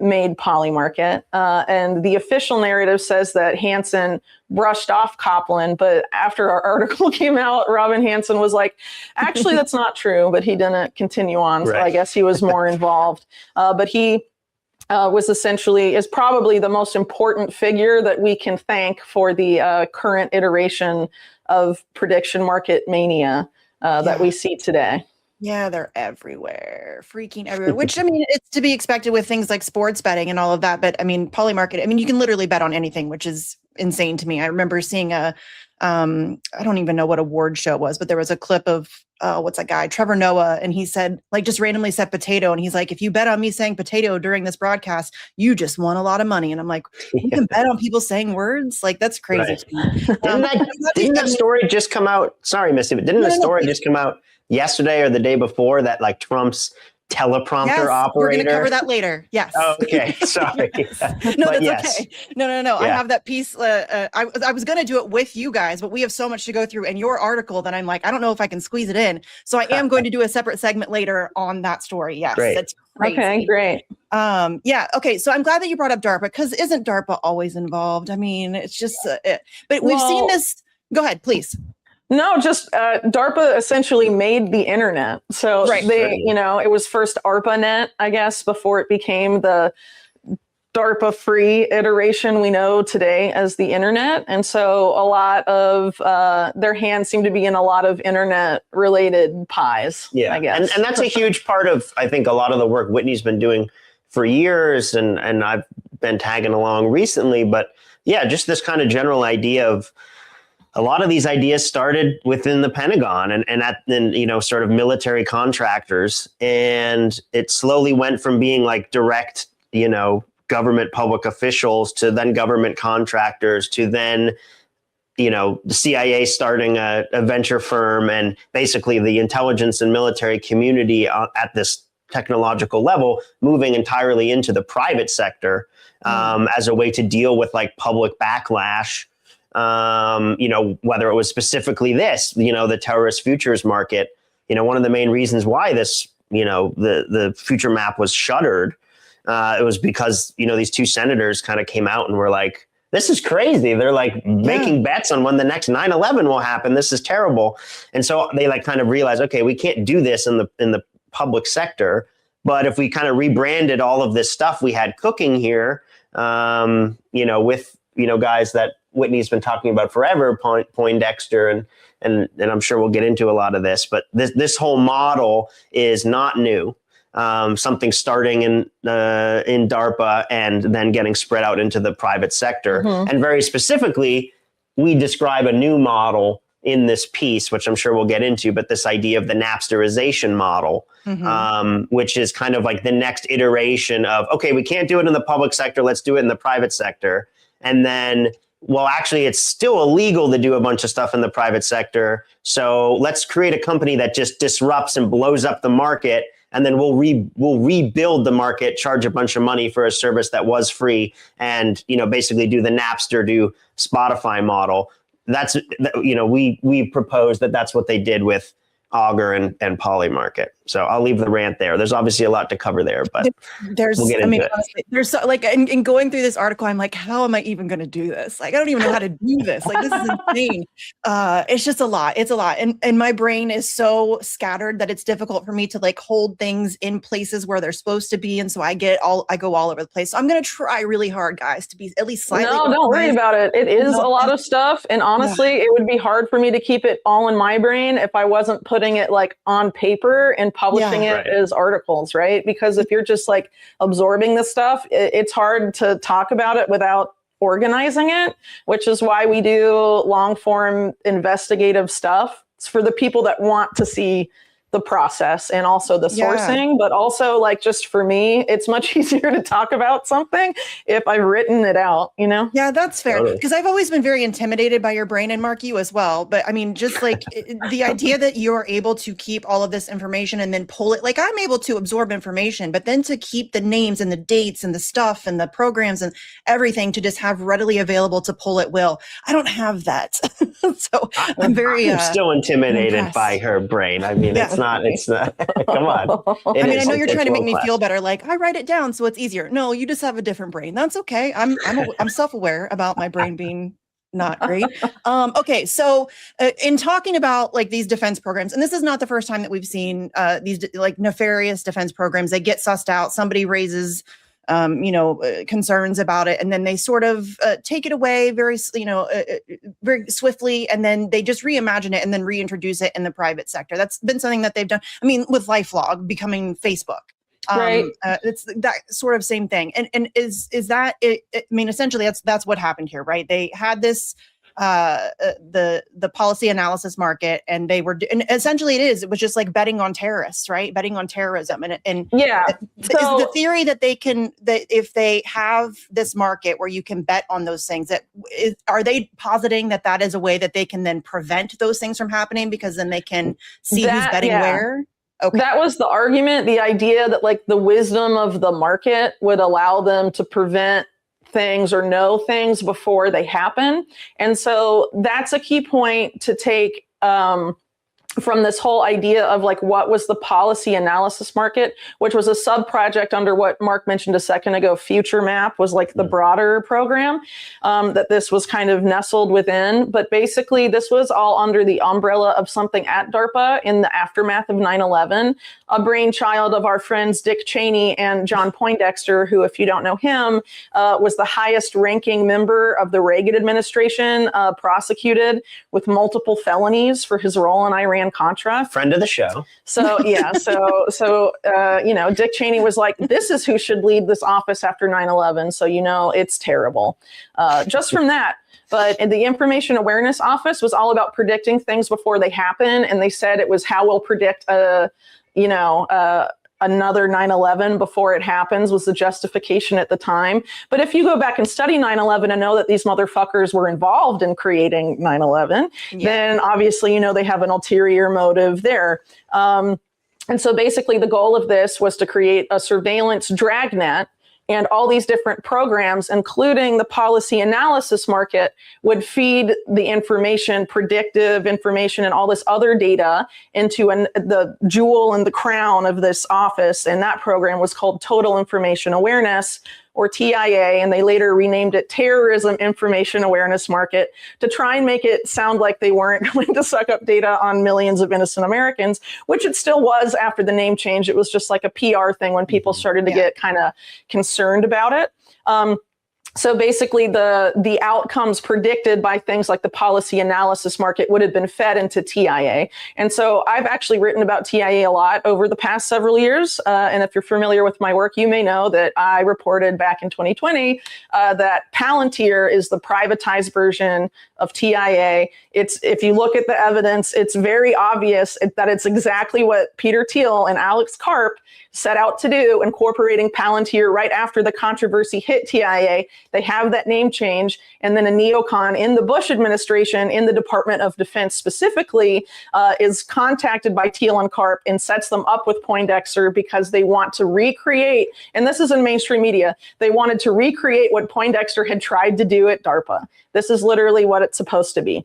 made Polymarket. And the official narrative says that Hanson brushed off Copland, but after our article came out, Robin Hanson was like, actually, that's not true, but he didn't continue on. So I guess he was more involved. But he is probably the most important figure that we can thank for the current iteration of prediction market mania that we see today. Yeah, they're everywhere, freaking everywhere, which, I mean, it's to be expected with things like sports betting and all of that. But I mean, Polymarket, I mean, you can literally bet on anything, which is insane to me. I remember seeing I don't even know what award show it was, but there was a clip of what's that guy, Trevor Noah, and he said, like, just randomly said potato, and he's like, if you bet on me saying potato during this broadcast, you just won a lot of money. And I'm like, you can bet on people saying words? Like, that's crazy. Right. Didn't that story just come out? Sorry, Misty, but didn't the story just come out yesterday or the day before that, like, Trump's teleprompter operator? We're going to cover that later. Yes. Oh, okay. Sorry. No, that's okay. No. Yeah. I have that piece. I was going to do it with you guys, but we have so much to go through in your article that I'm like, I don't know if I can squeeze it in. So I am going to do a separate segment later on that story. Yes. Great. That's crazy. Okay, great. Yeah. Okay. So I'm glad that you brought up DARPA, because isn't DARPA always involved? I mean, it's just, but we've seen this. Go ahead, please. No, just DARPA essentially made the internet. So you know, it was first ARPANET, I guess, before it became the DARPA free iteration we know today as the internet. And so a lot of their hands seem to be in a lot of internet related pies. Yeah, I guess. And that's a huge part of, I think, a lot of the work Whitney's been doing for years, and I've been tagging along recently. But yeah, just this kind of general idea of, a lot of these ideas started within the Pentagon and you know, sort of military contractors. And it slowly went from being like direct, you know, government public officials to then government contractors to then, you know, the CIA starting a venture firm, and basically the intelligence and military community at this technological level moving entirely into the private sector as a way to deal with like public backlash. You know, whether it was specifically this, you know, the terrorist futures market, you know, one of the main reasons why this, you know, the future map was shuttered, it was because, you know, these two senators kind of came out and were like, this is crazy. They're like making bets on when the next 9/11 will happen. This is terrible. And so they like kind of realized, okay, we can't do this in the public sector, but if we kind of rebranded all of this stuff we had cooking here, you know, with, you know, guys that Whitney's been talking about forever, Poindexter, and I'm sure we'll get into a lot of this, but this whole model is not new. Something starting in DARPA and then getting spread out into the private sector. And very specifically, we describe a new model in this piece, which I'm sure we'll get into, but this idea of the Napsterization model, which is kind of like the next iteration of, okay, we can't do it in the public sector, let's do it in the private sector. And then, well, actually, it's still illegal to do a bunch of stuff in the private sector. So let's create a company that just disrupts and blows up the market. And then we'll rebuild the market, charge a bunch of money for a service that was free, and basically do the Napster to Spotify model. That's we propose that's what they did with Augur and Polymarket. So I'll leave the rant there. There's obviously a lot to cover there, but we'll get into it. Honestly, there's so, in going through this article, I'm like, how am I even going to do this? Like, I don't even know how to do this. Like, this is insane. It's just a lot. It's a lot. And my brain is so scattered that it's difficult for me to hold things in places where they're supposed to be. And so I go all over the place. So I'm going to try really hard, guys, to be at least slightly. No, don't worry about it. It is a lot of stuff. And honestly, it would be hard for me to keep it all in my brain if I wasn't putting it on paper and publishing it as articles, right? Because if you're just absorbing this stuff, it's hard to talk about it without organizing it, which is why we do long form investigative stuff. It's for the people that want to see the process and also the sourcing, but also just for me, it's much easier to talk about something if I've written it out, Yeah, that's fair. Because I've always been very intimidated by your brain, and Mark, you as well. But I mean, just the idea that you're able to keep all of this information and then pull it, I'm able to absorb information, but then to keep the names and the dates and the stuff and the programs and everything to just have readily available to pull at will. I don't have that. So I'm still intimidated impressed by her brain. I mean, it's not, come on. I mean, I know you're trying to make me feel better. I write it down so it's easier. No, you just have a different brain. That's okay. I'm self-aware about my brain being not great. Okay. So in talking about these defense programs, and this is not the first time that we've seen these nefarious defense programs, they get sussed out. Somebody raises concerns about it, and then they sort of take it away very swiftly, and then they just reimagine it and then reintroduce it in the private sector. That's been something that they've done. I mean, with LifeLog becoming Facebook, right? It's that sort of same thing. And is that it? I mean, essentially, that's what happened here, right? They had this the policy analysis market, and they were and essentially it was just betting on terrorists, right? Betting on terrorism. And yeah, is the theory that if they have this market where you can bet on those things, are they positing that is a way that they can then prevent those things from happening, because then they can see who's betting where? Okay. That was the argument, the idea that the wisdom of the market would allow them to prevent things or know things before they happen. And so that's a key point to take from this whole idea of what was the policy analysis market, which was a sub-project under what Mark mentioned a second ago. Future Map was the broader program that this was kind of nestled within. But basically, this was all under the umbrella of something at DARPA in the aftermath of 9/11, a brainchild of our friends Dick Cheney and John Poindexter, who, if you don't know him, was the highest ranking member of the Reagan administration, prosecuted with multiple felonies for his role in Iran-Contra. Friend of the show. So, yeah. So Dick Cheney was like, this is who should lead this office after 9/11. So, it's terrible. Just from that. But the Information Awareness Office was all about predicting things before they happen. And they said it was how we'll predict another 9/11 before it happens, was the justification at the time. But if you go back and study 9/11 and know that these motherfuckers were involved in creating 9/11, then obviously, they have an ulterior motive there. And so basically the goal of this was to create a surveillance dragnet, and all these different programs, including the policy analysis market, would feed the information, predictive information, and all this other data into the jewel and the crown of this office. And that program was called Total Information Awareness, or TIA, and they later renamed it Terrorism Information Awareness Market to try and make it sound like they weren't going to suck up data on millions of innocent Americans, which it still was after the name change. It was just like a PR thing when people started to get kind of concerned about it. So basically the outcomes predicted by things like the policy analysis market would have been fed into TIA. And so I've actually written about TIA a lot over the past several years. And if you're familiar with my work, you may know that I reported back in 2020 that Palantir is the privatized version of TIA. If you look at the evidence, it's very obvious that it's exactly what Peter Thiel and Alex Karp set out to do, incorporating Palantir right after the controversy hit TIA They have that name change, and then a neocon in the Bush administration, in the Department of Defense specifically, is contacted by Thiel and Karp and sets them up with Poindexter because they want to recreate, and this is in mainstream media, they wanted to recreate what Poindexter had tried to do at DARPA. This is literally what it's supposed to be.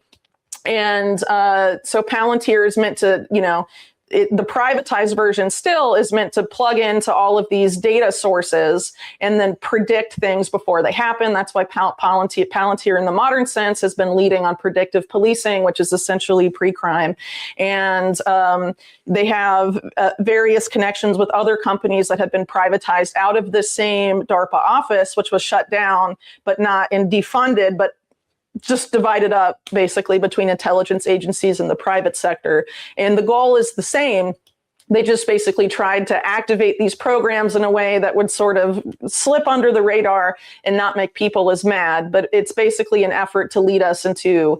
And so Palantir is meant to, the privatized version still is meant to plug into all of these data sources and then predict things before they happen. That's why Palantir in the modern sense has been leading on predictive policing, which is essentially pre-crime. And they have various connections with other companies that have been privatized out of the same DARPA office, which was shut down, but not and defunded, but just divided up basically between intelligence agencies and the private sector. And the goal is the same. They just basically tried to activate these programs in a way that would sort of slip under the radar and not make people as mad. But it's basically an effort to lead us into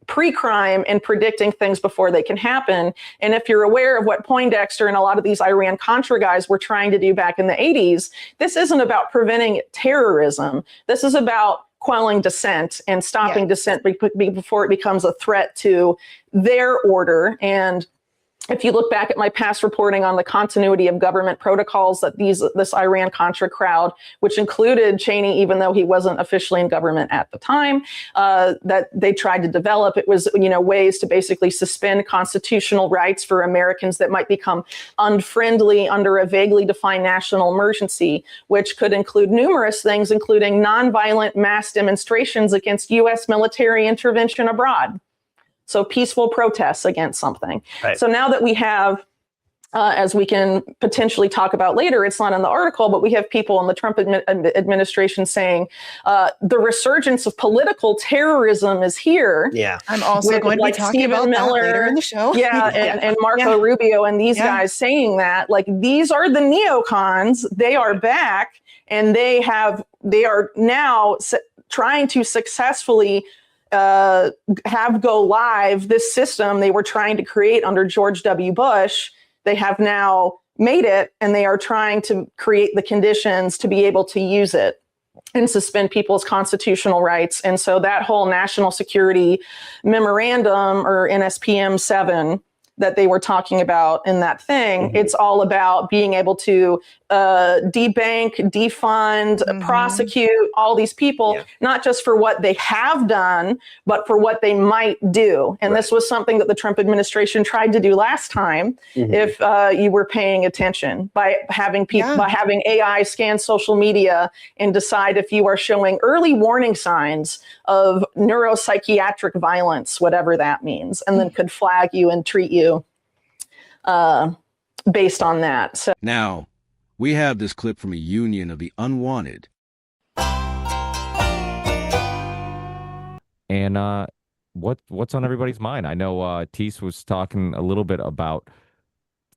pre-crime and predicting things before they can happen. And if you're aware of what Poindexter and a lot of these Iran-Contra guys were trying to do back in the 80s, this isn't about preventing terrorism. This is about quelling dissent and stopping dissent before it becomes a threat to their order. And if you look back at my past reporting on the continuity of government protocols that this Iran-Contra crowd, which included Cheney, even though he wasn't officially in government at the time, that they tried to develop, it was ways to basically suspend constitutional rights for Americans that might become unfriendly under a vaguely defined national emergency, which could include numerous things, including nonviolent mass demonstrations against U.S. military intervention abroad. So peaceful protests against something. Right. So now that we have, as we can potentially talk about later, it's not in the article, but we have people in the Trump administration saying the resurgence of political terrorism is here. Yeah, I'm also going to be talking Stephen about Miller, that later in the show. Yeah, and Marco Rubio and these guys saying that, like, these are the neocons. They are back, and they are now trying to successfully have go live this system they were trying to create under George W. Bush. They have now made it, and they are trying to create the conditions to be able to use it and suspend people's constitutional rights. And so that whole national security memorandum, or NSPM 7, that they were talking about in that thing, it's all about being able to debank, defund, prosecute all these people, not just for what they have done, but for what they might do. And this was something that the Trump administration tried to do last time, if you were paying attention, by having people, by having AI scan social media and decide if you are showing early warning signs of neuropsychiatric violence, whatever that means, and then could flag you and treat you based on that. So now we have this clip from a union of the Unwanted. And what's on everybody's mind? I know Teese was talking a little bit about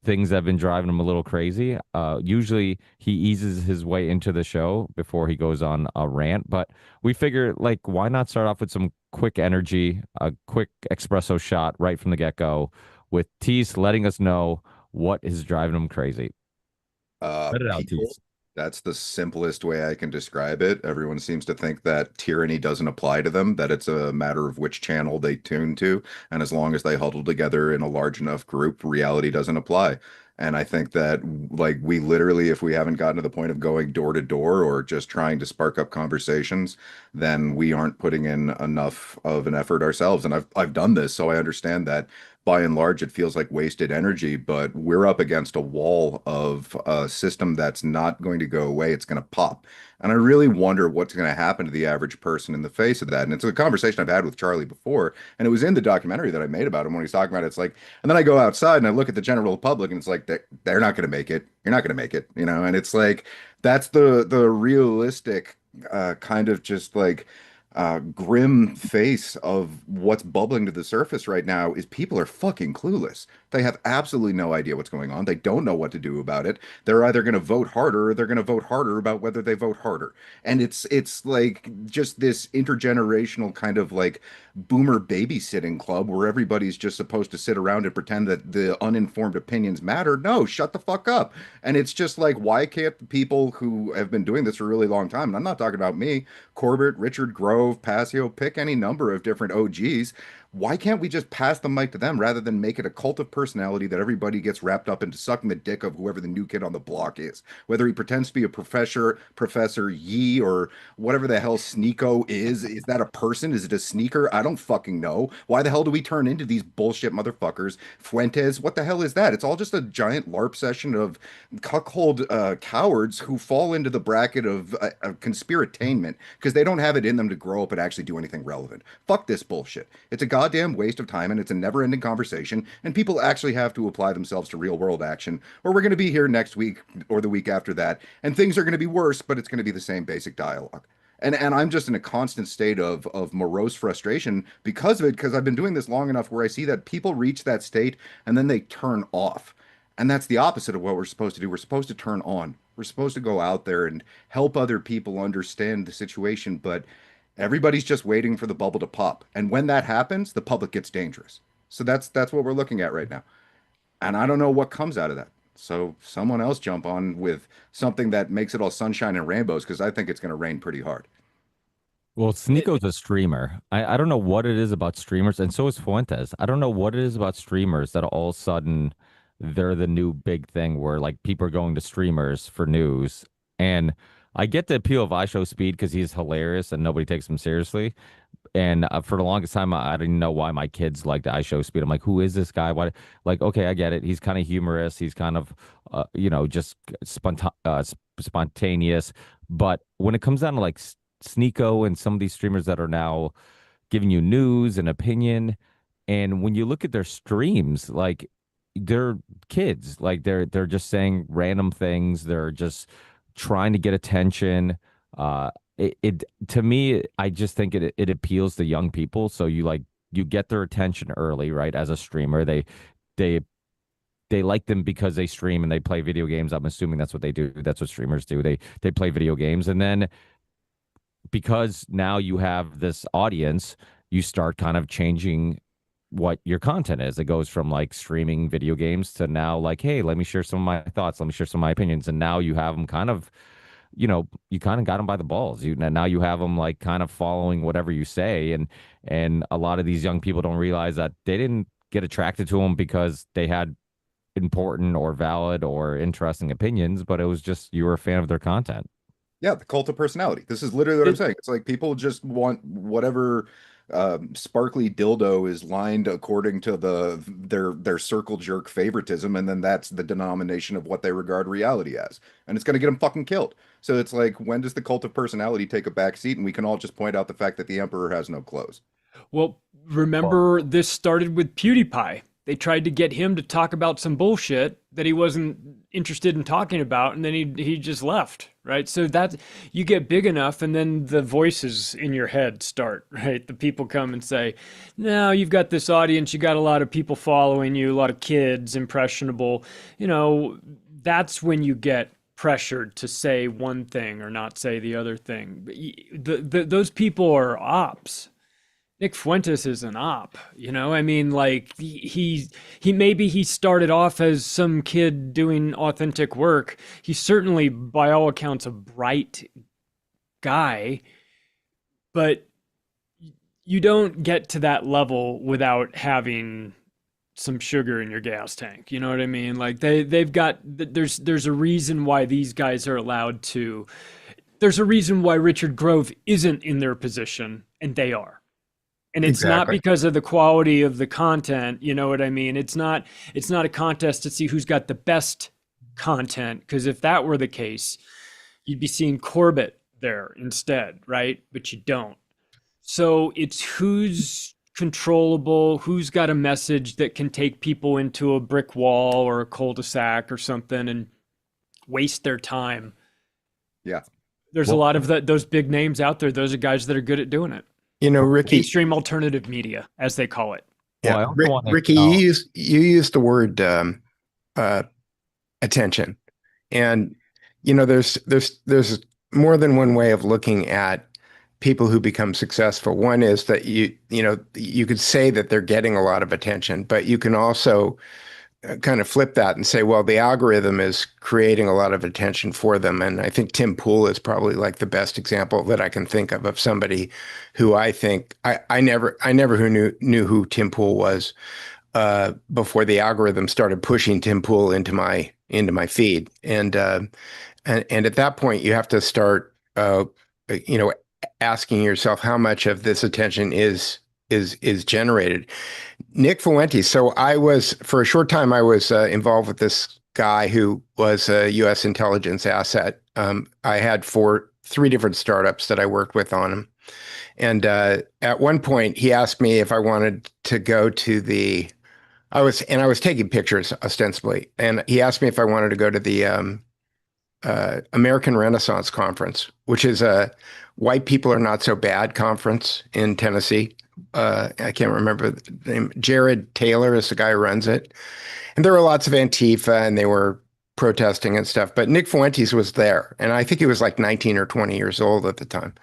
things that have been driving him a little crazy. Usually he eases his way into the show before he goes on a rant, but we figure, like, why not start off with some quick energy, a quick espresso shot right from the get-go, with Teese letting us know what is driving him crazy. Let it out, Teese. That's the simplest way I can describe it. Everyone seems to think that tyranny doesn't apply to them, that it's a matter of which channel they tune to. And as long as they huddle together in a large enough group, reality doesn't apply. And I think that, like, we literally, if we haven't gotten to the point of going door to door or just trying to spark up conversations, then we aren't putting in enough of an effort ourselves. And I've done this, so I understand that by and large, it feels like wasted energy, but we're up against a wall of a system that's not going to go away. It's going to pop. And I really wonder what's going to happen to the average person in the face of that. And it's a conversation I've had with Charlie before, and it was in the documentary that I made about him when he's talking about it. It's like, and then I go outside and I look at the general public, and it's like, they're not going to make it. You're not going to make it, you know? And it's like, that's the realistic kind of just like, grim face of what's bubbling to the surface right now is people are fucking clueless. They have absolutely no idea what's going on. They don't know what to do about it. They're either going to vote harder or they're going to vote harder about whether they vote harder. And it's like just this intergenerational kind of like boomer babysitting club where everybody's just supposed to sit around and pretend that the uninformed opinions matter. No, shut the fuck up. And it's just like, why can't the people who have been doing this for a really long time, and I'm not talking about me, Corbett, Richard Grove, Passio, pick any number of different OGs. Why can't we just pass the mic to them rather than make it a cult of personality that everybody gets wrapped up into sucking the dick of whoever the new kid on the block is? Whether he pretends to be a Professor Yee, or whatever the hell Sneeko is. Is that a person? Is it a sneaker? I don't fucking know. Why the hell do we turn into these bullshit motherfuckers? Fuentes, what the hell is that? It's all just a giant LARP session of cuckold cowards who fall into the bracket of conspiratainment because they don't have it in them to grow up and actually do anything relevant. Fuck this bullshit. It's a goddamn waste of time and it's a never-ending conversation, and people actually have to apply themselves to real-world action, or we're going to be here next week or the week after that, and things are going to be worse, but it's going to be the same basic dialogue. And I'm just in a constant state of morose frustration because of it, because I've been doing this long enough where I see that people reach that state and then they turn off. And that's the opposite of what we're supposed to do. We're supposed to turn on. We're supposed to go out there and help other people understand the situation, but everybody's just waiting for the bubble to pop. And when that happens, the public gets dangerous. So that's what we're looking at right now. And I don't know what comes out of that. So someone else jump on with something that makes it all sunshine and rainbows, because I think it's going to rain pretty hard. Well, Sneeko's a streamer. I don't know what it is about streamers, and so is Fuentes. I don't know what it is about streamers that all of a sudden they're the new big thing where like people are going to streamers for news. And I get the appeal of Hrvoje because he's hilarious and nobody takes him seriously. And for the longest time, I didn't know why my kids liked Hrvoje. I'm like, who is this guy? Why? Like, okay, I get it. He's kind of humorous. He's kind of, just spontaneous. But when it comes down to like Sneeko and some of these streamers that are now giving you news and opinion, and when you look at their streams, like they're kids, like they're just saying random things. They're just trying to get attention. It to me, I just think it appeals to young people. So you get their attention early, right? As a streamer, they like them because they stream and they play video games. I'm assuming that's what they do. That's what streamers do. They play video games, and then because now you have this audience, you start kind of changing what your content is. It goes from like streaming video games to now like, hey, let me share some of my thoughts. Let me share some of my opinions. And now you have them kind of, you kind of got them by the balls. Now you have them like kind of following whatever you say. And a lot of these young people don't realize that they didn't get attracted to them because they had important or valid or interesting opinions, but it was just you were a fan of their content. Yeah, the cult of personality. This is literally what I'm saying. It's like people just want whatever sparkly dildo is lined according to their circle jerk favoritism, and then that's the denomination of what they regard reality as, and it's going to get them fucking killed. So it's like, when does the cult of personality take a back seat and we can all just point out the fact that the emperor has no clothes? Well, remember, this started with PewDiePie. They tried to get him to talk about some bullshit that he wasn't interested in talking about, and then he just left, right? So that you get big enough, and then the voices in your head start, right? The people come and say, no, you've got this audience, you got a lot of people following you, a lot of kids, impressionable. That's when you get pressured to say one thing or not say the other thing. Those people are ops. Nick Fuentes is an op, I mean, like he maybe started off as some kid doing authentic work. He's certainly, by all accounts, a bright guy, but you don't get to that level without having some sugar in your gas tank. You know what I mean? Like they've got, there's a reason why these guys are allowed to, there's a reason why Richard Grove isn't in their position and they are. And it's not because of the quality of the content, you know what I mean? It's not a contest to see who's got the best content, because if that were the case, you'd be seeing Corbett there instead, right? But you don't. So it's who's controllable, who's got a message that can take people into a brick wall or a cul-de-sac or something and waste their time. Yeah. There's a lot of those big names out there. Those are guys that are good at doing it. You know, Ricky, mainstream alternative media, as they call it. Yeah, Ricky, you used the word attention, and you know, there's more than one way of looking at people who become successful. One is that you could say that they're getting a lot of attention, but you can also kind of flip that and say, well, the algorithm is creating a lot of attention for them. And I think Tim Pool is probably like the best example that I can think of somebody who I think I never knew who Tim Pool was before the algorithm started pushing Tim Pool into my feed. And at that point, you have to start, asking yourself how much of this attention is generated. Nick Fuentes. So for a short time, I was involved with this guy who was a U.S. intelligence asset. I had three different startups that I worked with on him. And at one point, he asked me if I wanted to go to I was taking pictures ostensibly. And he asked me if I wanted to go to the American Renaissance Conference, which is a white people are not so bad conference in Tennessee. I can't remember the name. Jared Taylor is the guy who runs it. And there were lots of Antifa and they were protesting and stuff. But Nick Fuentes was there. And I think he was like 19 or 20 years old at the time.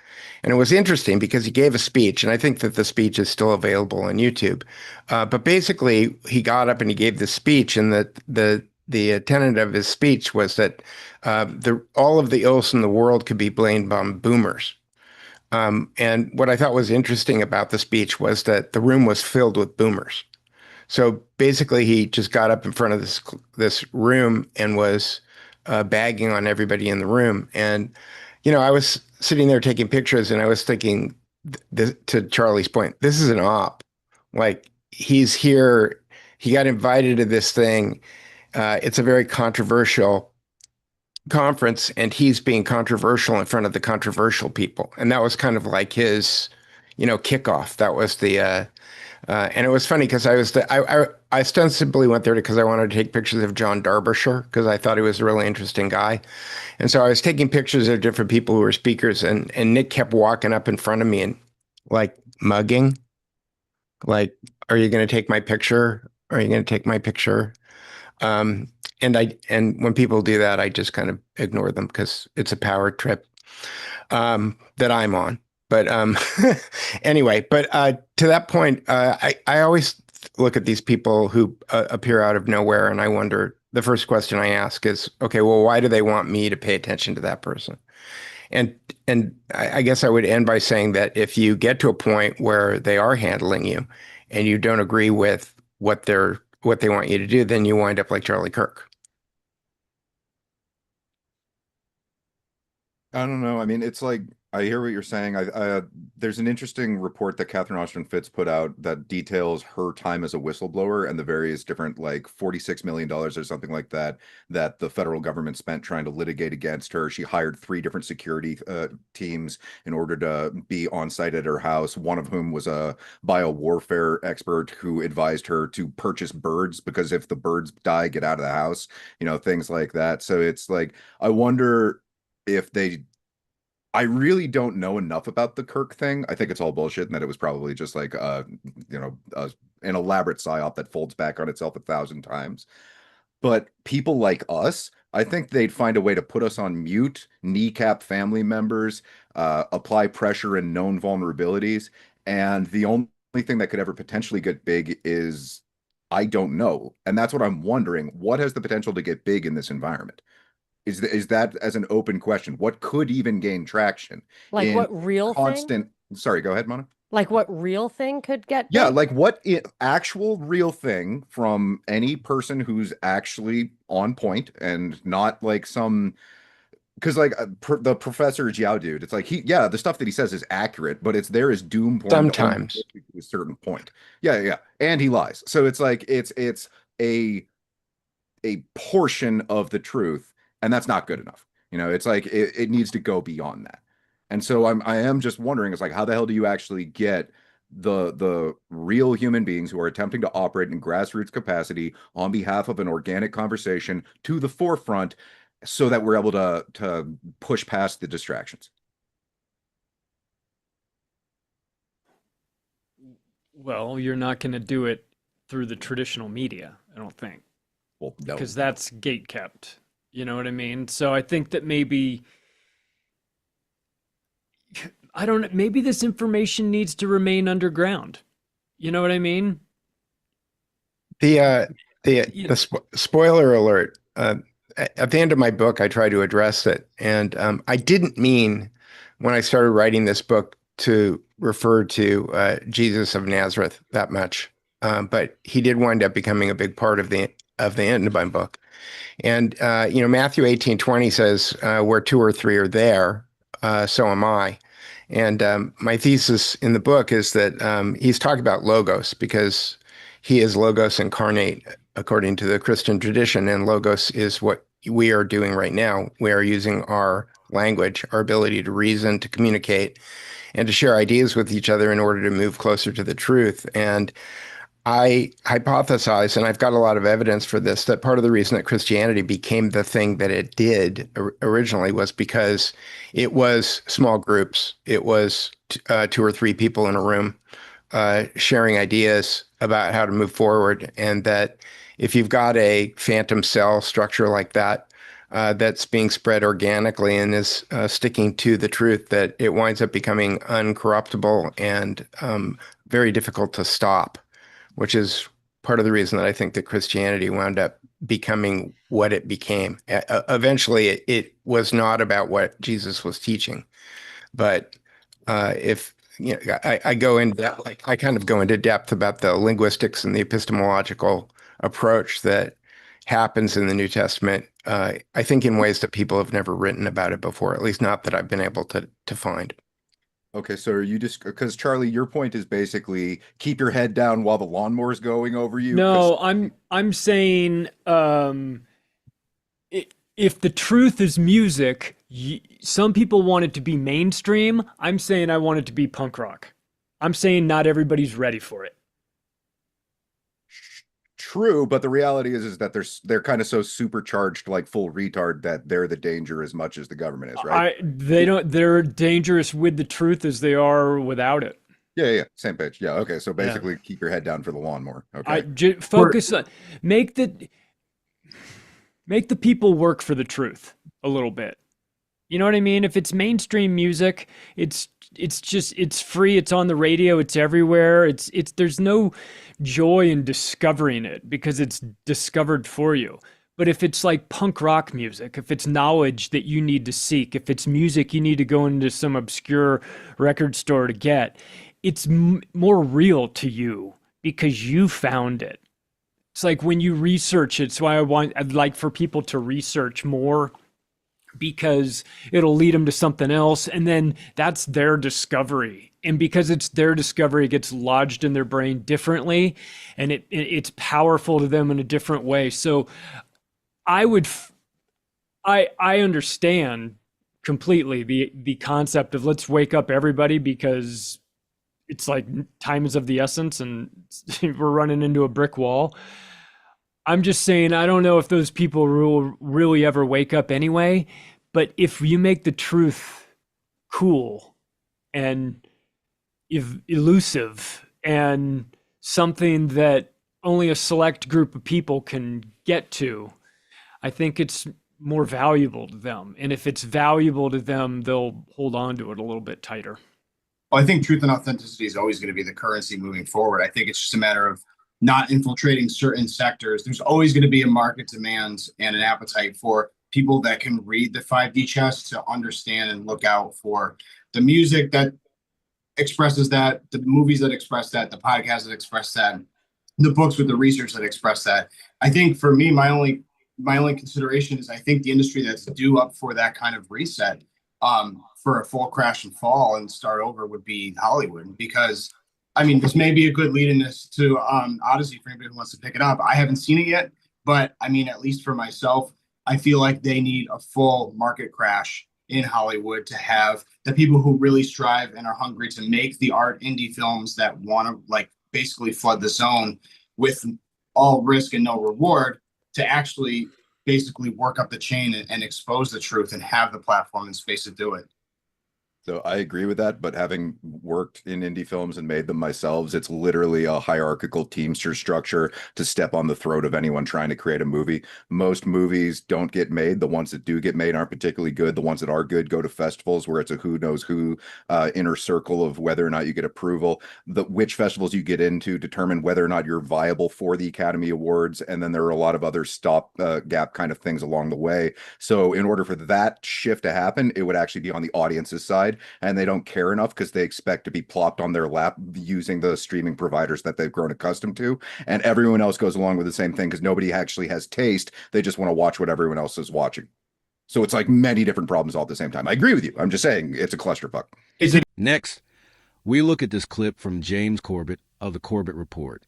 And it was interesting because he gave a speech. And I think that the speech is still available on YouTube. But basically, he got up and he gave this speech. And the tenet of his speech was that all of the ills in the world could be blamed on boomers. And what I thought was interesting about the speech was that the room was filled with boomers. So basically, he just got up in front of this room and was bagging on everybody in the room. And, I was sitting there taking pictures and I was thinking, to Charlie's point, this is an op. Like, he's here. He got invited to this thing. It's a very controversial conference and he's being controversial in front of the controversial people. And that was kind of like his, kickoff. That was the, and it was funny because I ostensibly went there because I wanted to take pictures of John Derbyshire because I thought he was a really interesting guy. And so I was taking pictures of different people who were speakers and Nick kept walking up in front of me and like mugging, like, are you going to take my picture? Are you going to take my picture? And when people do that, I just kind of ignore them because it's a power trip that I'm on. But anyway, to that point, I always look at these people who appear out of nowhere, and I wonder. The first question I ask is, okay, well, why do they want me to pay attention to that person? And I guess I would end by saying that if you get to a point where they are handling you, and you don't agree with what they want you to do, then you wind up like Charlie Kirk. I don't know. I mean, it's like, I hear what you're saying. There's an interesting report that Catherine Austin Fitts put out that details her time as a whistleblower and the various different, like $46 million or something like that the federal government spent trying to litigate against her. She hired 3 different security teams in order to be on site at her house, one of whom was a biowarfare expert who advised her to purchase birds because if the birds die, get out of the house, things like that. So it's like, I wonder if I really don't know enough about the Kirk thing. I think it's all bullshit and that it was probably just like, an elaborate psyop that folds back on itself 1,000 times. But people like us, I think they'd find a way to put us on mute, kneecap family members, apply pressure and known vulnerabilities. And the only thing that could ever potentially get big is, I don't know. And that's what I'm wondering. What has the potential to get big in this environment? Is that as an open question? What could even gain traction? Like what real thing? Sorry, go ahead, Mona. Like what real thing could get Yeah, big? like what actual real thing from any person who's actually on point and not like some, because like the Professor Jiao dude, it's like the stuff that he says is accurate, but it's there as doom porn sometimes to a certain point. Yeah, and he lies. So it's like it's a portion of the truth. And that's not good enough. It's like it needs to go beyond that. And so I am just wondering, it's like, how the hell do you actually get the real human beings who are attempting to operate in grassroots capacity on behalf of an organic conversation to the forefront so that we're able to push past the distractions? Well, you're not going to do it through the traditional media, I don't think. Well, no. Because that's gate kept. You know what I mean? So I think that maybe, I don't know, maybe this information needs to remain underground. You know what I mean? Spoiler alert. At the end of my book, I try to address it. And I didn't mean when I started writing this book to refer to Jesus of Nazareth that much. But he did wind up becoming a big part of the end of my book. And, Matthew 18:20 says, where two or three are there, so am I. And my thesis in the book is that he's talking about Logos because he is Logos incarnate according to the Christian tradition. And Logos is what we are doing right now. We are using our language, our ability to reason, to communicate, and to share ideas with each other in order to move closer to the truth. And I hypothesize, and I've got a lot of evidence for this, that part of the reason that Christianity became the thing that it did originally was because it was small groups. It was two or three people in a room sharing ideas about how to move forward. And that if you've got a phantom cell structure like that, that's being spread organically and is sticking to the truth, that it winds up becoming uncorruptible and very difficult to stop, which is part of the reason that I think that Christianity wound up becoming what it became. Eventually, it was not about what Jesus was teaching, but I go into that, like I kind of go into depth about the linguistics and the epistemological approach that happens in the New Testament. I think in ways that people have never written about it before, at least not that I've been able to find. Okay, so are you just, because Charlie, your point is basically keep your head down while the lawnmower's going over you? No, I'm saying if the truth is music, some people want it to be mainstream. I'm saying I want it to be punk rock. I'm saying not everybody's ready for it. True, but the reality is that they're kind of so supercharged, like full retard, that they're the danger as much as the government is, right? They're dangerous with the truth as they are without it. Yeah, same page. Yeah, okay. So basically, keep your head down for the lawnmower. Okay. Focus on make the people work for the truth a little bit. You know what I mean? If it's mainstream music, it's free, it's on the radio, it's everywhere. There's no joy in discovering it because it's discovered for you. But if it's like punk rock music, if it's knowledge that you need to seek, if it's music you need to go into some obscure record store to get, it's more real to you because you found it. It's like when you research it. So I'd like for people to research more because it'll lead them to something else. And then that's their discovery. And because it's their discovery, it gets lodged in their brain differently and it's powerful to them in a different way. So I understand completely the concept of let's wake up everybody because it's like time is of the essence and we're running into a brick wall. I'm just saying, I don't know if those people will really ever wake up anyway, but if you make the truth cool and elusive and something that only a select group of people can get to, I think it's more valuable to them. And if it's valuable to them, they'll hold on to it a little bit tighter. Well, I think truth and authenticity is always going to be the currency moving forward. I think it's just a matter of not infiltrating certain sectors. There's always going to be a market demand and an appetite for people that can read the 5D chess to understand and look out for the music that expresses that, the movies that express that, the podcasts that express that, the books with the research that express that. I think for me, my only consideration is I think the industry that's due up for that kind of reset, for a full crash and fall and start over would be Hollywood, because I mean, this may be a good lead in this to Odyssey for anybody who wants to pick it up. I haven't seen it yet, but I mean, at least for myself, I feel like they need a full market crash in Hollywood to have the people who really strive and are hungry to make the art indie films that want to like basically flood the zone with all risk and no reward to actually basically work up the chain and expose the truth and have the platform and space to do it. So I agree with that, but having worked in indie films and made them myself, it's literally a hierarchical teamster structure to step on the throat of anyone trying to create a movie. Most movies don't get made. The ones that do get made aren't particularly good. The ones that are good go to festivals where it's a who knows who inner circle of whether or not you get approval. Which festivals you get into determine whether or not you're viable for the Academy Awards. And then there are a lot of other stopgap kind of things along the way. So in order for that shift to happen, it would actually be on the audience's side. And they don't care enough because they expect to be plopped on their lap using the streaming providers that they've grown accustomed to. And everyone else goes along with the same thing because nobody actually has taste. They just want to watch what everyone else is watching. So it's like many different problems all at the same time. I agree with you. I'm just saying it's a clusterfuck. Next, we look at this clip from James Corbett of the Corbett Report.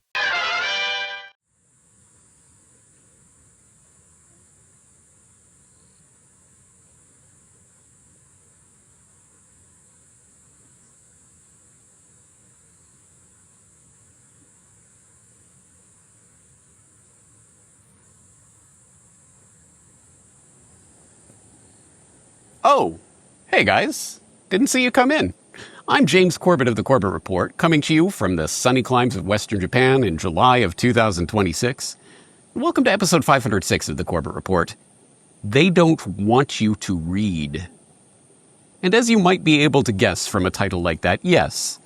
Oh, hey guys. Didn't see you come in. I'm James Corbett of the Corbett Report, coming to you from the sunny climes of Western Japan in July of 2026. Welcome to episode 506 of the Corbett Report. They don't want you to read. And as you might be able to guess from a title like that, yes,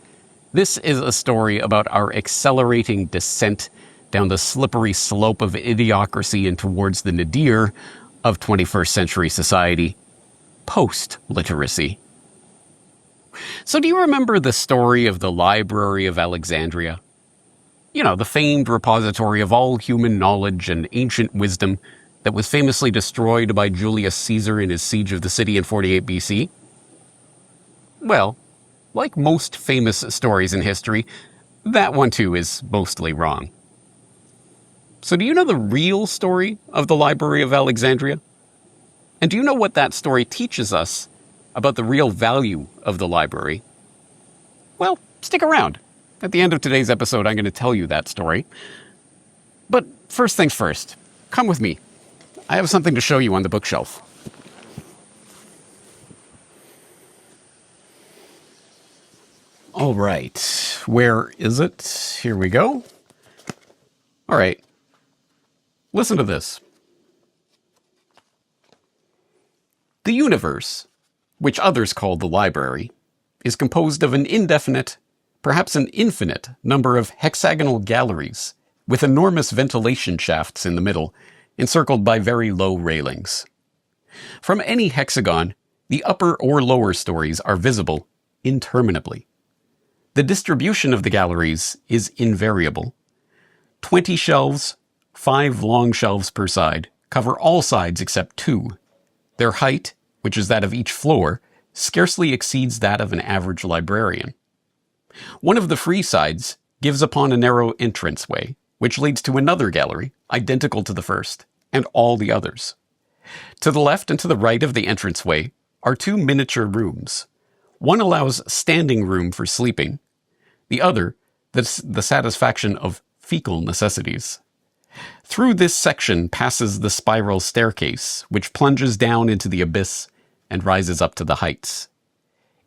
this is a story about our accelerating descent down the slippery slope of idiocracy and towards the nadir of 21st century society. Post-literacy. So do you remember the story of the Library of Alexandria? You know, the famed repository of all human knowledge and ancient wisdom that was famously destroyed by Julius Caesar in his siege of the city in 48 BC? Well, like most famous stories in history, that one too is mostly wrong. So do you know the real story of the Library of Alexandria? And do you know what that story teaches us about the real value of the library? Well, stick around. At the end of today's episode, I'm going to tell you that story. But first things first, come with me. I have something to show you on the bookshelf. All right, where is it? Here we go. All right, listen to this. The universe, which others call the library, is composed of an indefinite, perhaps an infinite, number of hexagonal galleries with enormous ventilation shafts in the middle, encircled by very low railings. From any hexagon, the upper or lower stories are visible interminably. The distribution of the galleries is invariable. 20 shelves, 5 long shelves per side, cover all sides except 2. Their height, which is that of each floor, scarcely exceeds that of an average librarian. One of the free sides gives upon a narrow entranceway, which leads to another gallery, identical to the first, and all the others. To the left and to the right of the entranceway are 2 miniature rooms. One allows standing room for sleeping, the other, the satisfaction of fecal necessities. Through this section passes the spiral staircase, which plunges down into the abyss and rises up to the heights.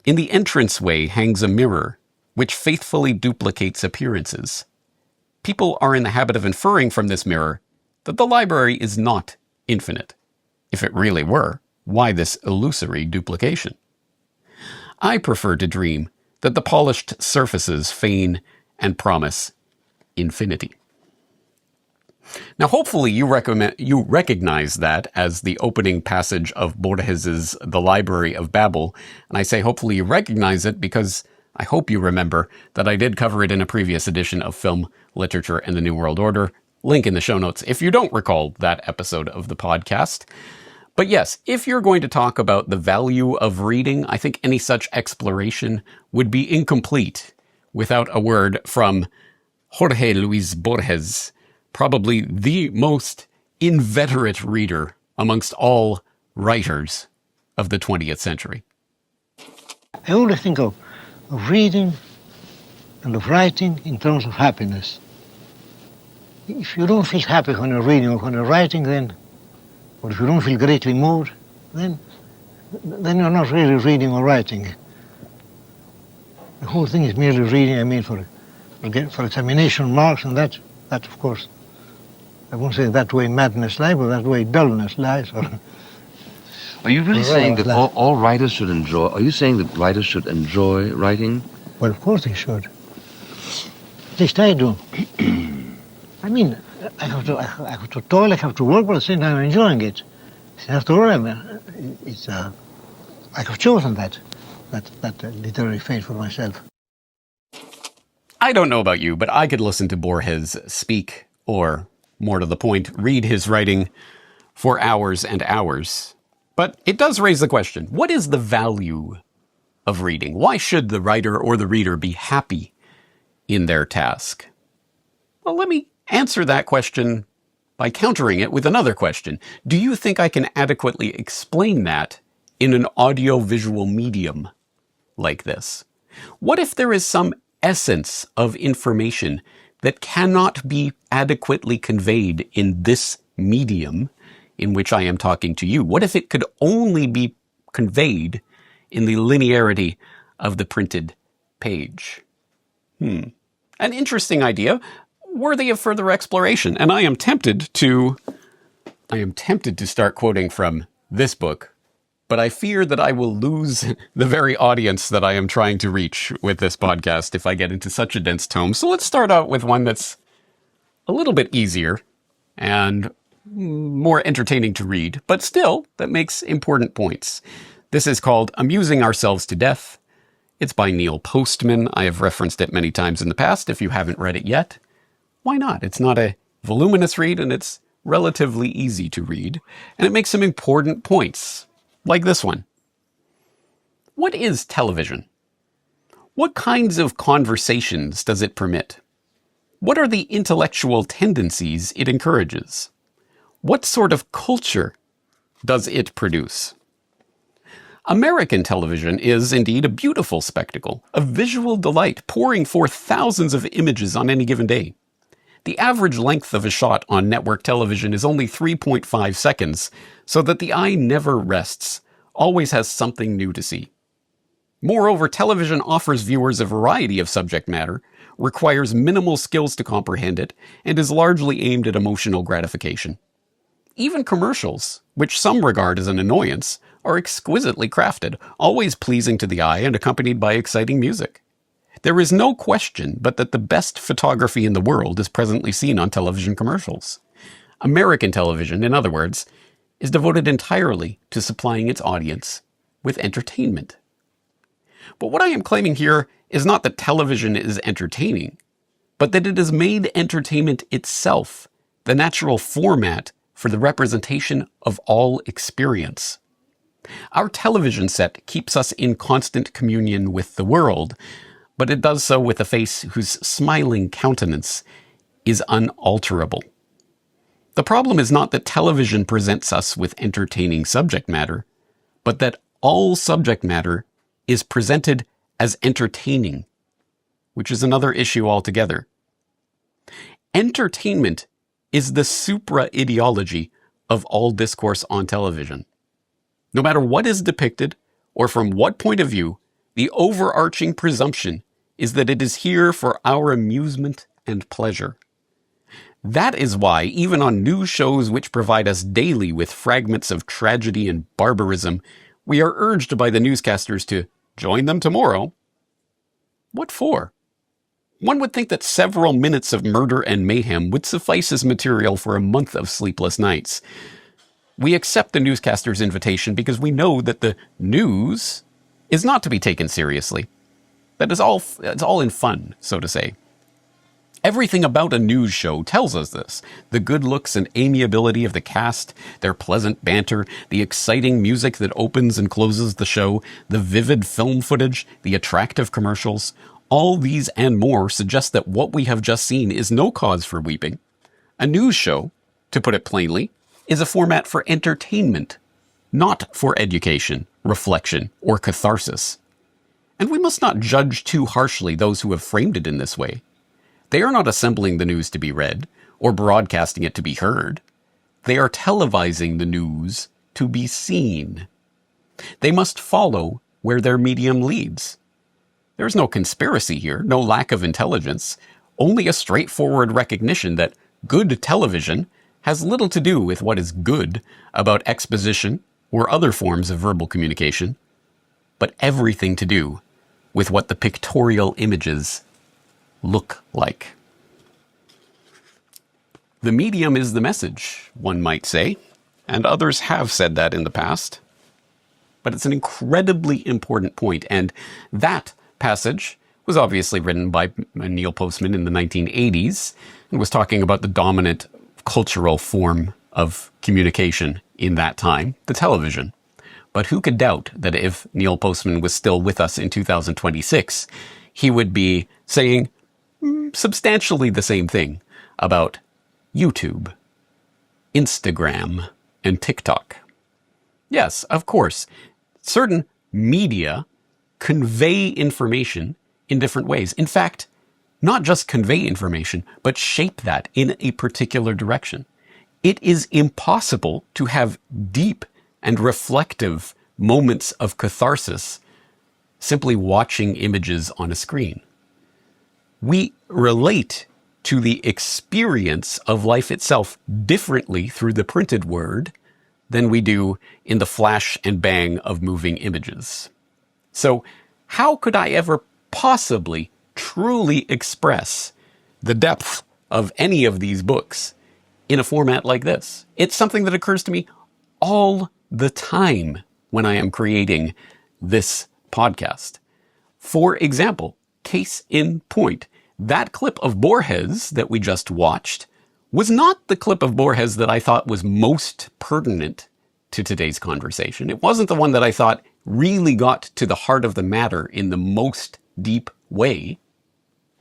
In the entranceway hangs a mirror, which faithfully duplicates appearances. People are in the habit of inferring from this mirror that the library is not infinite. If it really were, why this illusory duplication? I prefer to dream that the polished surfaces feign and promise infinity. Now, hopefully you recognize that as the opening passage of Borges's The Library of Babel. And I say hopefully you recognize it because I hope you remember that I did cover it in a previous edition of Film, Literature, and the New World Order. Link in the show notes if you don't recall that episode of the podcast. But yes, if you're going to talk about the value of reading, I think any such exploration would be incomplete without a word from Jorge Luis Borges, probably the most inveterate reader amongst all writers of the 20th century. I only think of reading and of writing in terms of happiness. If you don't feel happy when you're reading or when you're writing, then or if you don't feel greatly moved, then you're not really reading or writing. The whole thing is merely reading, I mean, for examination marks, and that of course, I won't say that way madness lies, but that way dullness lies. Are you really saying that all writers should enjoy? Are you saying that writers should enjoy writing? Well, of course they should. At least I do. I mean, I have to toil, I have to work, but at the same time I'm enjoying it. After all, I have chosen that literary fate for myself. I don't know about you, but I could listen to Borges speak, or more to the point, read his writing for hours and hours. But it does raise the question, what is the value of reading? Why should the writer or the reader be happy in their task? Well, let me answer that question by countering it with another question. Do you think I can adequately explain that in an audio-visual medium like this? What if there is some essence of information that cannot be adequately conveyed in this medium in which I am talking to you? What if it could only be conveyed in the linearity of the printed page? An interesting idea, worthy of further exploration. And I am tempted to start quoting from this book, but I fear that I will lose the very audience that I am trying to reach with this podcast if I get into such a dense tome. So let's start out with one that's a little bit easier and more entertaining to read, but still that makes important points. This is called Amusing Ourselves to Death. It's by Neil Postman. I have referenced it many times in the past. If you haven't read it yet, why not? It's not a voluminous read, and it's relatively easy to read, and it makes some important points, like this one. What is television? What kinds of conversations does it permit? What are the intellectual tendencies it encourages? What sort of culture does it produce? American television is indeed a beautiful spectacle, a visual delight pouring forth thousands of images on any given day. The average length of a shot on network television is only 3.5 seconds, so that the eye never rests, always has something new to see. Moreover, television offers viewers a variety of subject matter, requires minimal skills to comprehend it, and is largely aimed at emotional gratification. Even commercials, which some regard as an annoyance, are exquisitely crafted, always pleasing to the eye and accompanied by exciting music. There is no question but that the best photography in the world is presently seen on television commercials. American television, in other words, is devoted entirely to supplying its audience with entertainment. But what I am claiming here is not that television is entertaining, but that it has made entertainment itself the natural format for the representation of all experience. Our television set keeps us in constant communion with the world, but it does so with a face whose smiling countenance is unalterable. The problem is not that television presents us with entertaining subject matter, but that all subject matter is presented as entertaining, which is another issue altogether. Entertainment is the supra-ideology of all discourse on television. No matter what is depicted, or from what point of view, the overarching presumption is that it is here for our amusement and pleasure. That is why, even on news shows which provide us daily with fragments of tragedy and barbarism, we are urged by the newscasters to join them tomorrow. What for? One would think that several minutes of murder and mayhem would suffice as material for a month of sleepless nights. We accept the newscaster's invitation because we know that the news is not to be taken seriously. That is it's all in fun, so to say. Everything about a news show tells us this. The good looks and amiability of the cast, their pleasant banter, the exciting music that opens and closes the show, the vivid film footage, the attractive commercials, all these and more suggest that what we have just seen is no cause for weeping. A news show, to put it plainly, is a format for entertainment, not for education, reflection, or catharsis. And we must not judge too harshly those who have framed it in this way. They are not assembling the news to be read, or broadcasting it to be heard. They are televising the news to be seen. They must follow where their medium leads. There's no conspiracy here, no lack of intelligence, only a straightforward recognition that good television has little to do with what is good about exposition or other forms of verbal communication, but everything to do with what the pictorial images look like. The medium is the message, one might say, and others have said that in the past. But it's an incredibly important point, and that passage was obviously written by Neil Postman in the 1980s and was talking about the dominant cultural form of communication in that time, the television. But who could doubt that if Neil Postman was still with us in 2026, he would be saying substantially the same thing about YouTube, Instagram, and TikTok. Yes, of course, certain media convey information in different ways. In fact, not just convey information, but shape that in a particular direction. It is impossible to have deep and reflective moments of catharsis simply watching images on a screen. We relate to the experience of life itself differently through the printed word than we do in the flash and bang of moving images. So how could I ever possibly truly express the depth of any of these books in a format like this? It's something that occurs to me all the time when I am creating this podcast. For example, case in point, that clip of Borges that we just watched was not the clip of Borges that I thought was most pertinent to today's conversation. It wasn't the one that I thought really got to the heart of the matter in the most deep way,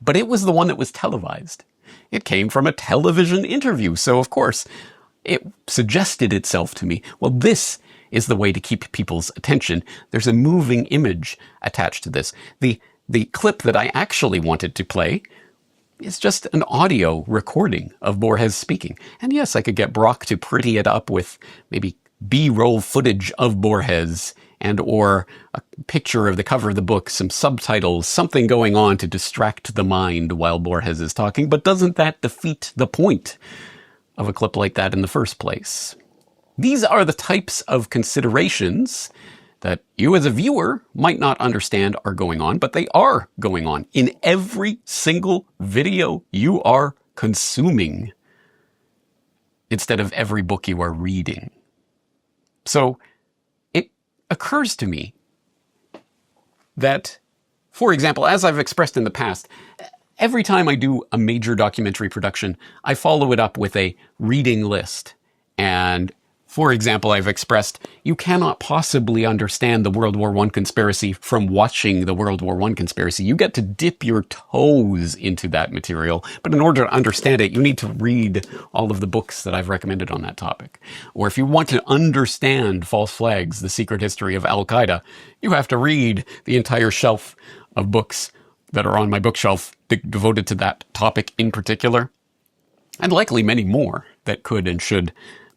but it was the one that was televised. It came from a television interview, so of course, it suggested itself to me, well, this is the way to keep people's attention. There's a moving image attached to this. The clip that I actually wanted to play is just an audio recording of Borges speaking. And yes, I could get Brock to pretty it up with maybe B-roll footage of Borges and or a picture of the cover of the book, some subtitles, something going on to distract the mind while Borges is talking. But doesn't that defeat the point of a clip like that in the first place? These are the types of considerations that you as a viewer might not understand are going on, but they are going on in every single video you are consuming instead of every book you are reading. So it occurs to me that, for example, as I've expressed in the past, every time I do a major documentary production, I follow it up with a reading list. And for example, I've expressed, you cannot possibly understand the World War I conspiracy from watching the World War I conspiracy. You get to dip your toes into that material, but in order to understand it, you need to read all of the books that I've recommended on that topic. Or if you want to understand false flags, the secret history of Al-Qaeda, you have to read the entire shelf of books that are on my bookshelf devoted to that topic in particular, and likely many more that could and should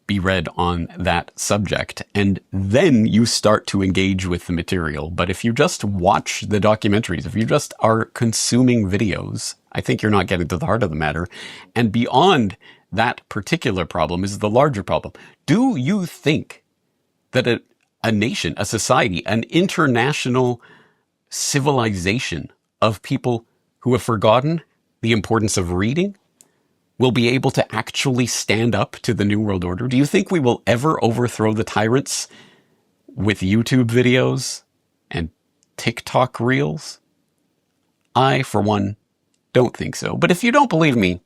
be read on that subject. And then you start to engage with the material. But if you just watch the documentaries, if you just are consuming videos, I think you're not getting to the heart of the matter. And beyond that particular problem is the larger problem. Do you think that a nation, a society, an international civilization of people who have forgotten the importance of reading will be able to actually stand up to the New World Order? Do you think we will ever overthrow the tyrants with YouTube videos and TikTok reels? I, for one, don't think so. But if you don't believe me,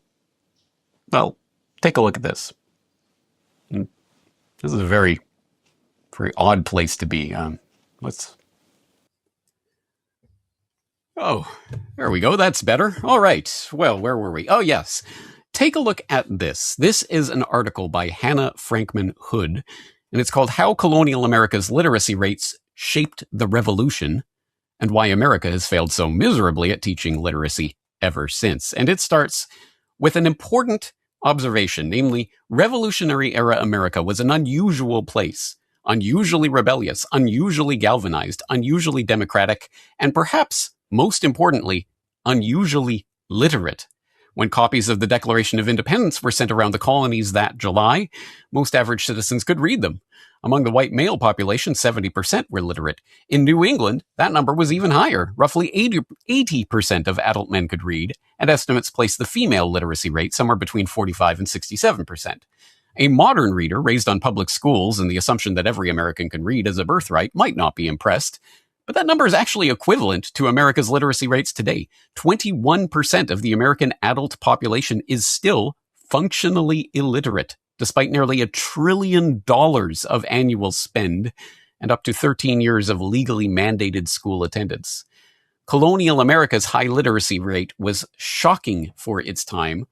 well, take a look at this. This is a very, very odd place to be. Oh, there we go. That's better. All right. Well, where were we? Oh, yes. Take a look at this. This is an article by Hannah Frankman Hood, and it's called How Colonial America's Literacy Rates Shaped the Revolution and Why America Has Failed So Miserably at Teaching Literacy Ever Since. And it starts with an important observation, namely, Revolutionary era America was an unusual place, unusually rebellious, unusually galvanized, unusually democratic, and perhaps, most importantly, unusually literate. When copies of the Declaration of Independence were sent around the colonies that July, most average citizens could read them. Among the white male population, 70% were literate. In New England, that number was even higher. Roughly 80% of adult men could read, and estimates place the female literacy rate somewhere between 45 and 67%. A modern reader raised on public schools and the assumption that every American can read as a birthright might not be impressed. But that number is actually equivalent to America's literacy rates today. 21% of the American adult population is still functionally illiterate, despite nearly $1 trillion of annual spend and up to 13 years of legally mandated school attendance. Colonial America's high literacy rate was shocking for its time,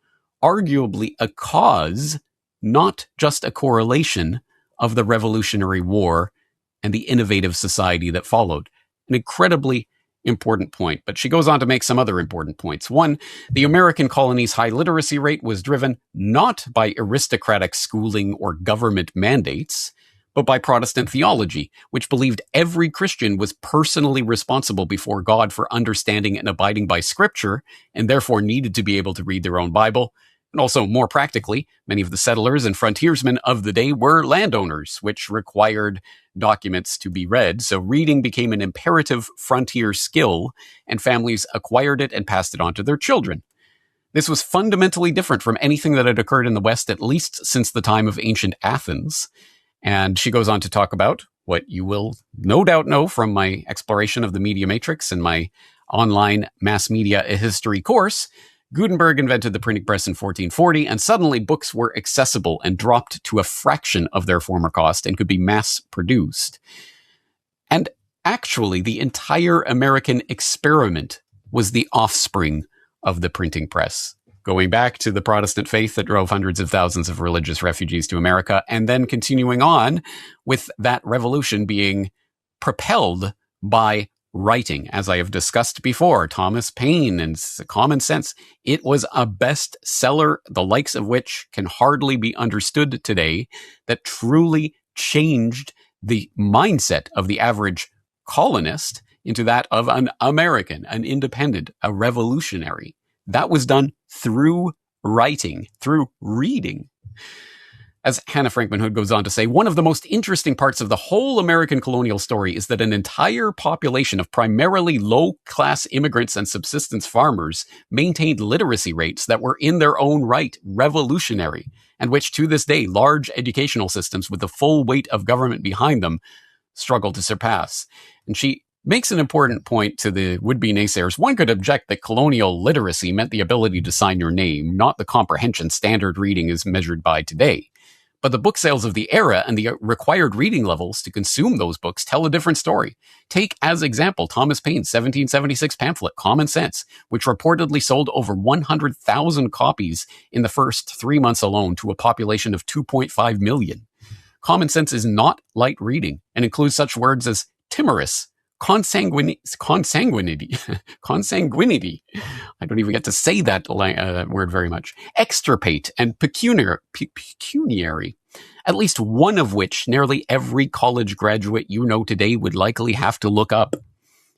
arguably a cause, not just a correlation, of the Revolutionary War and the innovative society that followed. An incredibly important point, but she goes on to make some other important points. One, the American colony's high literacy rate was driven not by aristocratic schooling or government mandates, but by Protestant theology, which believed every Christian was personally responsible before God for understanding and abiding by Scripture, and therefore needed to be able to read their own Bible. And also, more practically, many of the settlers and frontiersmen of the day were landowners, which required documents to be read. So reading became an imperative frontier skill, and families acquired it and passed it on to their children. This was fundamentally different from anything that had occurred in the West, at least since the time of ancient Athens. And she goes on to talk about what you will no doubt know from my exploration of the media matrix and my online mass media history course. Gutenberg invented the printing press in 1440, and suddenly books were accessible and dropped to a fraction of their former cost and could be mass-produced. And actually, the entire American experiment was the offspring of the printing press, going back to the Protestant faith that drove hundreds of thousands of religious refugees to America, and then continuing on with that revolution being propelled by writing. As I have discussed before, Thomas Paine and Common Sense, it was a bestseller, the likes of which can hardly be understood today, that truly changed the mindset of the average colonist into that of an American, an independent, a revolutionary. That was done through writing, through reading. As Hannah Frankman Hood goes on to say, one of the most interesting parts of the whole American colonial story is that an entire population of primarily low-class immigrants and subsistence farmers maintained literacy rates that were in their own right revolutionary, and which to this day large educational systems with the full weight of government behind them struggle to surpass. And she makes an important point to the would-be naysayers. One could object that colonial literacy meant the ability to sign your name, not the comprehension standard reading is measured by today. But the book sales of the era and the required reading levels to consume those books tell a different story. Take as example Thomas Paine's 1776 pamphlet, Common Sense, which reportedly sold over 100,000 copies in the first 3 months alone to a population of 2.5 million. Common Sense is not light reading and includes such words as timorous, consanguinity. I don't even get to say that word very much. Extirpate and pecuniary, at least one of which nearly every college graduate you know today would likely have to look up.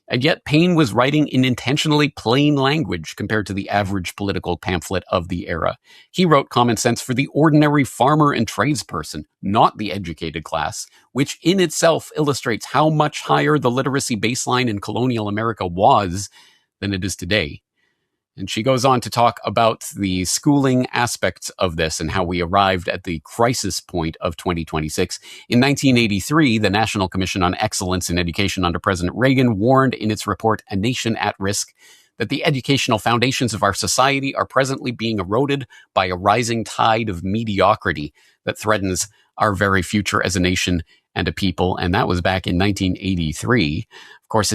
And yet Paine was writing in intentionally plain language compared to the average political pamphlet of the era. He wrote Common Sense for the ordinary farmer and tradesperson, not the educated class, which in itself illustrates how much higher the literacy baseline in colonial America was than it is today. And she goes on to talk about the schooling aspects of this and how we arrived at the crisis point of 2026. In 1983, the National Commission on Excellence in Education under President Reagan warned in its report, A Nation at Risk, that the educational foundations of our society are presently being eroded by a rising tide of mediocrity that threatens our very future as a nation and a people. And that was back in 1983. Of course,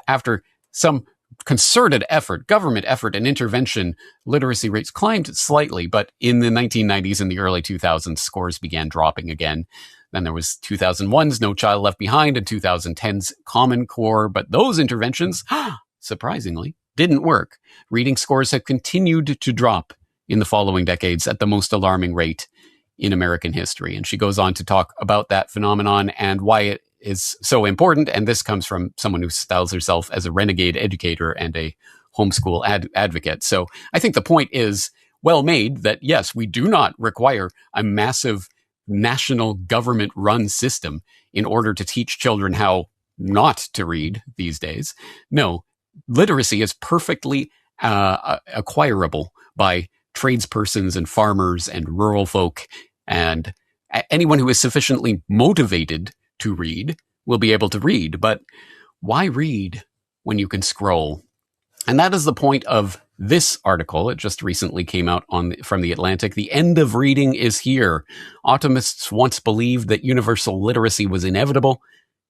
after some concerted effort, government effort and intervention, literacy rates climbed slightly, but in the 1990s and the early 2000s, scores began dropping again. Then there was 2001's No Child Left Behind and 2010's Common Core, but those interventions, surprisingly, didn't work. Reading scores have continued to drop in the following decades at the most alarming rate in American history. And she goes on to talk about that phenomenon and why it is so important. And this comes from someone who styles herself as a renegade educator and a homeschool advocate. So I think the point is well made that, yes, we do not require a massive national government run system in order to teach children how not to read these days. No, literacy is perfectly acquirable by tradespersons and farmers and rural folk, and anyone who is sufficiently motivated to read will be able to read. But why read when you can scroll? And that is the point of this article. It just recently came out from The Atlantic. The end of reading is here. Optimists once believed that universal literacy was inevitable.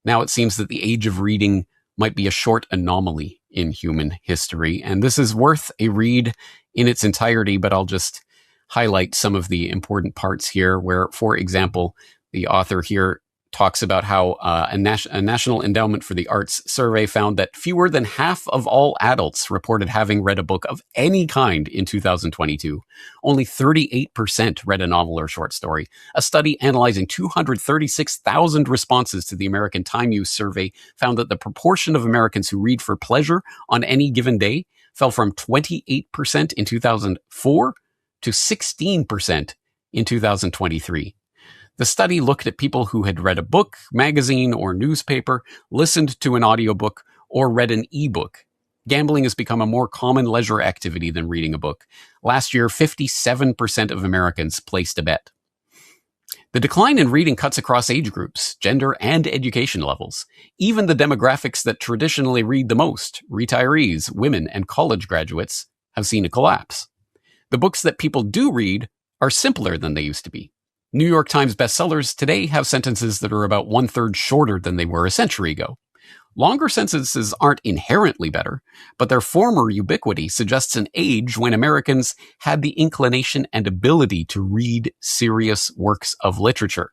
Now it seems that the age of reading might be a short anomaly in human history. And this is worth a read in its entirety, but I'll just highlight some of the important parts here where, for example, the author here talks about how a National Endowment for the Arts survey found that fewer than half of all adults reported having read a book of any kind in 2022. Only 38% read a novel or short story. A study analyzing 236,000 responses to the American Time Use survey found that the proportion of Americans who read for pleasure on any given day fell from 28% in 2004 to 16% in 2023. The study looked at people who had read a book, magazine, or newspaper, listened to an audiobook, or read an ebook. Gambling has become a more common leisure activity than reading a book. Last year, 57% of Americans placed a bet. The decline in reading cuts across age groups, gender, and education levels. Even the demographics that traditionally read the most, retirees, women, and college graduates, have seen a collapse. The books that people do read are simpler than they used to be. New York Times bestsellers today have sentences that are about 1/3 shorter than they were a century ago. Longer sentences aren't inherently better, but their former ubiquity suggests an age when Americans had the inclination and ability to read serious works of literature.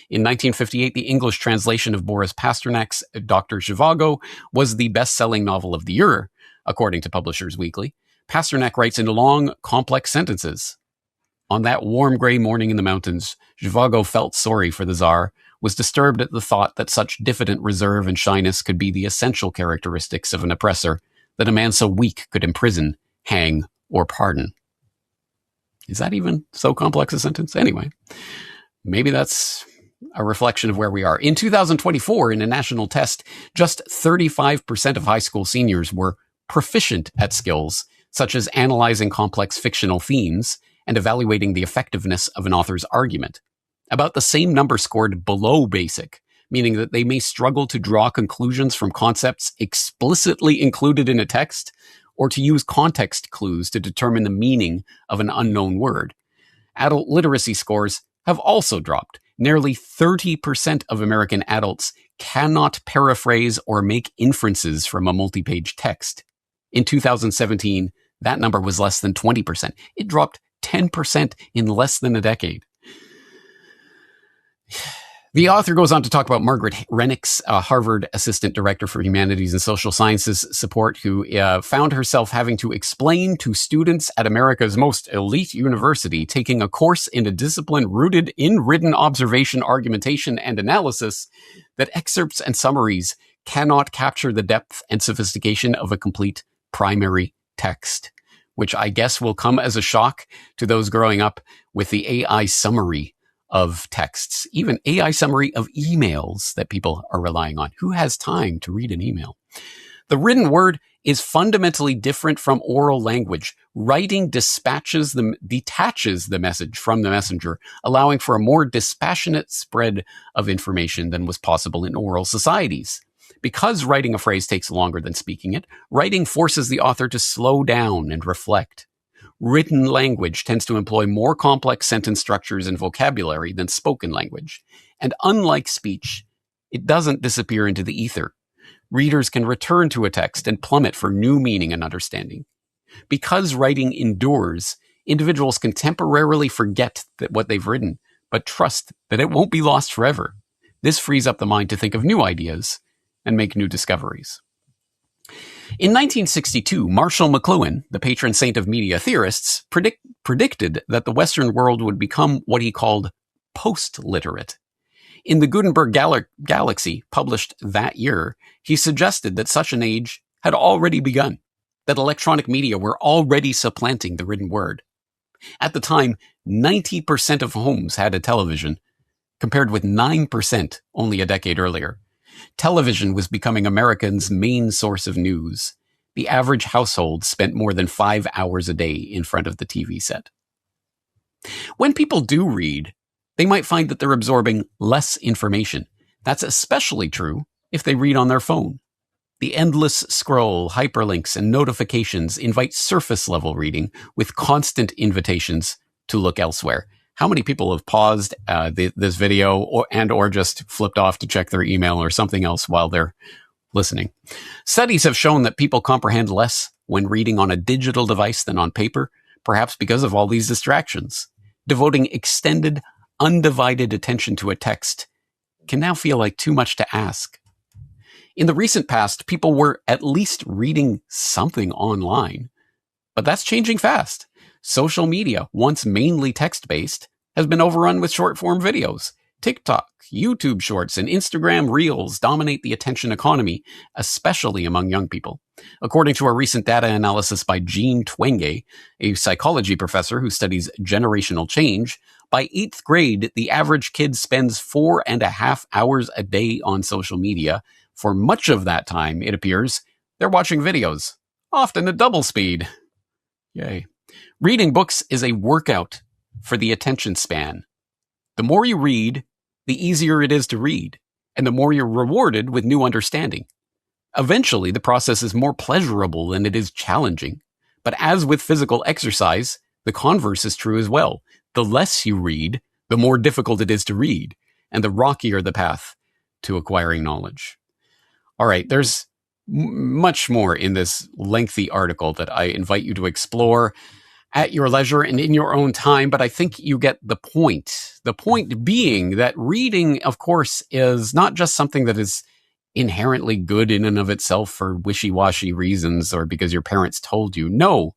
In 1958, the English translation of Boris Pasternak's Dr. Zhivago was the best-selling novel of the year, according to Publishers Weekly. Pasternak writes in long, complex sentences. On that warm gray morning in the mountains, Zhivago felt sorry for the Tsar, was disturbed at the thought that such diffident reserve and shyness could be the essential characteristics of an oppressor, that a man so weak could imprison, hang, or pardon. Is that even so complex a sentence? Anyway, maybe that's a reflection of where we are. In 2024, in a national test, just 35% of high school seniors were proficient at skills such as analyzing complex fictional themes and evaluating the effectiveness of an author's argument. About the same number scored below basic, meaning that they may struggle to draw conclusions from concepts explicitly included in a text, or to use context clues to determine the meaning of an unknown word. Adult literacy scores have also dropped. Nearly 30% of American adults cannot paraphrase or make inferences from a multi-page text. In 2017, that number was less than 20%. It dropped 10% in less than a decade. The author goes on to talk about Margaret Rennick's Harvard Assistant Director for Humanities and Social Sciences Support, who found herself having to explain to students at America's most elite university taking a course in a discipline rooted in written observation, argumentation, and analysis that excerpts and summaries cannot capture the depth and sophistication of a complete primary text, which I guess will come as a shock to those growing up with the AI summary of texts, even AI summary of emails that people are relying on. Who has time to read an email? The written word is fundamentally different from oral language. Writing detaches the message from the messenger, allowing for a more dispassionate spread of information than was possible in oral societies. Because writing a phrase takes longer than speaking it, writing forces the author to slow down and reflect. Written language tends to employ more complex sentence structures and vocabulary than spoken language. And unlike speech, it doesn't disappear into the ether. Readers can return to a text and plummet for new meaning and understanding. Because writing endures, individuals can temporarily forget what they've written, but trust that it won't be lost forever. This frees up the mind to think of new ideas and make new discoveries. In 1962, Marshall McLuhan, the patron saint of media theorists, predicted that the Western world would become what he called post-literate. In the Gutenberg Galaxy, published that year, he suggested that such an age had already begun, that electronic media were already supplanting the written word. At the time, 90% of homes had a television, compared with 9% only a decade earlier. Television was becoming Americans' main source of news. The average household spent more than 5 hours a day in front of the TV set. When people do read, they might find that they're absorbing less information. That's especially true if they read on their phone. The endless scroll, hyperlinks, and notifications invite surface-level reading with constant invitations to look elsewhere. How many people have paused this video or just flipped off to check their email or something else while they're listening? Studies have shown that people comprehend less when reading on a digital device than on paper, perhaps because of all these distractions. Devoting extended, undivided attention to a text can now feel like too much to ask. In the recent past, people were at least reading something online, but that's changing fast. Social media, once mainly text-based, has been overrun with short-form videos. TikTok, YouTube Shorts, and Instagram Reels dominate the attention economy, especially among young people. According to a recent data analysis by Jean Twenge, a psychology professor who studies generational change, by 8th grade, the average kid spends 4.5 hours a day on social media. For much of that time, it appears, they're watching videos, often at double speed. Yay. Reading books is a workout for the attention span. The more you read, the easier it is to read, and the more you're rewarded with new understanding. Eventually, the process is more pleasurable than it is challenging. But as with physical exercise, the converse is true as well. The less you read, the more difficult it is to read, and the rockier the path to acquiring knowledge. All right, there's much more in this lengthy article that I invite you to explore at your leisure and in your own time, but I think you get the point. The point being that reading, of course, is not just something that is inherently good in and of itself for wishy-washy reasons or because your parents told you. No,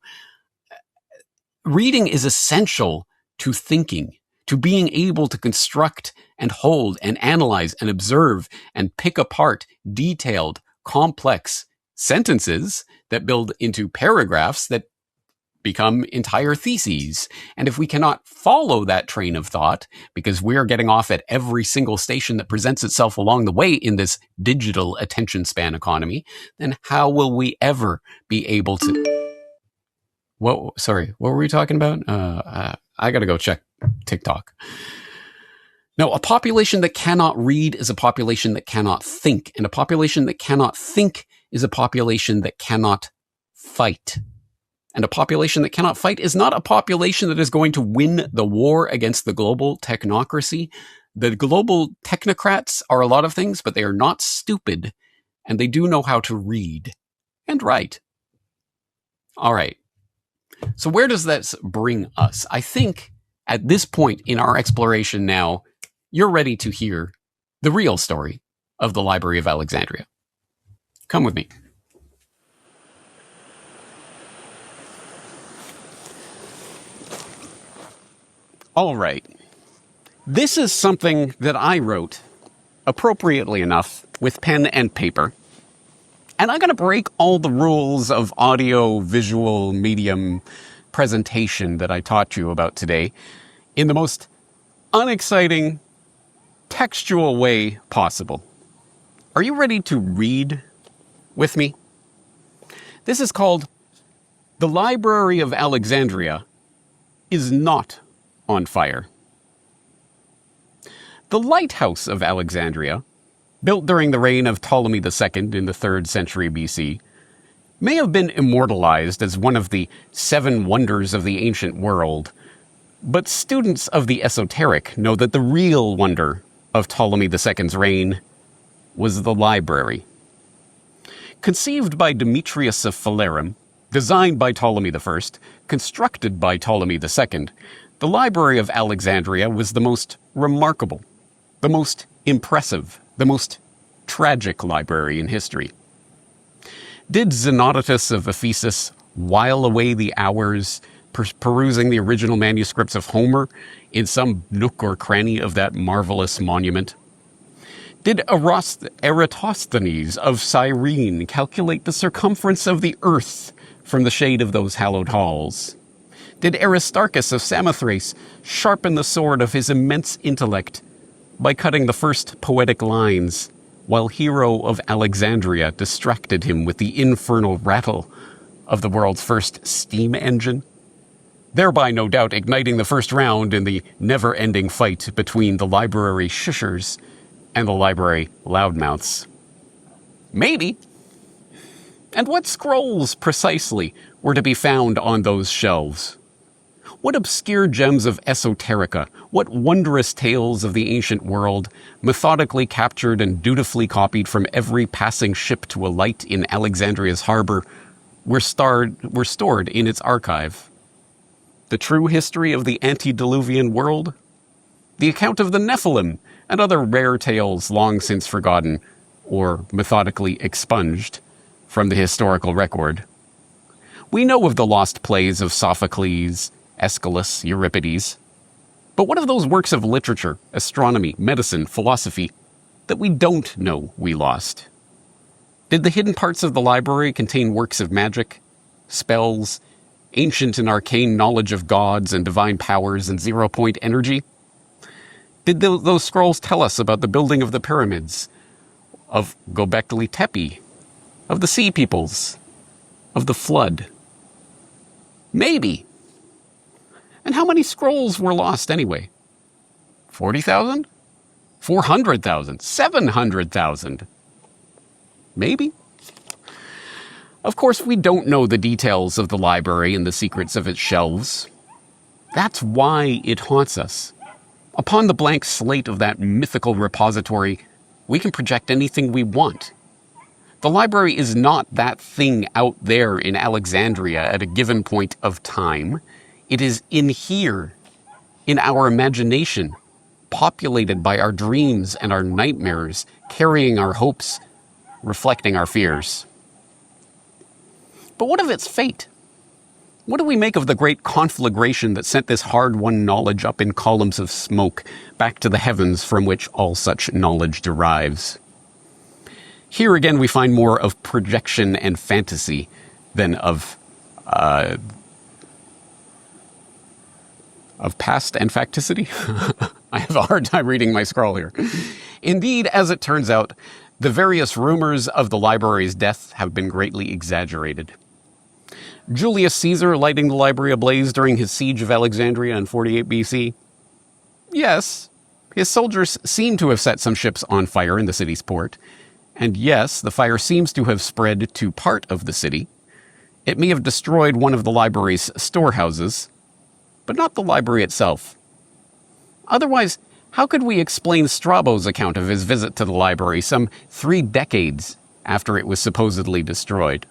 reading is essential to thinking, to being able to construct and hold and analyze and observe and pick apart detailed, complex sentences that build into paragraphs that become entire theses. And if we cannot follow that train of thought, because we're getting off at every single station that presents itself along the way in this digital attention span economy, then how will we ever be able to... What were we talking about? I gotta go check TikTok. No, a population that cannot read is a population that cannot think. And a population that cannot think is a population that cannot fight. And a population that cannot fight is not a population that is going to win the war against the global technocracy. The global technocrats are a lot of things, but they are not stupid. And they do know how to read and write. All right. So where does that bring us? I think at this point in our exploration now, you're ready to hear the real story of the Library of Alexandria. Come with me. All right. This is something that I wrote, appropriately enough, with pen and paper. And I'm going to break all the rules of audio, visual, medium presentation that I taught you about today in the most unexciting, textual way possible. Are you ready to read with me? This is called The Library of Alexandria is Not on Fire. The Lighthouse of Alexandria, built during the reign of Ptolemy II in the 3rd century BC, may have been immortalized as one of the 7 wonders of the ancient world, but students of the esoteric know that the real wonder of Ptolemy II's reign was the library. Conceived by Demetrius of Phalerum, designed by Ptolemy I, constructed by Ptolemy II, the Library of Alexandria was the most remarkable, the most impressive, the most tragic library in history. Did Xenodotus of Ephesus while away the hours perusing the original manuscripts of Homer in some nook or cranny of that marvelous monument? Did Eratosthenes of Cyrene calculate the circumference of the earth from the shade of those hallowed halls? Did Aristarchus of Samothrace sharpen the sword of his immense intellect by cutting the first poetic lines, while Hero of Alexandria distracted him with the infernal rattle of the world's first steam engine, thereby no doubt igniting the first round in the never-ending fight between the library shushers and the library loudmouths? Maybe. And what scrolls, precisely, were to be found on those shelves? What obscure gems of esoterica, what wondrous tales of the ancient world, methodically captured and dutifully copied from every passing ship to alight in Alexandria's harbor, were stored in its archive? The true history of the antediluvian world? The account of the Nephilim and other rare tales long since forgotten or methodically expunged from the historical record? We know of the lost plays of Sophocles, Aeschylus, Euripides. But what of those works of literature, astronomy, medicine, philosophy that we don't know we lost? Did the hidden parts of the library contain works of magic, spells, ancient and arcane knowledge of gods and divine powers and zero-point energy? Did those scrolls tell us about the building of the pyramids, of Göbekli Tepe, of the sea peoples, of the flood? Maybe. And how many scrolls were lost anyway? 40,000? 400,000? 700,000? Maybe. Of course, we don't know the details of the library and the secrets of its shelves. That's why it haunts us. Upon the blank slate of that mythical repository, we can project anything we want. The library is not that thing out there in Alexandria at a given point of time. It is in here, in our imagination, populated by our dreams and our nightmares, carrying our hopes, reflecting our fears. But what of its fate? What do we make of the great conflagration that sent this hard-won knowledge up in columns of smoke back to the heavens from which all such knowledge derives? Here again we find more of projection and fantasy than of past and facticity? I have a hard time reading my scroll here. Indeed, as it turns out, the various rumors of the library's death have been greatly exaggerated. Julius Caesar lighting the library ablaze during his siege of Alexandria in 48 BC? Yes, his soldiers seem to have set some ships on fire in the city's port. And yes, the fire seems to have spread to part of the city. It may have destroyed one of the library's storehouses, but not the library itself. Otherwise, how could we explain Strabo's account of his visit to the library some 3 decades after it was supposedly destroyed?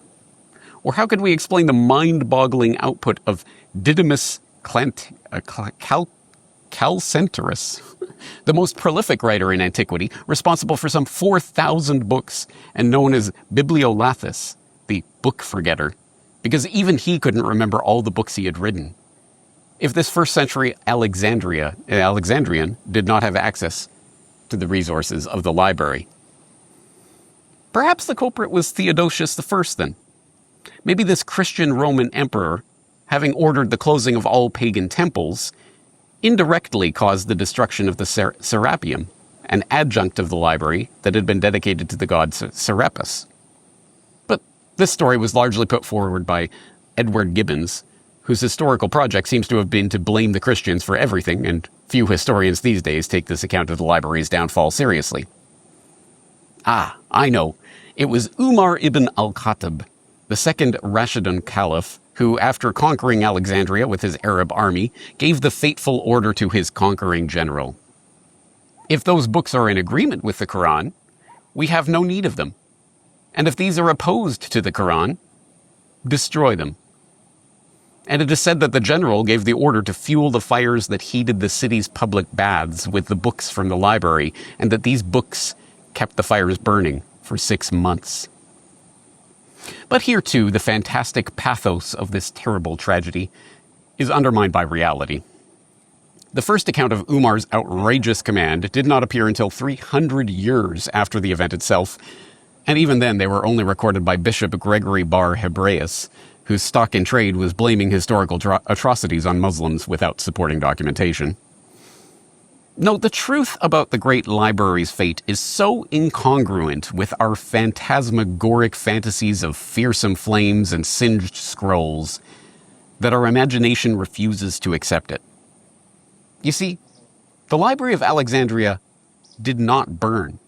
Or how could we explain the mind-boggling output of Didymus Calcenterus, the most prolific writer in antiquity, responsible for some 4,000 books and known as Bibliolathus, the book forgetter, because even he couldn't remember all the books he had written? If this first century Alexandrian did not have access to the resources of the library. Perhaps the culprit was Theodosius I then. Maybe this Christian Roman emperor, having ordered the closing of all pagan temples, indirectly caused the destruction of the Serapeum, an adjunct of the library that had been dedicated to the god Serapis. But this story was largely put forward by Edward Gibbons, whose historical project seems to have been to blame the Christians for everything, and few historians these days take this account of the library's downfall seriously. Ah, I know. It was Umar ibn al-Khattab, the second Rashidun Caliph, who, after conquering Alexandria with his Arab army, gave the fateful order to his conquering general. If those books are in agreement with the Quran, we have no need of them. And if these are opposed to the Quran, destroy them. And it is said that the general gave the order to fuel the fires that heated the city's public baths with the books from the library, and that these books kept the fires burning for 6 months. But here, too, the fantastic pathos of this terrible tragedy is undermined by reality. The first account of Umar's outrageous command did not appear until 300 years after the event itself, and even then they were only recorded by Bishop Gregory Bar Hebraeus, whose stock in trade was blaming historical atrocities on Muslims without supporting documentation. No, the truth about the Great Library's fate is so incongruent with our phantasmagoric fantasies of fearsome flames and singed scrolls that our imagination refuses to accept it. You see, the Library of Alexandria did not burn.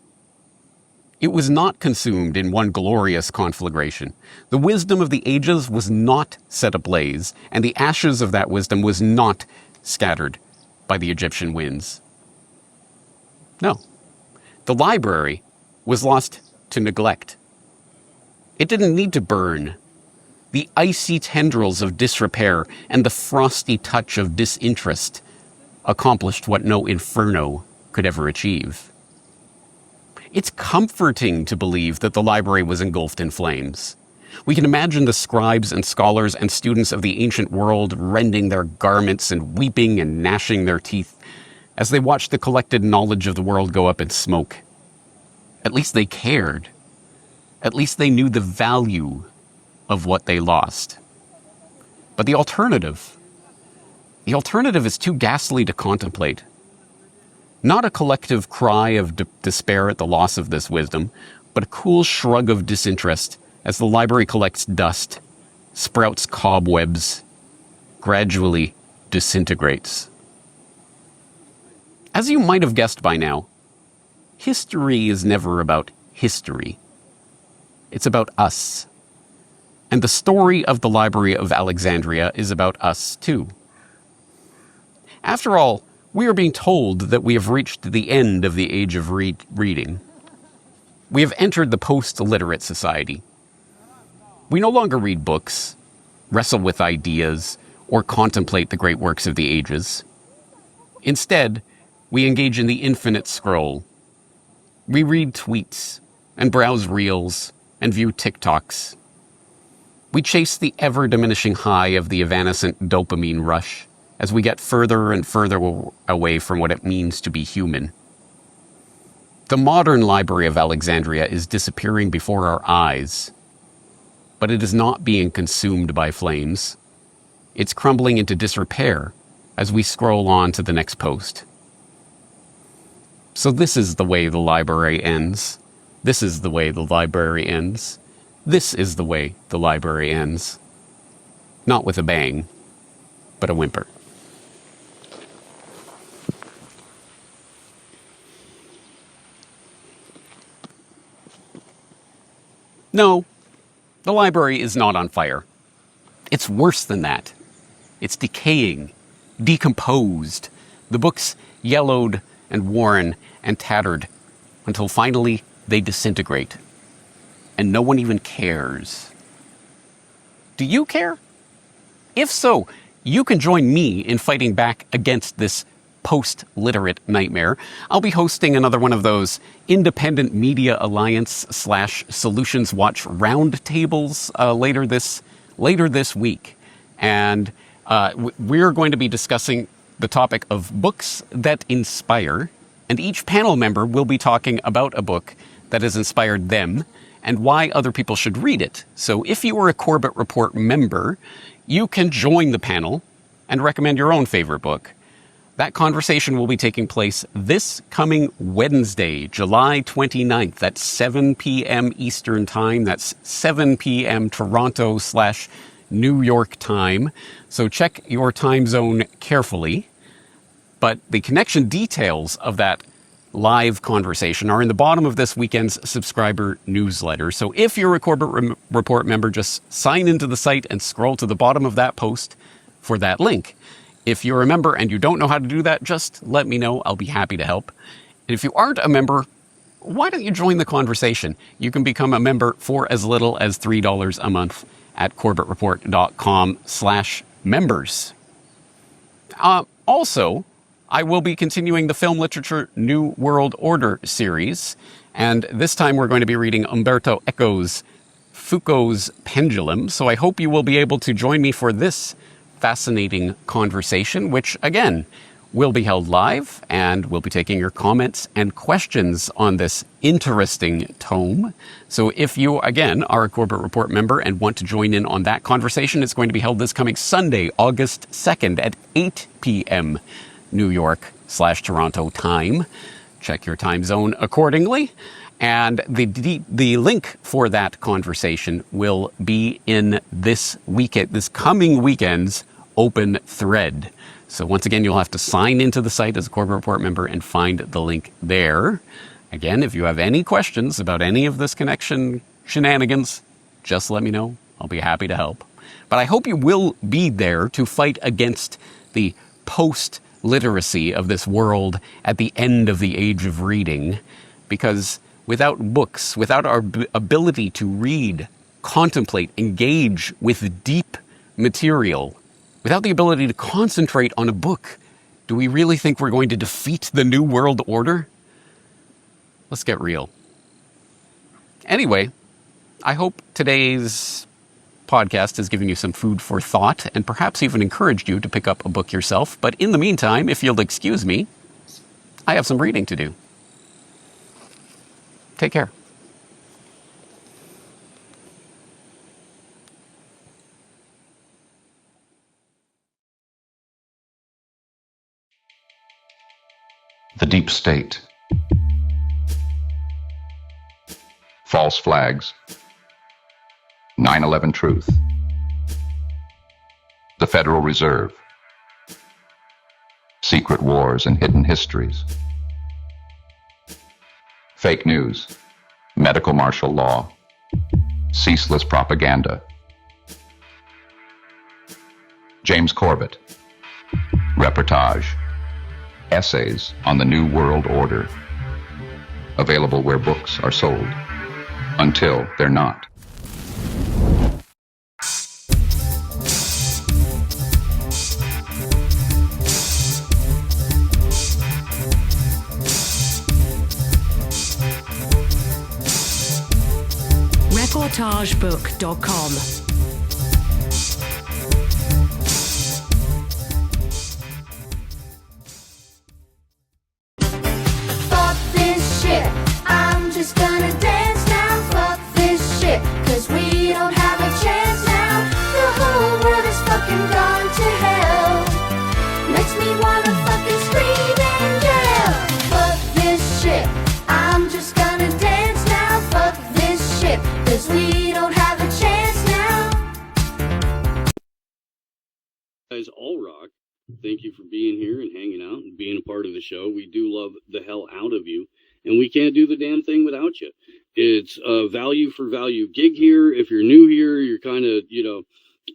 It was not consumed in one glorious conflagration. The wisdom of the ages was not set ablaze, and the ashes of that wisdom was not scattered by the Egyptian winds. No. The library was lost to neglect. It didn't need to burn. The icy tendrils of disrepair and the frosty touch of disinterest accomplished what no inferno could ever achieve. It's comforting to believe that the library was engulfed in flames. We can imagine the scribes and scholars and students of the ancient world rending their garments and weeping and gnashing their teeth as they watched the collected knowledge of the world go up in smoke. At least they cared. At least they knew the value of what they lost. But the alternative is too ghastly to contemplate. Not a collective cry of despair at the loss of this wisdom, but a cool shrug of disinterest as the library collects dust, sprouts cobwebs, gradually disintegrates. As you might have guessed by now, history is never about history. It's about us. And the story of the Library of Alexandria is about us, too. After all, we are being told that we have reached the end of the age of reading. We have entered the post-literate society. We no longer read books, wrestle with ideas, or contemplate the great works of the ages. Instead, we engage in the infinite scroll. We read tweets and browse reels and view TikToks. We chase the ever-diminishing high of the evanescent dopamine rush as we get further and further away from what it means to be human. The modern Library of Alexandria is disappearing before our eyes, but it is not being consumed by flames. It's crumbling into disrepair as we scroll on to the next post. So this is the way the library ends. This is the way the library ends. This is the way the library ends. Not with a bang, but a whimper. No, the library is not on fire. It's worse than that. It's decaying, decomposed. The books yellowed and worn and tattered until finally they disintegrate. And no one even cares. Do you care? If so, you can join me in fighting back against this post-literate nightmare. I'll be hosting another one of those Independent Media Alliance / Solutions Watch roundtables later this week. And we're going to be discussing the topic of books that inspire, and each panel member will be talking about a book that has inspired them and why other people should read it. So if you are a Corbett Report member, you can join the panel and recommend your own favorite book. That conversation will be taking place this coming Wednesday, July 29th at 7 p.m. Eastern Time. That's 7 p.m. Toronto / New York time. So check your time zone carefully. But the connection details of that live conversation are in the bottom of this weekend's subscriber newsletter. So if you're a Corbett Report member, just sign into the site and scroll to the bottom of that post for that link. If you're a member and you don't know how to do that, just let me know. I'll be happy to help. And if you aren't a member, why don't you join the conversation? You can become a member for as little as $3 a month at corbettreport.com/members. Also, I will be continuing the Film Literature New World Order series. And this time we're going to be reading Umberto Eco's Foucault's pendulum. So I hope you will be able to join me for this fascinating conversation, which, again, will be held live, and we'll be taking your comments and questions on this interesting tome. So if you, again, are a Corbett Report member and want to join in on that conversation, it's going to be held this coming Sunday, August 2nd at 8 p.m. New York/Toronto time. Check your time zone accordingly. And the link for that conversation will be in this coming weekend's open thread. So once again, you'll have to sign into the site as a Corbett Report member and find the link there. Again, if you have any questions about any of this connection shenanigans, just let me know. I'll be happy to help. But I hope you will be there to fight against the post-literacy of this world at the end of the age of reading, because without books, without our ability to read, contemplate, engage with deep material, without the ability to concentrate on a book, do we really think we're going to defeat the New World Order? Let's get real. Anyway, I hope today's podcast has given you some food for thought and perhaps even encouraged you to pick up a book yourself. But in the meantime, if you'll excuse me, I have some reading to do. Take care. The Deep State. False Flags. 9/11 Truth. The Federal Reserve. Secret Wars and Hidden Histories. Fake News. Medical Martial Law. Ceaseless Propaganda. James Corbett. Reportage. Essays on the New World Order. Available where books are sold. Until they're not. Reportagebook.com. Fuck this shit, I'm just gonna dance now. Fuck this shit, cause we don't have a chance now. The whole world is fucking gone to hell. Makes me wanna fucking scream and yell. Fuck this shit, I'm just gonna dance now. Fuck this shit, cause we don't have a chance now. Guys, all rock. Thank you for being here and hanging out and being a part of the show. We do love the hell out of you, and we can't do the damn thing without you. It's a value for value gig here. If you're new here, you're kind of,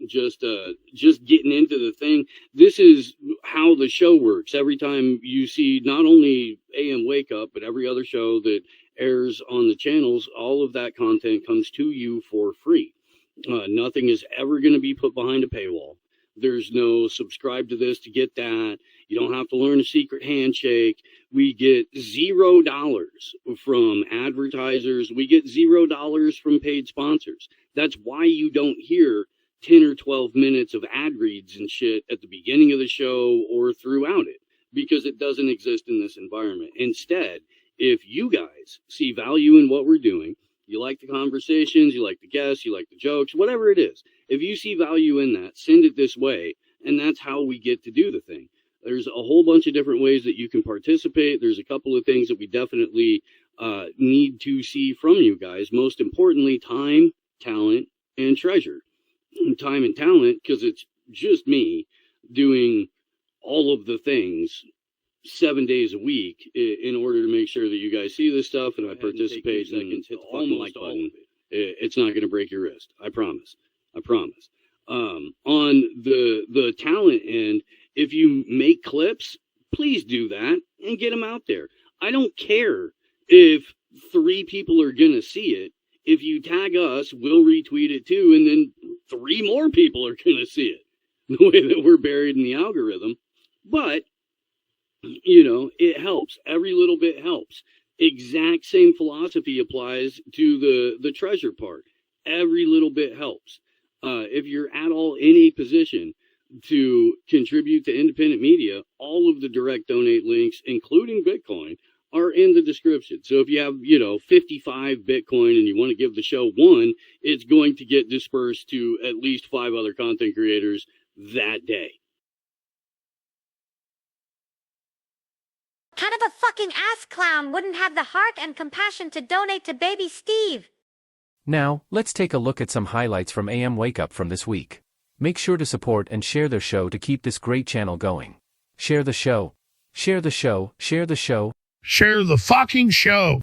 just getting into the thing. This is how the show works. Every time you see not only AM Wake Up, but every other show that airs on the channels, all of that content comes to you for free. Nothing is ever going to be put behind a paywall. There's no subscribe to this to get that. You don't have to learn a secret handshake. We get $0 from advertisers. We get $0 from paid sponsors. That's why you don't hear 10 or 12 minutes of ad reads and shit at the beginning of the show or throughout it, because it doesn't exist in this environment. Instead, if you guys see value in what we're doing, you like the conversations, you like the guests, you like the jokes, whatever it is, if you see value in that, send it this way, and that's how we get to do the thing. There's a whole bunch of different ways that you can participate. There's a couple of things that we definitely need to see from you guys. Most importantly, time, talent, and treasure. Time and talent, because it's just me doing all of the things 7 days a week in order to make sure that you guys see this stuff and I participate. Seconds, hit the fucking like button. It's not going to break your wrist. I promise. I promise. On the talent end, if you make clips, please do that and get them out there. I don't care if 3 people are going to see it. If you tag us, we'll retweet it too, and then 3 more people are going to see it. The way that we're buried in the algorithm. But it helps. Every little bit helps. Exact same philosophy applies to the treasure part. Every little bit helps. If you're at all in a position to contribute to independent media, all of the direct donate links, including Bitcoin, are in the description. So if you have, 55 Bitcoin and you want to give the show one, it's going to get dispersed to at least 5 other content creators that day. Kind of a fucking ass clown wouldn't have the heart and compassion to donate to baby Steve. Now, let's take a look at some highlights from AM Wake Up from this week. Make sure to support and share the show to keep this great channel going. Share the show. Share the show. Share the show. Share the fucking show.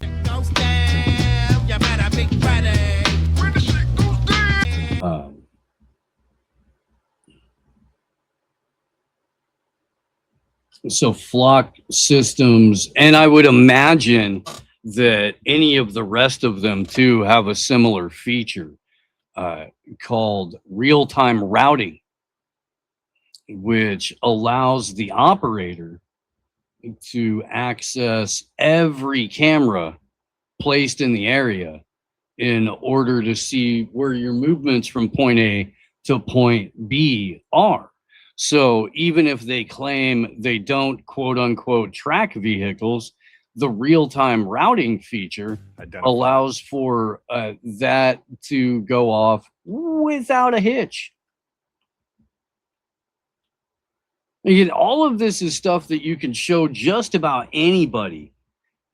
So flock systems, and I would imagine that any of the rest of them too have a similar feature called real-time routing, which allows the operator to access every camera placed in the area in order to see where your movements from point A to point B are. So even if they claim they don't quote unquote track vehicles, the real-time routing feature allows for that to go off without a hitch. Again, all of this is stuff that you can show just about anybody,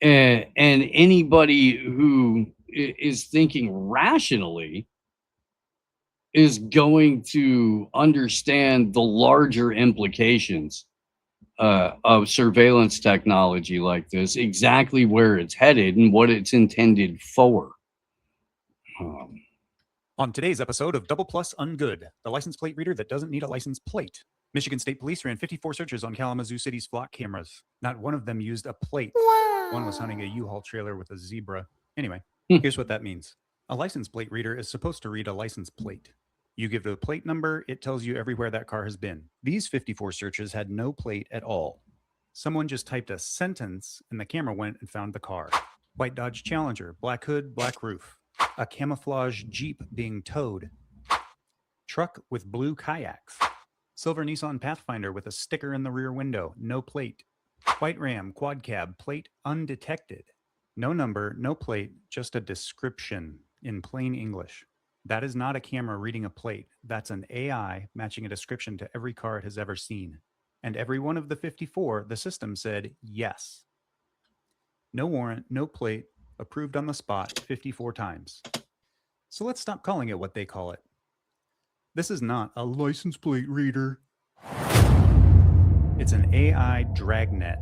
and anybody who is thinking rationally is going to understand the larger implications of surveillance technology like this, exactly where it's headed and what it's intended for. On today's episode of Double Plus Ungood, the license plate reader that doesn't need a license plate. Michigan State Police ran 54 searches on Kalamazoo City's flock cameras. Not one of them used a plate. One was hunting a U-Haul trailer with a zebra. Anyway, here's what that means. A license plate reader is supposed to read a license plate. You give it a plate number, it tells you everywhere that car has been. These 54 searches had no plate at all. Someone just typed a sentence and the camera went and found the car. White Dodge Challenger, black hood, black roof. A camouflage Jeep being towed. Truck with blue kayaks. Silver Nissan Pathfinder with a sticker in the rear window, no plate. White Ram, quad cab, plate undetected. No number, no plate, just a description in plain English. That is not a camera reading a plate. That's an AI matching a description to every car it has ever seen. And every one of the 54, the system said yes. No warrant, no plate, approved on the spot 54 times. So let's stop calling it what they call it. This is not a license plate reader. It's an AI dragnet.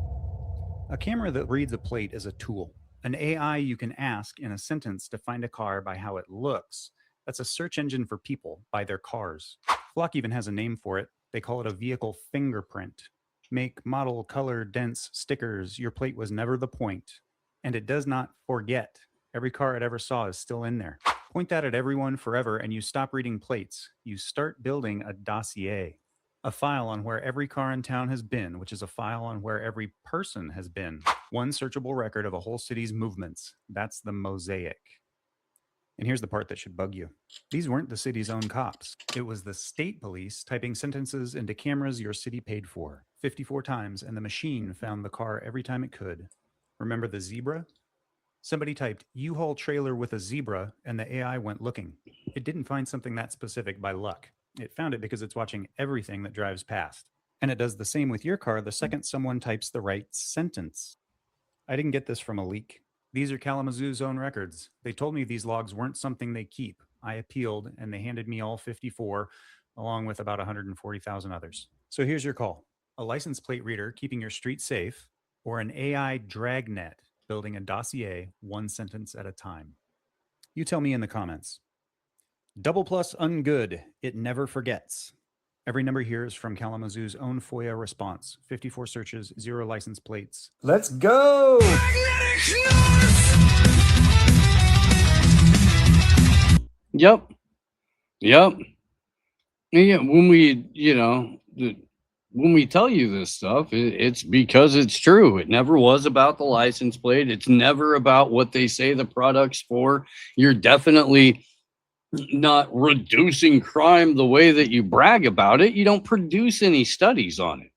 A camera that reads a plate is a tool. An AI you can ask in a sentence to find a car by how it looks. That's a search engine for people by their cars. Flock even has a name for it. They call it a vehicle fingerprint. Make, model, color, dents, stickers. Your plate was never the point. And it does not forget. Every car it ever saw is still in there. Point that at everyone forever and you stop reading plates. You start building a dossier. A file on where every car in town has been, which is a file on where every person has been. One searchable record of a whole city's movements. That's the mosaic. And here's the part that should bug you. These weren't the city's own cops. It was the state police typing sentences into cameras your city paid for 54 times, and the machine found the car every time it could. Remember the zebra? Somebody typed U-Haul trailer with a zebra, and the AI went looking. It didn't find something that specific by luck. It found it because it's watching everything that drives past. And it does the same with your car the second someone types the right sentence. I didn't get this from a leak. These are Kalamazoo's own records. They told me these logs weren't something they keep. I appealed, and they handed me all 54, along with about 140,000 others. So here's your call. A license plate reader keeping your street safe, or an AI dragnet building a dossier one sentence at a time. You tell me in the comments. Double Plus Ungood, it never forgets. Every number here is from Kalamazoo's own FOIA response. 54 searches, 0 license plates. Let's go! Yep. Yeah, when we tell you this stuff, it's because it's true. It never was about the license plate. It's never about what they say the product's for. You're definitely not reducing crime the way that you brag about it. You don't produce any studies on it.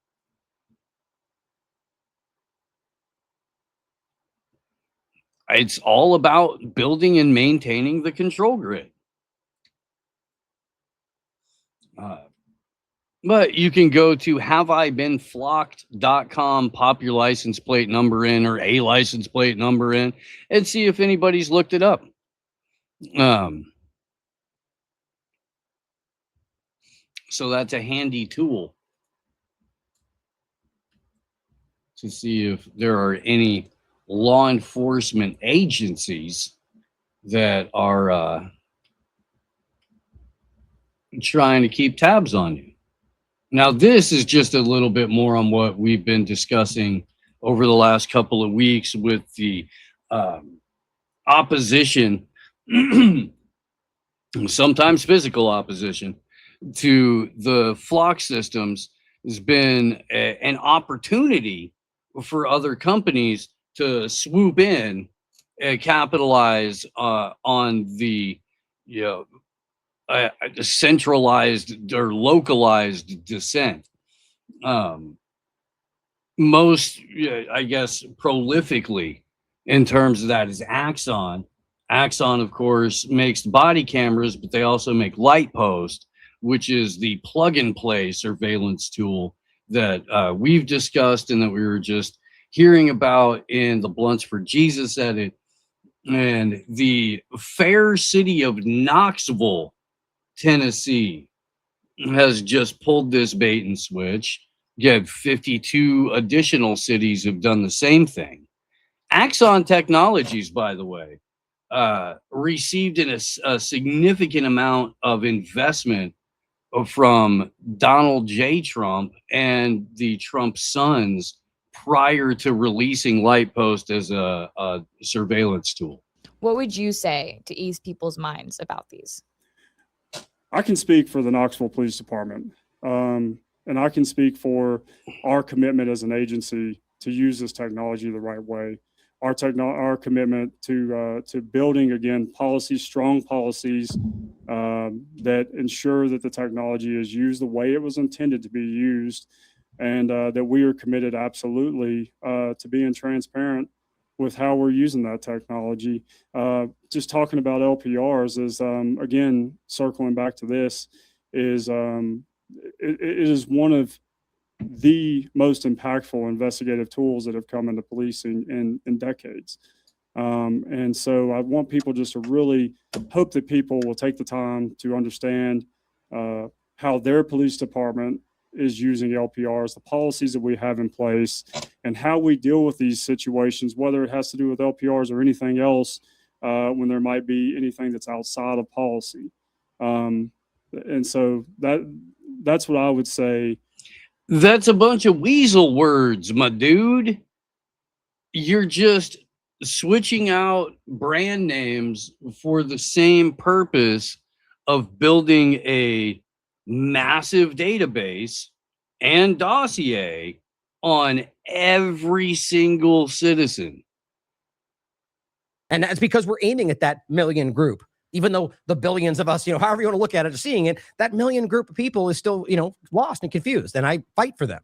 It's all about building and maintaining the control grid. But you can go to haveibeenflocked.com, pop your license plate number in or a license plate number in, and see if anybody's looked it up. So that's a handy tool to see if there are any law enforcement agencies that are trying to keep tabs on you. Now, this is just a little bit more on what we've been discussing over the last couple of weeks with the opposition, sometimes physical opposition, to the flock systems. Has been an opportunity for other companies to swoop in and capitalize on the centralized or localized dissent. Most, I guess, prolifically in terms of that is Axon. Axon, of course, makes body cameras, but they also make Light Post, which is the plug-and-play surveillance tool that we've discussed and that we were just hearing about in the Blunts for Jesus edit. And the fair city of Knoxville, Tennessee, has just pulled this bait and switch. Yet 52 additional cities have done the same thing. Axon Technologies, by the way, received a significant amount of investment from Donald J. Trump and the Trump sons prior to releasing Light Post as a surveillance tool. What would you say to ease people's minds about these? I can speak for the Knoxville Police Department, and I can speak for our commitment as an agency to use this technology the right way. Our commitment to building, again, strong policies that ensure that the technology is used the way it was intended to be used, and that we are committed absolutely to being transparent with how we're using that technology. Just talking about LPRs is, again, circling back to this, is it is one of the most impactful investigative tools that have come into policing in decades. And so I want people just to really hope that people will take the time to understand how their police department is using LPRs, the policies that we have in place, and how we deal with these situations, whether it has to do with LPRs or anything else, when there might be anything that's outside of policy. And so that's what I would say. That's a bunch of weasel words, my dude. You're just switching out brand names for the same purpose of building a massive database and dossier on every single citizen. And that's because we're aiming at that million group. Even though the billions of us, however you want to look at it, are seeing it, that million group of people is still, lost and confused. And I fight for them,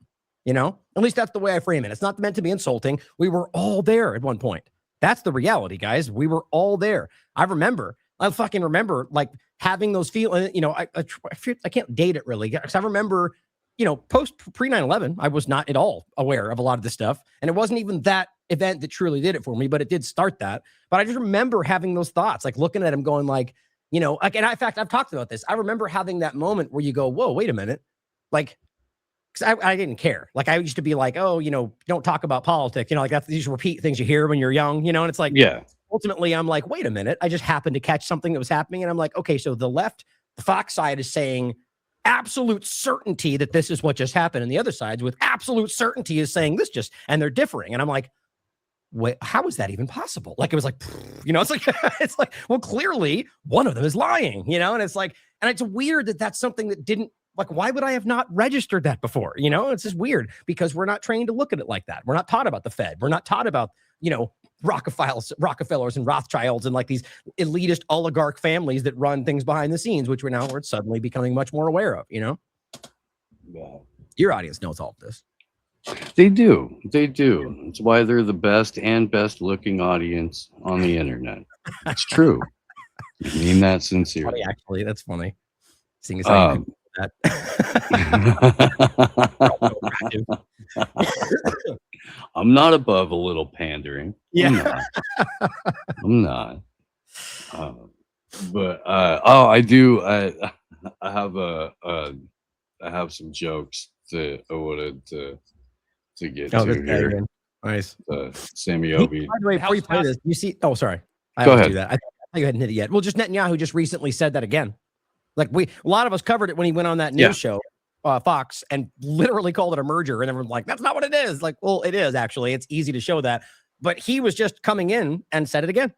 at least that's the way I frame it. It's not meant to be insulting. We were all there at one point. That's the reality, guys. We were all there. I fucking remember like having those feelings, I can't date it really, because I remember, pre 9/11, I was not at all aware of a lot of this stuff. And it wasn't even that event that truly did it for me, but it did start that. But I just remember having those thoughts, like looking at him going like, and in fact, I've talked about this. I remember having that moment where you go, whoa, wait a minute. Like, because I didn't care. Like I used to be like, oh, don't talk about politics. Like that's these repeat things you hear when you're young, and it's like, yeah. Ultimately, I'm like, wait a minute. I just happened to catch something that was happening. And I'm like, okay, so the Fox side is saying absolute certainty that this is what just happened. And the other side's with absolute certainty is saying this and they're differing. And I'm like, wait, how is that even possible? Like, it was like, it's like, well, clearly one of them is lying, and it's like, and it's weird that that's something that didn't, like, why would I have not registered that before? It's just weird because we're not trained to look at it like that. We're not taught about the Fed. We're not taught about, Rockefellers and Rothschilds and like these elitist oligarch families that run things behind the scenes, which we're suddenly becoming much more aware of, you know? Yeah. Your audience knows all of this. They do. It's why they're the best looking audience on the internet. It's true. I mean that sincerely. Funny, actually, that's funny. Seeing as how you that. I'm not above a little pandering. Yeah. I'm not. I do. I have some jokes that I wanted to get to here. Nice. Sammy Obi. By the way, before you play this, you see. Oh, sorry. Go ahead. Do that. I thought you hadn't hit it yet. Well, just Netanyahu just recently said that again. Like a lot of us covered it when he went on that news show, Fox, and literally called it a merger. And everyone's like, "That's not what it is." Like, well, it is actually. It's easy to show that. But he was just coming in and said it again.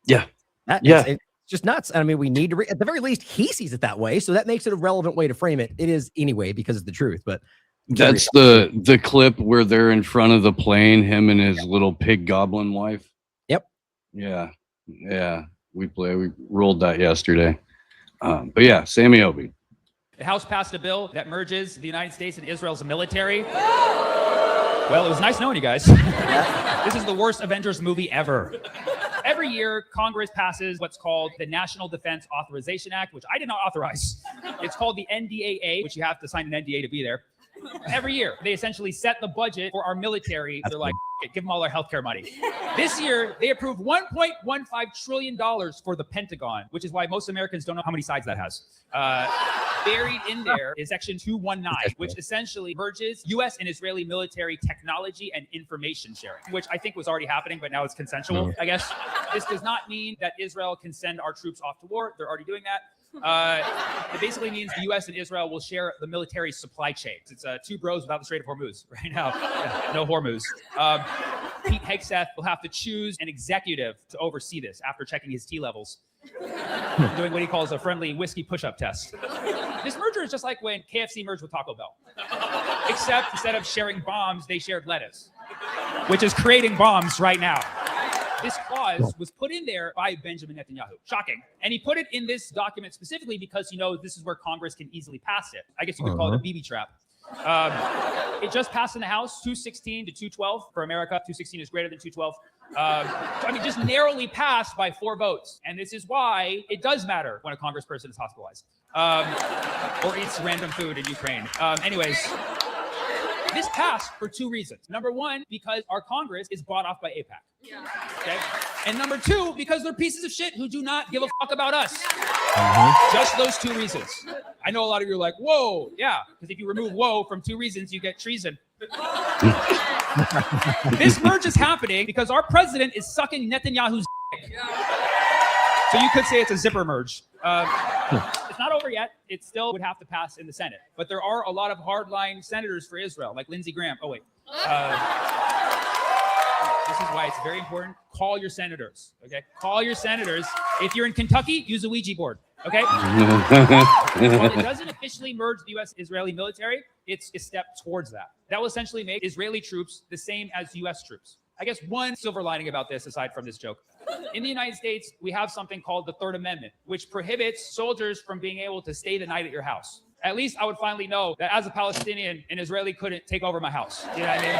Yeah. It's just nuts. I mean, we need to, at the very least, he sees it that way. So that makes it a relevant way to frame it. It is anyway, because it's the truth. But that's the clip where they're in front of the plane, him and his little pig goblin wife. Yep. Yeah. We rolled that yesterday. But yeah, Sammy Obi. The House passed a bill that merges the United States and Israel's military. Well, it was nice knowing you guys. This is the worst Avengers movie ever. Every year, Congress passes what's called the National Defense Authorization Act, which I did not authorize. It's called the NDAA, which you have to sign an NDA to be there. Every year, they essentially set the budget for our military. They're like, give them all our healthcare money. This year, they approved $1.15 trillion for the Pentagon, which is why most Americans don't know how many sides that has. Buried in there is Section 219, which essentially merges U.S. and Israeli military technology and information sharing, which I think was already happening, but now it's consensual, I guess. This does not mean that Israel can send our troops off to war. They're already doing that. It basically means the U.S. and Israel will share the military supply chains. It's two bros without the Strait of Hormuz right now. No Hormuz. Pete Hegseth will have to choose an executive to oversee this after checking his T levels, doing what he calls a friendly whiskey push-up test. This merger is just like when KFC merged with Taco Bell, except instead of sharing bombs, they shared lettuce, which is creating bombs right now. This clause was put in there by Benjamin Netanyahu. Shocking. And he put it in this document specifically because, this is where Congress can easily pass it. I guess you could call it a BB trap. It just passed in the House, 216 to 212 for America. 216 is greater than 212. Just narrowly passed by 4 votes. And this is why it does matter when a congressperson is hospitalized or eats random food in Ukraine. This passed for 2 reasons. Number 1, because our Congress is bought off by AIPAC. Okay. And number 2, because they're pieces of shit who do not give a fuck about us. Just those 2 reasons. I know a lot of you are like, whoa, yeah, because if you remove whoa from 2 reasons, you get treason. This merge is happening because our president is sucking Netanyahu's dick. So you could say it's a zipper merge. It's not over yet. It still would have to pass in the Senate. But there are a lot of hardline senators for Israel, like Lindsey Graham. Oh, wait. This is why it's very important. Call your senators, okay? Call your senators. If you're in Kentucky, use a Ouija board, okay? While it doesn't officially merge the U.S.-Israeli military, it's a step towards that. That will essentially make Israeli troops the same as U.S. troops. I guess one silver lining about this, aside from this joke, in the United States, we have something called the Third Amendment, which prohibits soldiers from being able to stay the night at your house. At least I would finally know that as a Palestinian, an Israeli couldn't take over my house. You know what I mean?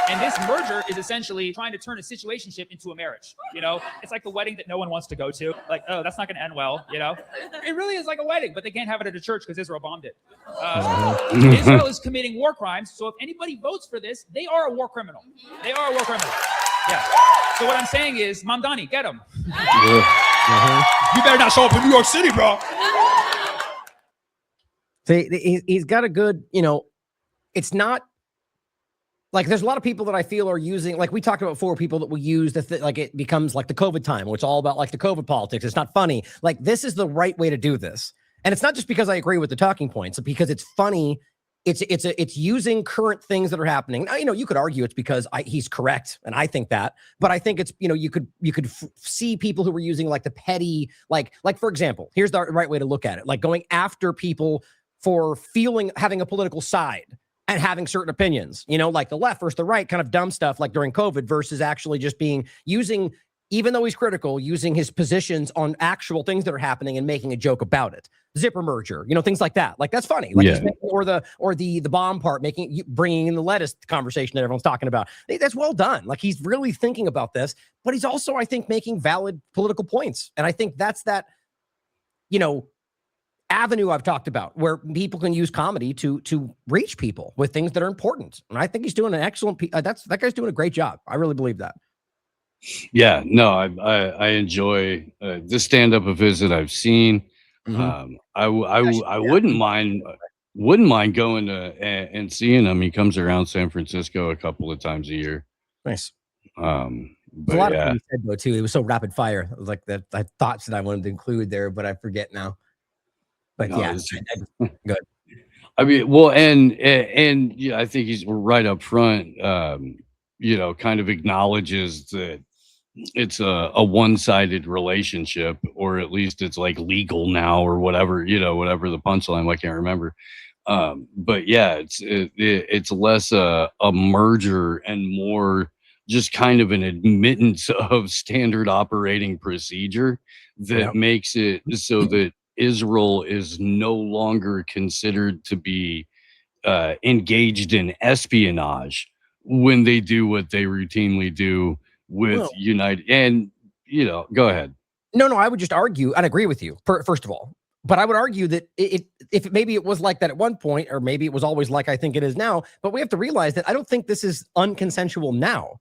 And this merger is essentially trying to turn a situationship into a marriage. It's like the wedding that no one wants to go to. Like, oh, that's not going to end well. It really is like a wedding, but they can't have it at a church because Israel bombed it. Israel is committing war crimes. So if anybody votes for this, they are a war criminal. They are a war criminal. Yeah. So what I'm saying is, Mamdani, get him. You better not show up in New York City, bro. He's got a good, it's not like there's a lot of people that I feel are using, like we talked about 4 people that will use like it becomes like the COVID time, where it's all about like the COVID politics. It's not funny. Like this is the right way to do this. And it's not just because I agree with the talking points, but because it's funny. It's using current things that are happening. Now, you could argue it's because he's correct, and I think that. But I think it's, you could see people who were using like the petty, like for example, here's the right way to look at it, like going after people for having a political side, and having certain opinions, like the left versus the right, kind of dumb stuff like during COVID versus actually just using, even though he's critical, using his positions on actual things that are happening and making a joke about it. Zipper merger, things like that. Like, that's funny. Like, or the bomb part, bringing in the lettuce conversation that everyone's talking about. That's well done. Like, he's really thinking about this, but he's also, I think, making valid political points. And I think that's that, avenue I've talked about where people can use comedy to reach people with things that are important. And I think he's doing an excellent, that guy's doing a great job. I really believe that. Yeah, no, I enjoy the stand-up of his that I've seen. I wouldn't mind going to and seeing him. He comes around San Francisco a couple of times a year. Nice. But a lot of things he said though too. It was so rapid fire. It was like that thoughts that I wanted to include there, but I forget now. But no, good. I mean, well, and yeah, I think he's right up front. Kind of acknowledges that it's a one-sided relationship, or at least it's like legal now, or whatever. Whatever the punchline. I can't remember. But yeah, it's less a merger and more just kind of an admittance of standard operating procedure that makes it so that Israel is no longer considered to be engaged in espionage when they do what they routinely do with United. And, go ahead. No, I would just argue and agree with you, first of all. But I would argue that if maybe it was like that at one point, or maybe it was always like I think it is now, but we have to realize that I don't think this is unconsensual now.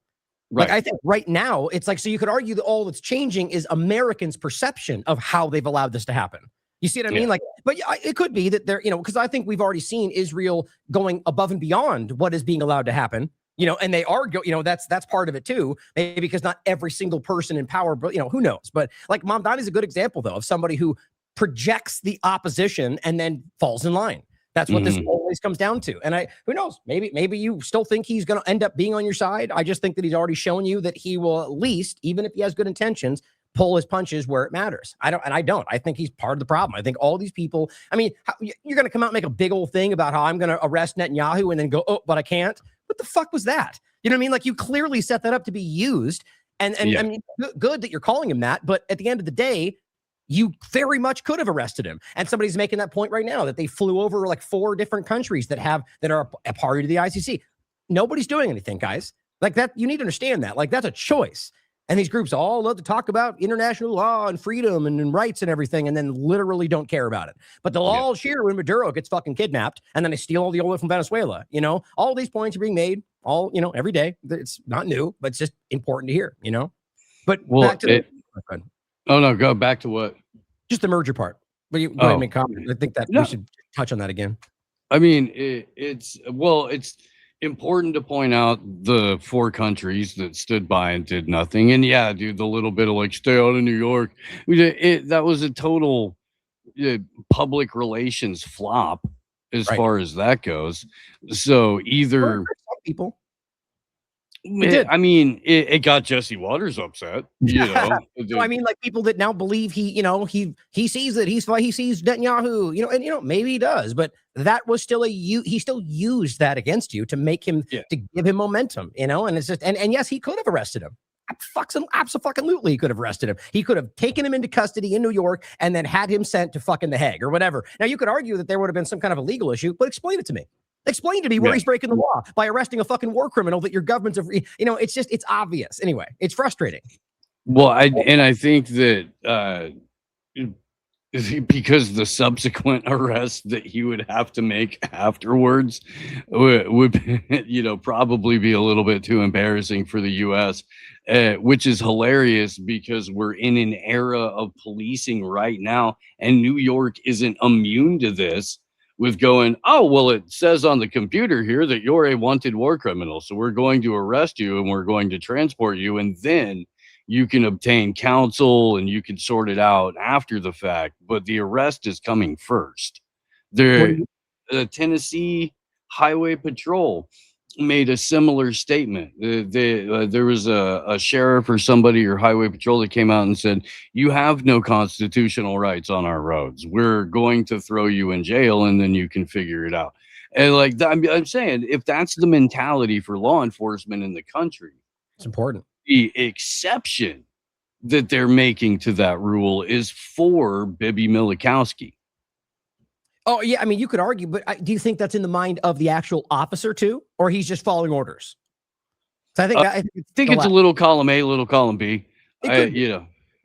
Right. Like, I think right now, it's like, so you could argue that all that's changing is Americans' perception of how they've allowed this to happen. You see what I mean? Like, but it could be that they're, because I think we've already seen Israel going above and beyond what is being allowed to happen, and they are, that's part of it too. Maybe because not every single person in power, but who knows? But like Mamdani is a good example though, of somebody who projects the opposition and then falls in line. That's what this always comes down to. And who knows? Maybe you still think he's going to end up being on your side. I just think that he's already shown you that he will at least, even if he has good intentions, pull his punches where it matters. I don't. I think he's part of the problem. I think all these people, I mean, you're going to come out and make a big old thing about how I'm going to arrest Netanyahu and then go, oh, but I can't. What the fuck was that? You know what I mean? Like, you clearly set that up to be used. And I mean, good that you're calling him that. But at the end of the day, you very much could have arrested him. And somebody's making that point right now that they flew over like 4 different countries that are a party to the ICC. Nobody's doing anything, guys. Like that, you need to understand that. Like, that's a choice. And these groups all love to talk about international law and freedom and rights and everything, and then literally don't care about it. But they'll all cheer when Maduro gets fucking kidnapped, and then they steal all the oil from Venezuela. All these points are being made every day. It's not new, but it's just important to hear, But back to go back to what? Just the merger part. But you go ahead and make comment. I think that we should touch on that again. I mean, it's important to point out the 4 countries that stood by and did nothing. And yeah, dude, the little bit of like, stay out of New York. That was a total public relations flop as far as that goes. So either people. It got Jesse Waters upset. So, I mean, like, people that now believe he sees it. He sees Netanyahu. And maybe he does, but that was still he still used that against you to make him to give him momentum. And it's just and yes, he could have arrested him. Absolutely, he could have arrested him. He could have taken him into custody in New York and then had him sent to fucking The Hague or whatever. Now, you could argue that there would have been some kind of a legal issue, but explain it to me. Explain to me where he's breaking the law by arresting a fucking war criminal that your government's, it's obvious. Anyway, it's frustrating. Well, I think that because the subsequent arrest that he would have to make afterwards would probably be a little bit too embarrassing for the U.S., which is hilarious because we're in an era of policing right now, and New York isn't immune to this. With going, oh, well, it says on the computer here that you're a wanted war criminal, so we're going to arrest you and we're going to transport you, and then you can obtain counsel and you can sort it out after the fact. But the arrest is coming first. The Tennessee Highway Patrol made a similar statement. There was a sheriff or somebody or highway patrol that came out and said, you have no constitutional rights on our roads. We're going to throw you in jail and then you can figure it out. And like I'm saying, if that's the mentality for law enforcement in the country, it's important. The exception that they're making to that rule is for Bibby Milokowski. Oh yeah, I mean, you could argue, but do you think that's in the mind of the actual officer too, or he's just following orders? So I think it's a little column A, little column B.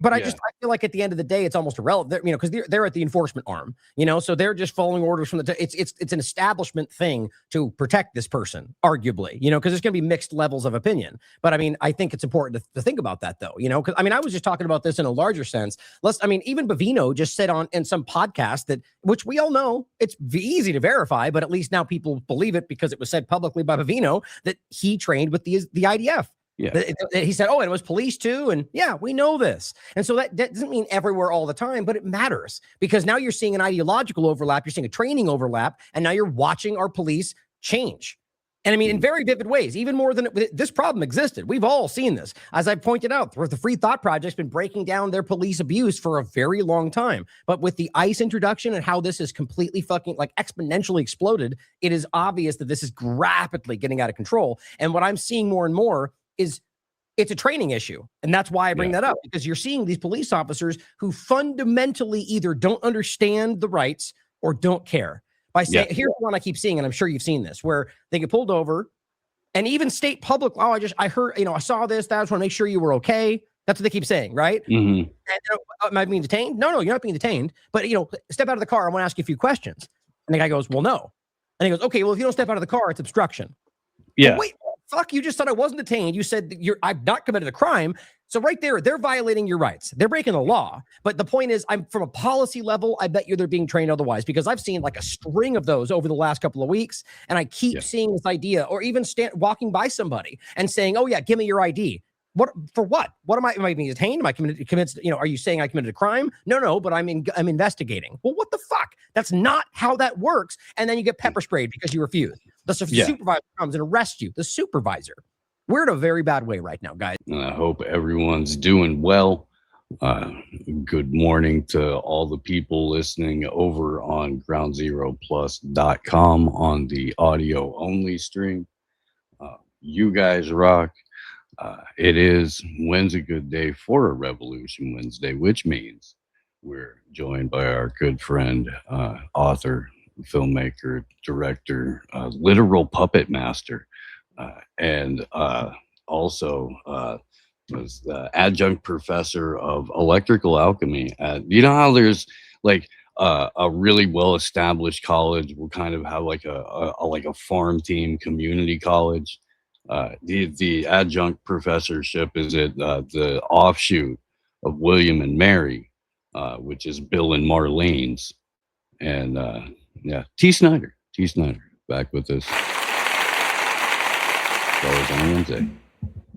But I feel like at the end of the day, it's almost irrelevant, because they're at the enforcement arm, so they're just following orders from it's an establishment thing to protect this person, arguably, because there's going to be mixed levels of opinion. But I mean, I think it's important to think about that though, because I mean, I was just talking about this in a larger sense. Even Bavino just said in some podcast that, which we all know it's easy to verify, but at least now people believe it because it was said publicly by Bavino that he trained with the IDF. Yeah. He said, and it was police too. And yeah, we know this. And so that doesn't mean everywhere all the time, but it matters because now you're seeing an ideological overlap. You're seeing a training overlap. And now you're watching our police change. And I mean, in very vivid ways, even more than this problem existed. We've all seen this. As I pointed out, the Free Thought Project's been breaking down their police abuse for a very long time. But with the ICE introduction and how this is completely fucking exponentially exploded, it is obvious that this is rapidly getting out of control. And what I'm seeing more and more is it's a training issue. And that's why I bring that up, because you're seeing these police officers who fundamentally either don't understand the rights or don't care. By saying, here's the one I keep seeing, and I'm sure you've seen this, where they get pulled over and even state public, I heard, I saw this, that, I just want to make sure you were okay. That's what they keep saying, right? Mm-hmm. And, am I being detained? No, you're not being detained. But, step out of the car. I want to ask you a few questions. And the guy goes, well, no. And he goes, okay, well, if you don't step out of the car, it's obstruction. Yeah. Well, wait, fuck, you just said I wasn't detained. You said I've not committed a crime. So right there, they're violating your rights. They're breaking the law. But the point is, I'm from a policy level, I bet you they're being trained otherwise, because I've seen like a string of those over the last couple of weeks. And I keep seeing this idea, or even walking by somebody and saying, oh yeah, give me your ID. What for what? What am I being detained? Am I committed? Are you saying I committed a crime? No, but I'm investigating. Well, what the fuck? That's not how that works. And then you get pepper sprayed because you refuse. The supervisor comes and arrests you. The supervisor. We're in a very bad way right now, guys. I hope everyone's doing well. Good morning to all the people listening over on groundzeroplus.com on the audio only stream. You guys rock. It is when's a good day for a Revolution Wednesday, which means we're joined by our good friend, author, filmmaker, director, literal puppet master, and also was the adjunct professor of electrical alchemy at, how there's like a really well-established college will kind of have like a farm team community college. The adjunct professorship is at the offshoot of William and Mary, which is Bill and Marlene's. And T. Snyder back with us. That was on Wednesday.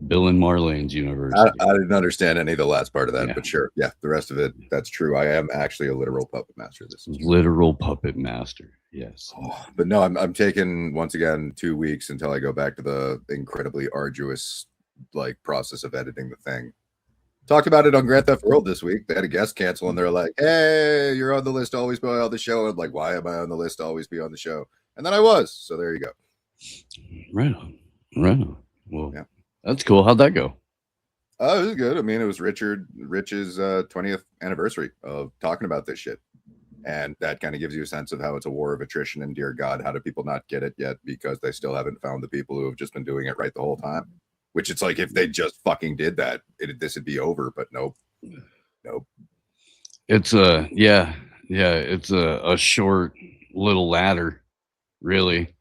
Bill and Marlene's University. I didn't understand any of the last part of that, but sure. Yeah, the rest of it, that's true. I am actually a literal puppet master. This is literal puppet master. Yes. But no, I'm taking, once again, 2 weeks until I go back to the incredibly arduous process of editing the thing. Talked about it on Grand Theft World this week. They had a guest cancel and they're like, hey, you're on the list to always be on the show. I'm like, why am I on the list to always be on the show? And then I was. So there you go. Right on. Well, that's cool. How'd that go? Oh, it was good. I mean, it was Rich's 20th anniversary of talking about this shit. And that kind of gives you a sense of how it's a war of attrition. And dear God, how do people not get it yet? Because they still haven't found the people who have just been doing it right the whole time. Which it's like, if they just fucking did that, this would be over. But nope. It's it's a short little ladder, really.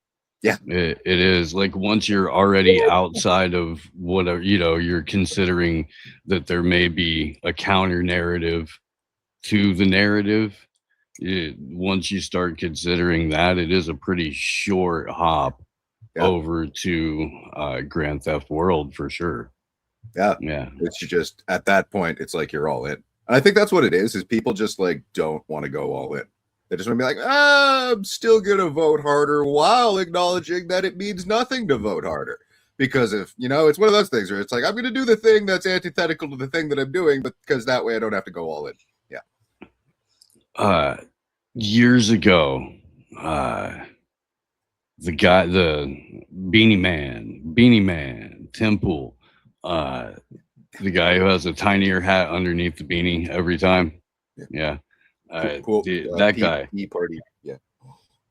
Yeah, it is. Like, once you're already outside of whatever, you're considering that there may be a counter narrative to the narrative. Once you start considering that, it is a pretty short hop over to Grand Theft World for sure. Yeah. It's just, at that point, it's like you're all in. And I think that's what it is people just don't want to go all in. They just want to be like, I'm still going to vote harder while acknowledging that it means nothing to vote harder. Because if, it's one of those things where it's like, I'm going to do the thing that's antithetical to the thing that I'm doing, but because that way I don't have to go all in. Yeah. Years ago, the guy, the Beanie Man, Tim Pool, the guy who has a tinier hat underneath the beanie every time. Yeah. That guy. Party. Yeah.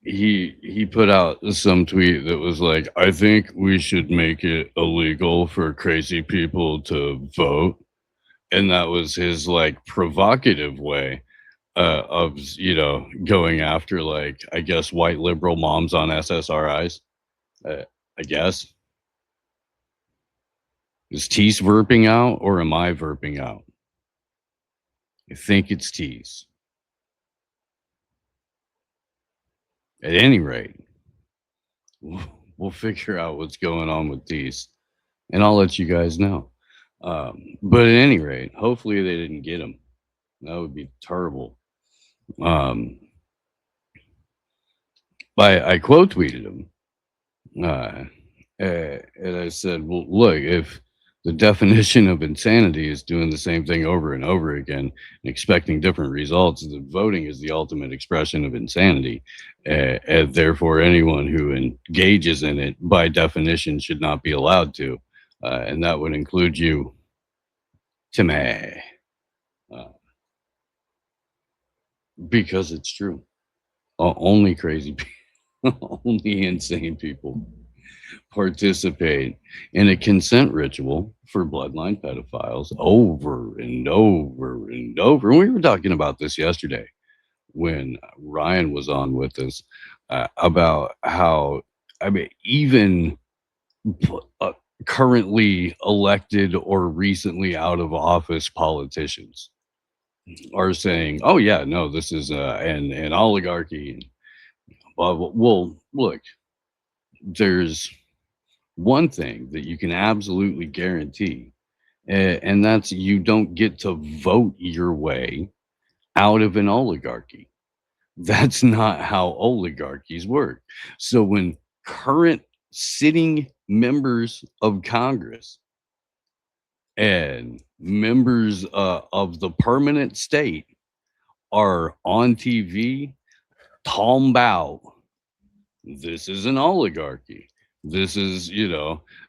He put out some tweet that was like, I think we should make it illegal for crazy people to vote. And that was his like provocative way of, going after like, I guess, white liberal moms on SSRIs. I guess. Is Tease verping out or am I verping out? I think it's Tease. At any rate, we'll figure out what's going on with Tease, and I'll let you guys know. But at any rate, hopefully they didn't get him. That would be terrible. I quote tweeted him, and I said, well, look, if the definition of insanity is doing the same thing over and over again and expecting different results, then voting is the ultimate expression of insanity. And therefore, anyone who engages in it, by definition, should not be allowed to. And that would include you, Timmy. Because it's true. Only crazy people, only insane people participate in a consent ritual for bloodline pedophiles over and over and over. And we were talking about this yesterday when Ryan was on with us about how, even currently elected or recently out of office politicians are saying, oh yeah, no, this is an oligarchy. Well, look, there's one thing that you can absolutely guarantee, and that's you don't get to vote your way out of an oligarchy. That's not how oligarchies work. So when current sitting members of Congress and members of the permanent state are on TV talking about this is an oligarchy. This is,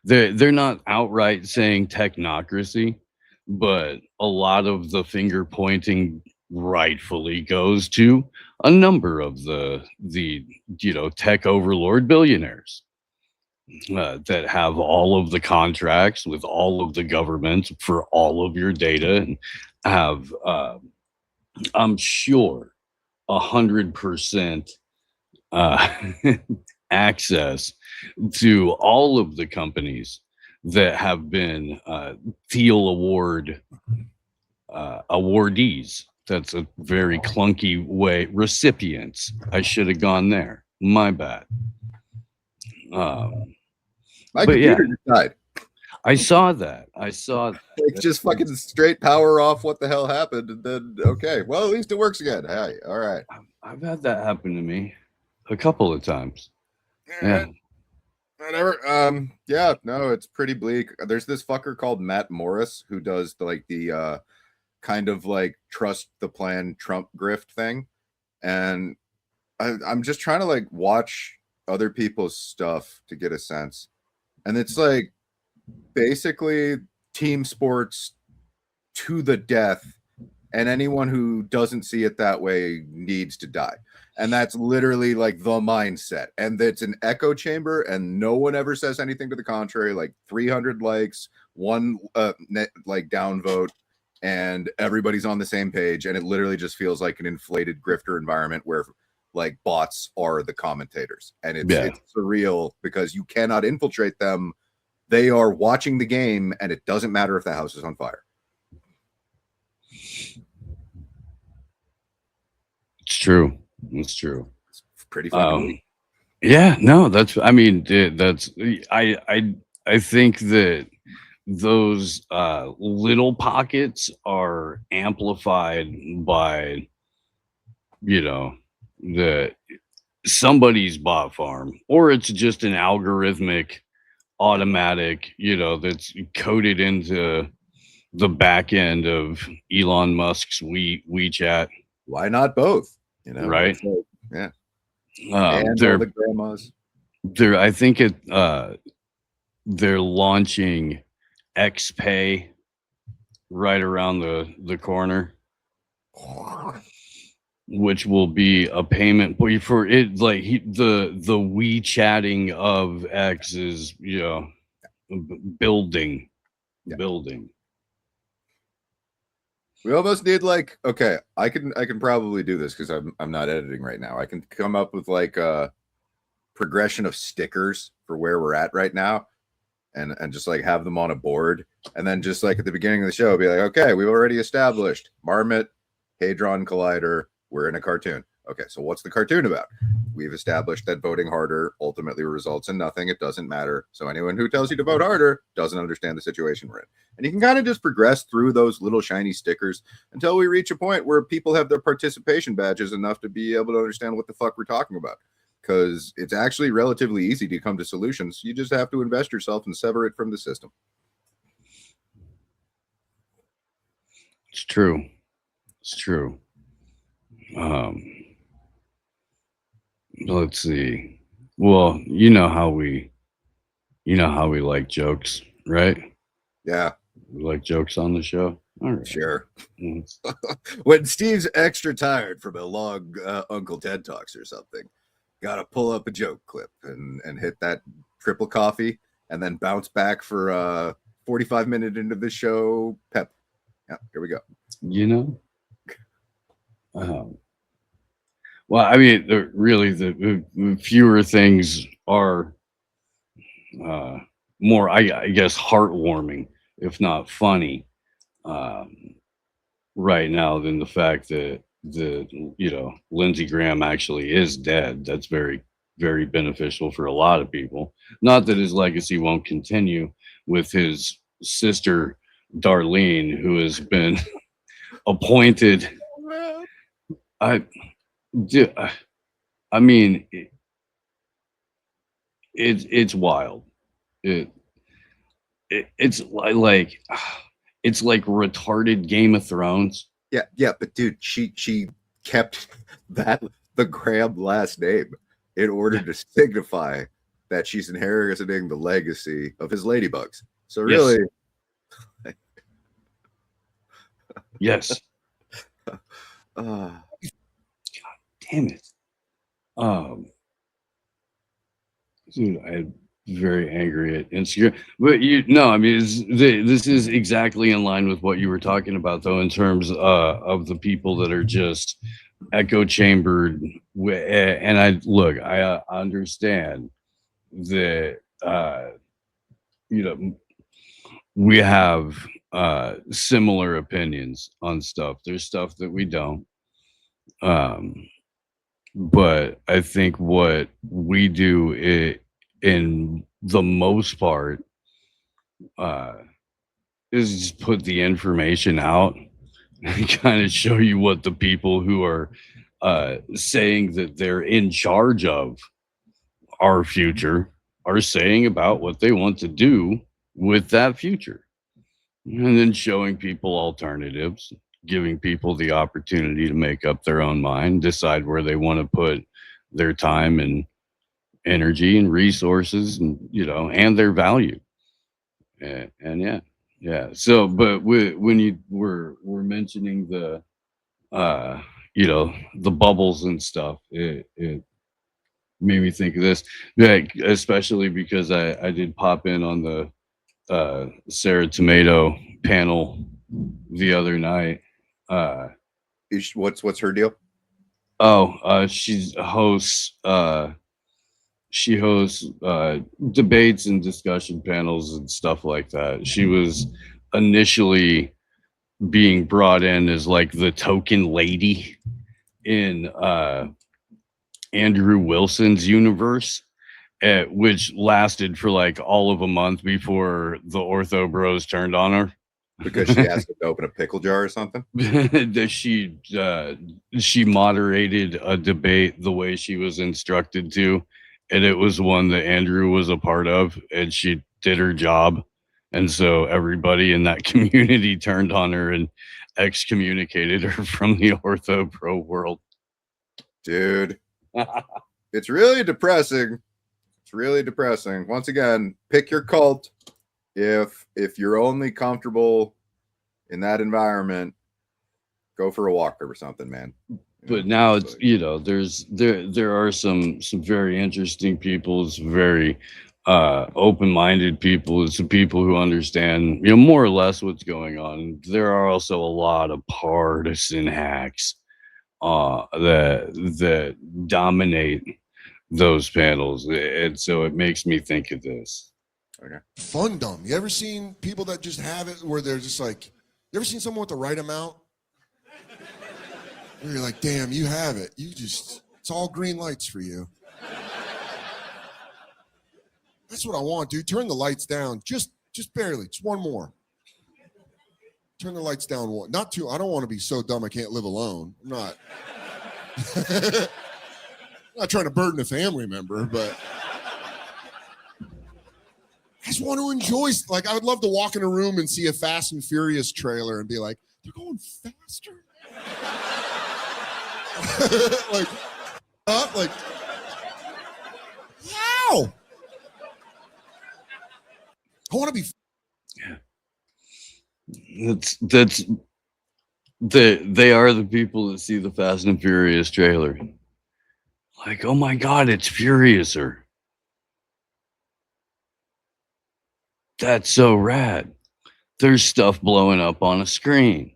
they're not outright saying technocracy, but a lot of the finger pointing rightfully goes to a number of the tech overlord billionaires that have all of the contracts with all of the governments for all of your data and have, I'm sure, 100% access to all of the companies that have been Thiel Award awardees. That's a very clunky way. Recipients. I should have gone there. My bad. My computer just died. I saw that. Like, just fucking straight power off. What the hell happened? And then, okay, well, at least it works again. Hey, all right. I've had that happen to me a couple of times. Yeah. Whatever. Yeah, no, it's pretty bleak. There's this fucker called Matt Morris who does the kind of like trust the plan Trump grift thing. And I'm just trying to like watch other people's stuff to get a sense. And it's like basically team sports to the death. And anyone who doesn't see it that way needs to die. And that's literally like the mindset. And it's an echo chamber and no one ever says anything to the contrary. Like 300 likes, one like downvote, and everybody's on the same page. And it literally just feels like an inflated grifter environment where like bots are the commentators. And it's surreal because you cannot infiltrate them. They are watching the game and it doesn't matter if the house is on fire. It's true. It's true. It's pretty fucking yeah, no, I think that those little pockets are amplified by the somebody's bot farm, or it's just an algorithmic automatic that's coded into the back end of Elon Musk's WeChat. Why not both? Right? Yeah. And all the grandmas. I think they're launching XPay right around the corner, which will be a payment for it. Like the WeChatting of X is, building. We almost need like, okay, I can probably do this because I'm not editing right now. I can come up with like a progression of stickers for where we're at right now, and just like have them on a board, and then just like at the beginning of the show be like, okay, we've already established Marmot, Hadron Collider, we're in a cartoon. Okay, so what's the cartoon about? We've established that voting harder ultimately results in nothing. It doesn't matter. So anyone who tells you to vote harder doesn't understand the situation we're in. And you can kind of just progress through those little shiny stickers until we reach a point where people have their participation badges enough to be able to understand what the fuck we're talking about. Because it's actually relatively easy to come to solutions. You just have to invest yourself and sever it from the system. It's true. Let's see. Well, you know how we like jokes, right? Yeah. We like jokes on the show. All right. Sure. When Steve's extra tired from a long Uncle Ted talks or something, gotta pull up a joke clip and hit that triple coffee and then bounce back for 45 minutes into the show. Pep. Yeah, here we go. Well, I mean, the fewer things are more, I guess, heartwarming, if not funny, right now than the fact that Lindsey Graham actually is dead. That's very, very beneficial for a lot of people. Not that his legacy won't continue with his sister Darlene, who has been appointed. I mean, it's wild. It's like retarded Game of Thrones. Yeah, but dude, she kept the Graham last name in order to signify that she's inheriting the legacy of his ladybugs. So really, yes. God damn it. Dude, I'm very angry at Instagram. But this is exactly in line with what you were talking about, though, in terms of the people that are just echo chambered. And I understand that we have similar opinions on stuff. There's stuff that we don't. But I think what we do in the most part is just put the information out and kind of show you what the people who are saying that they're in charge of our future are saying about what they want to do with that future. And then showing people alternatives, giving people the opportunity to make up their own mind, decide where they want to put their time and energy and resources, and and their value. And yeah. So, but when you were mentioning the the bubbles and stuff, it made me think of this. Yeah, especially because I did pop in on the Sarah Tomato panel the other night. What's her deal? She hosts debates and discussion panels and stuff like that. She was initially being brought in as like the token lady in Andrew Wilson's universe, which lasted for like all of a month before the Ortho Bros turned on her. Because she asked him to open a pickle jar or something? She moderated a debate the way she was instructed to, and it was one that Andrew was a part of, and she did her job. And so everybody in that community turned on her and excommunicated her from the Ortho Pro world. Dude, it's really depressing It's really depressing. Once again, pick your cult. If you're only comfortable in that environment, go for a walk or something, man. But now it's, you know, there are some very interesting people, some very open-minded people, some people who understand, you know, more or less what's going on. There are also a lot of partisan hacks that dominate those panels, and so it makes me think of this. Okay. Fundum. You ever seen people that just have it where they're just like, you ever seen someone with the right amount? Where you're like, damn, you have it. It's all green lights for you. That's what I want, dude. Turn the lights down. Just barely. Just one more. Turn the lights down one. Not two. I don't want to be so dumb I can't live alone. I'm not. I'm not trying to burden a family member, but I just want to enjoy. Like, I would love to walk in a room and see a Fast and Furious trailer and be like, they're going faster. like, how? I want to be. They are the people that see the Fast and Furious trailer. Like, oh my God, it's Furiouser. That's so rad. There's stuff blowing up on a screen.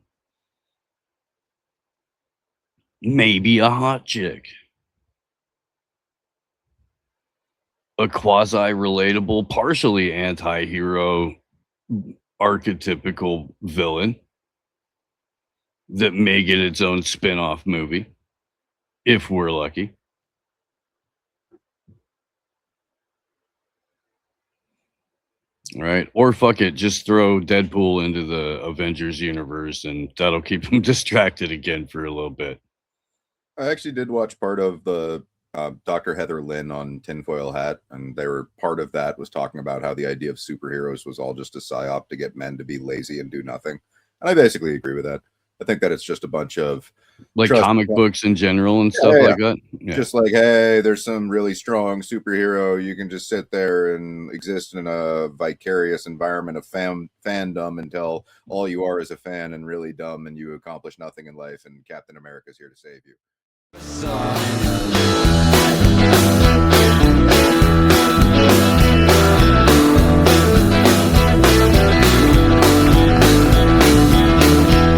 Maybe a hot chick. A quasi-relatable, partially anti-hero, archetypical villain that may get its own spin-off movie, if we're lucky. Right? Or fuck it, just throw Deadpool into the Avengers universe and that'll keep them distracted again for a little bit. I actually did watch part of the Dr. Heather Lynn on Tinfoil Hat, and they were part of that was talking about how the idea of superheroes was all just a psyop to get men to be lazy and do nothing. And I basically agree with that. I think that it's just a bunch of like comic books in general and stuff like that. Yeah. Just like, hey, there's some really strong superhero. You can just sit there and exist in a vicarious environment of fandom until all you are is a fan and really dumb and you accomplish nothing in life. And Captain America's here to save you.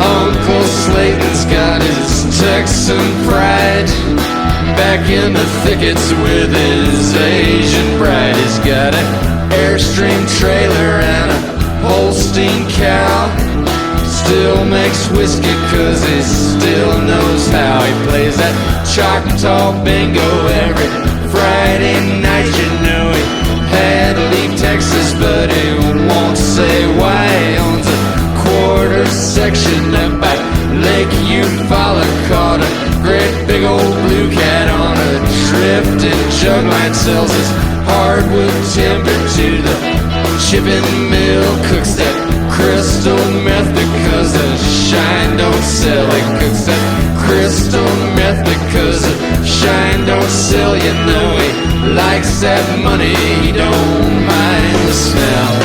Uncle Slayton's got his Texan pride, back in the thickets with his Asian bride. He's got an Airstream trailer and a Holstein cow. Still makes whiskey cause he still knows how. He plays that Choctaw bingo every Friday night. You know he had to leave Texas but he won't say why. He owns a quarter section up by Lake Eufaula. Caught a great big old blue cat on a drifting jug line. Sells his hardwood timber to the chipping mill. Cooks that crystal meth because the shine don't sell. He cooks that crystal meth because the shine don't sell. You know he likes that money, he don't mind the smell.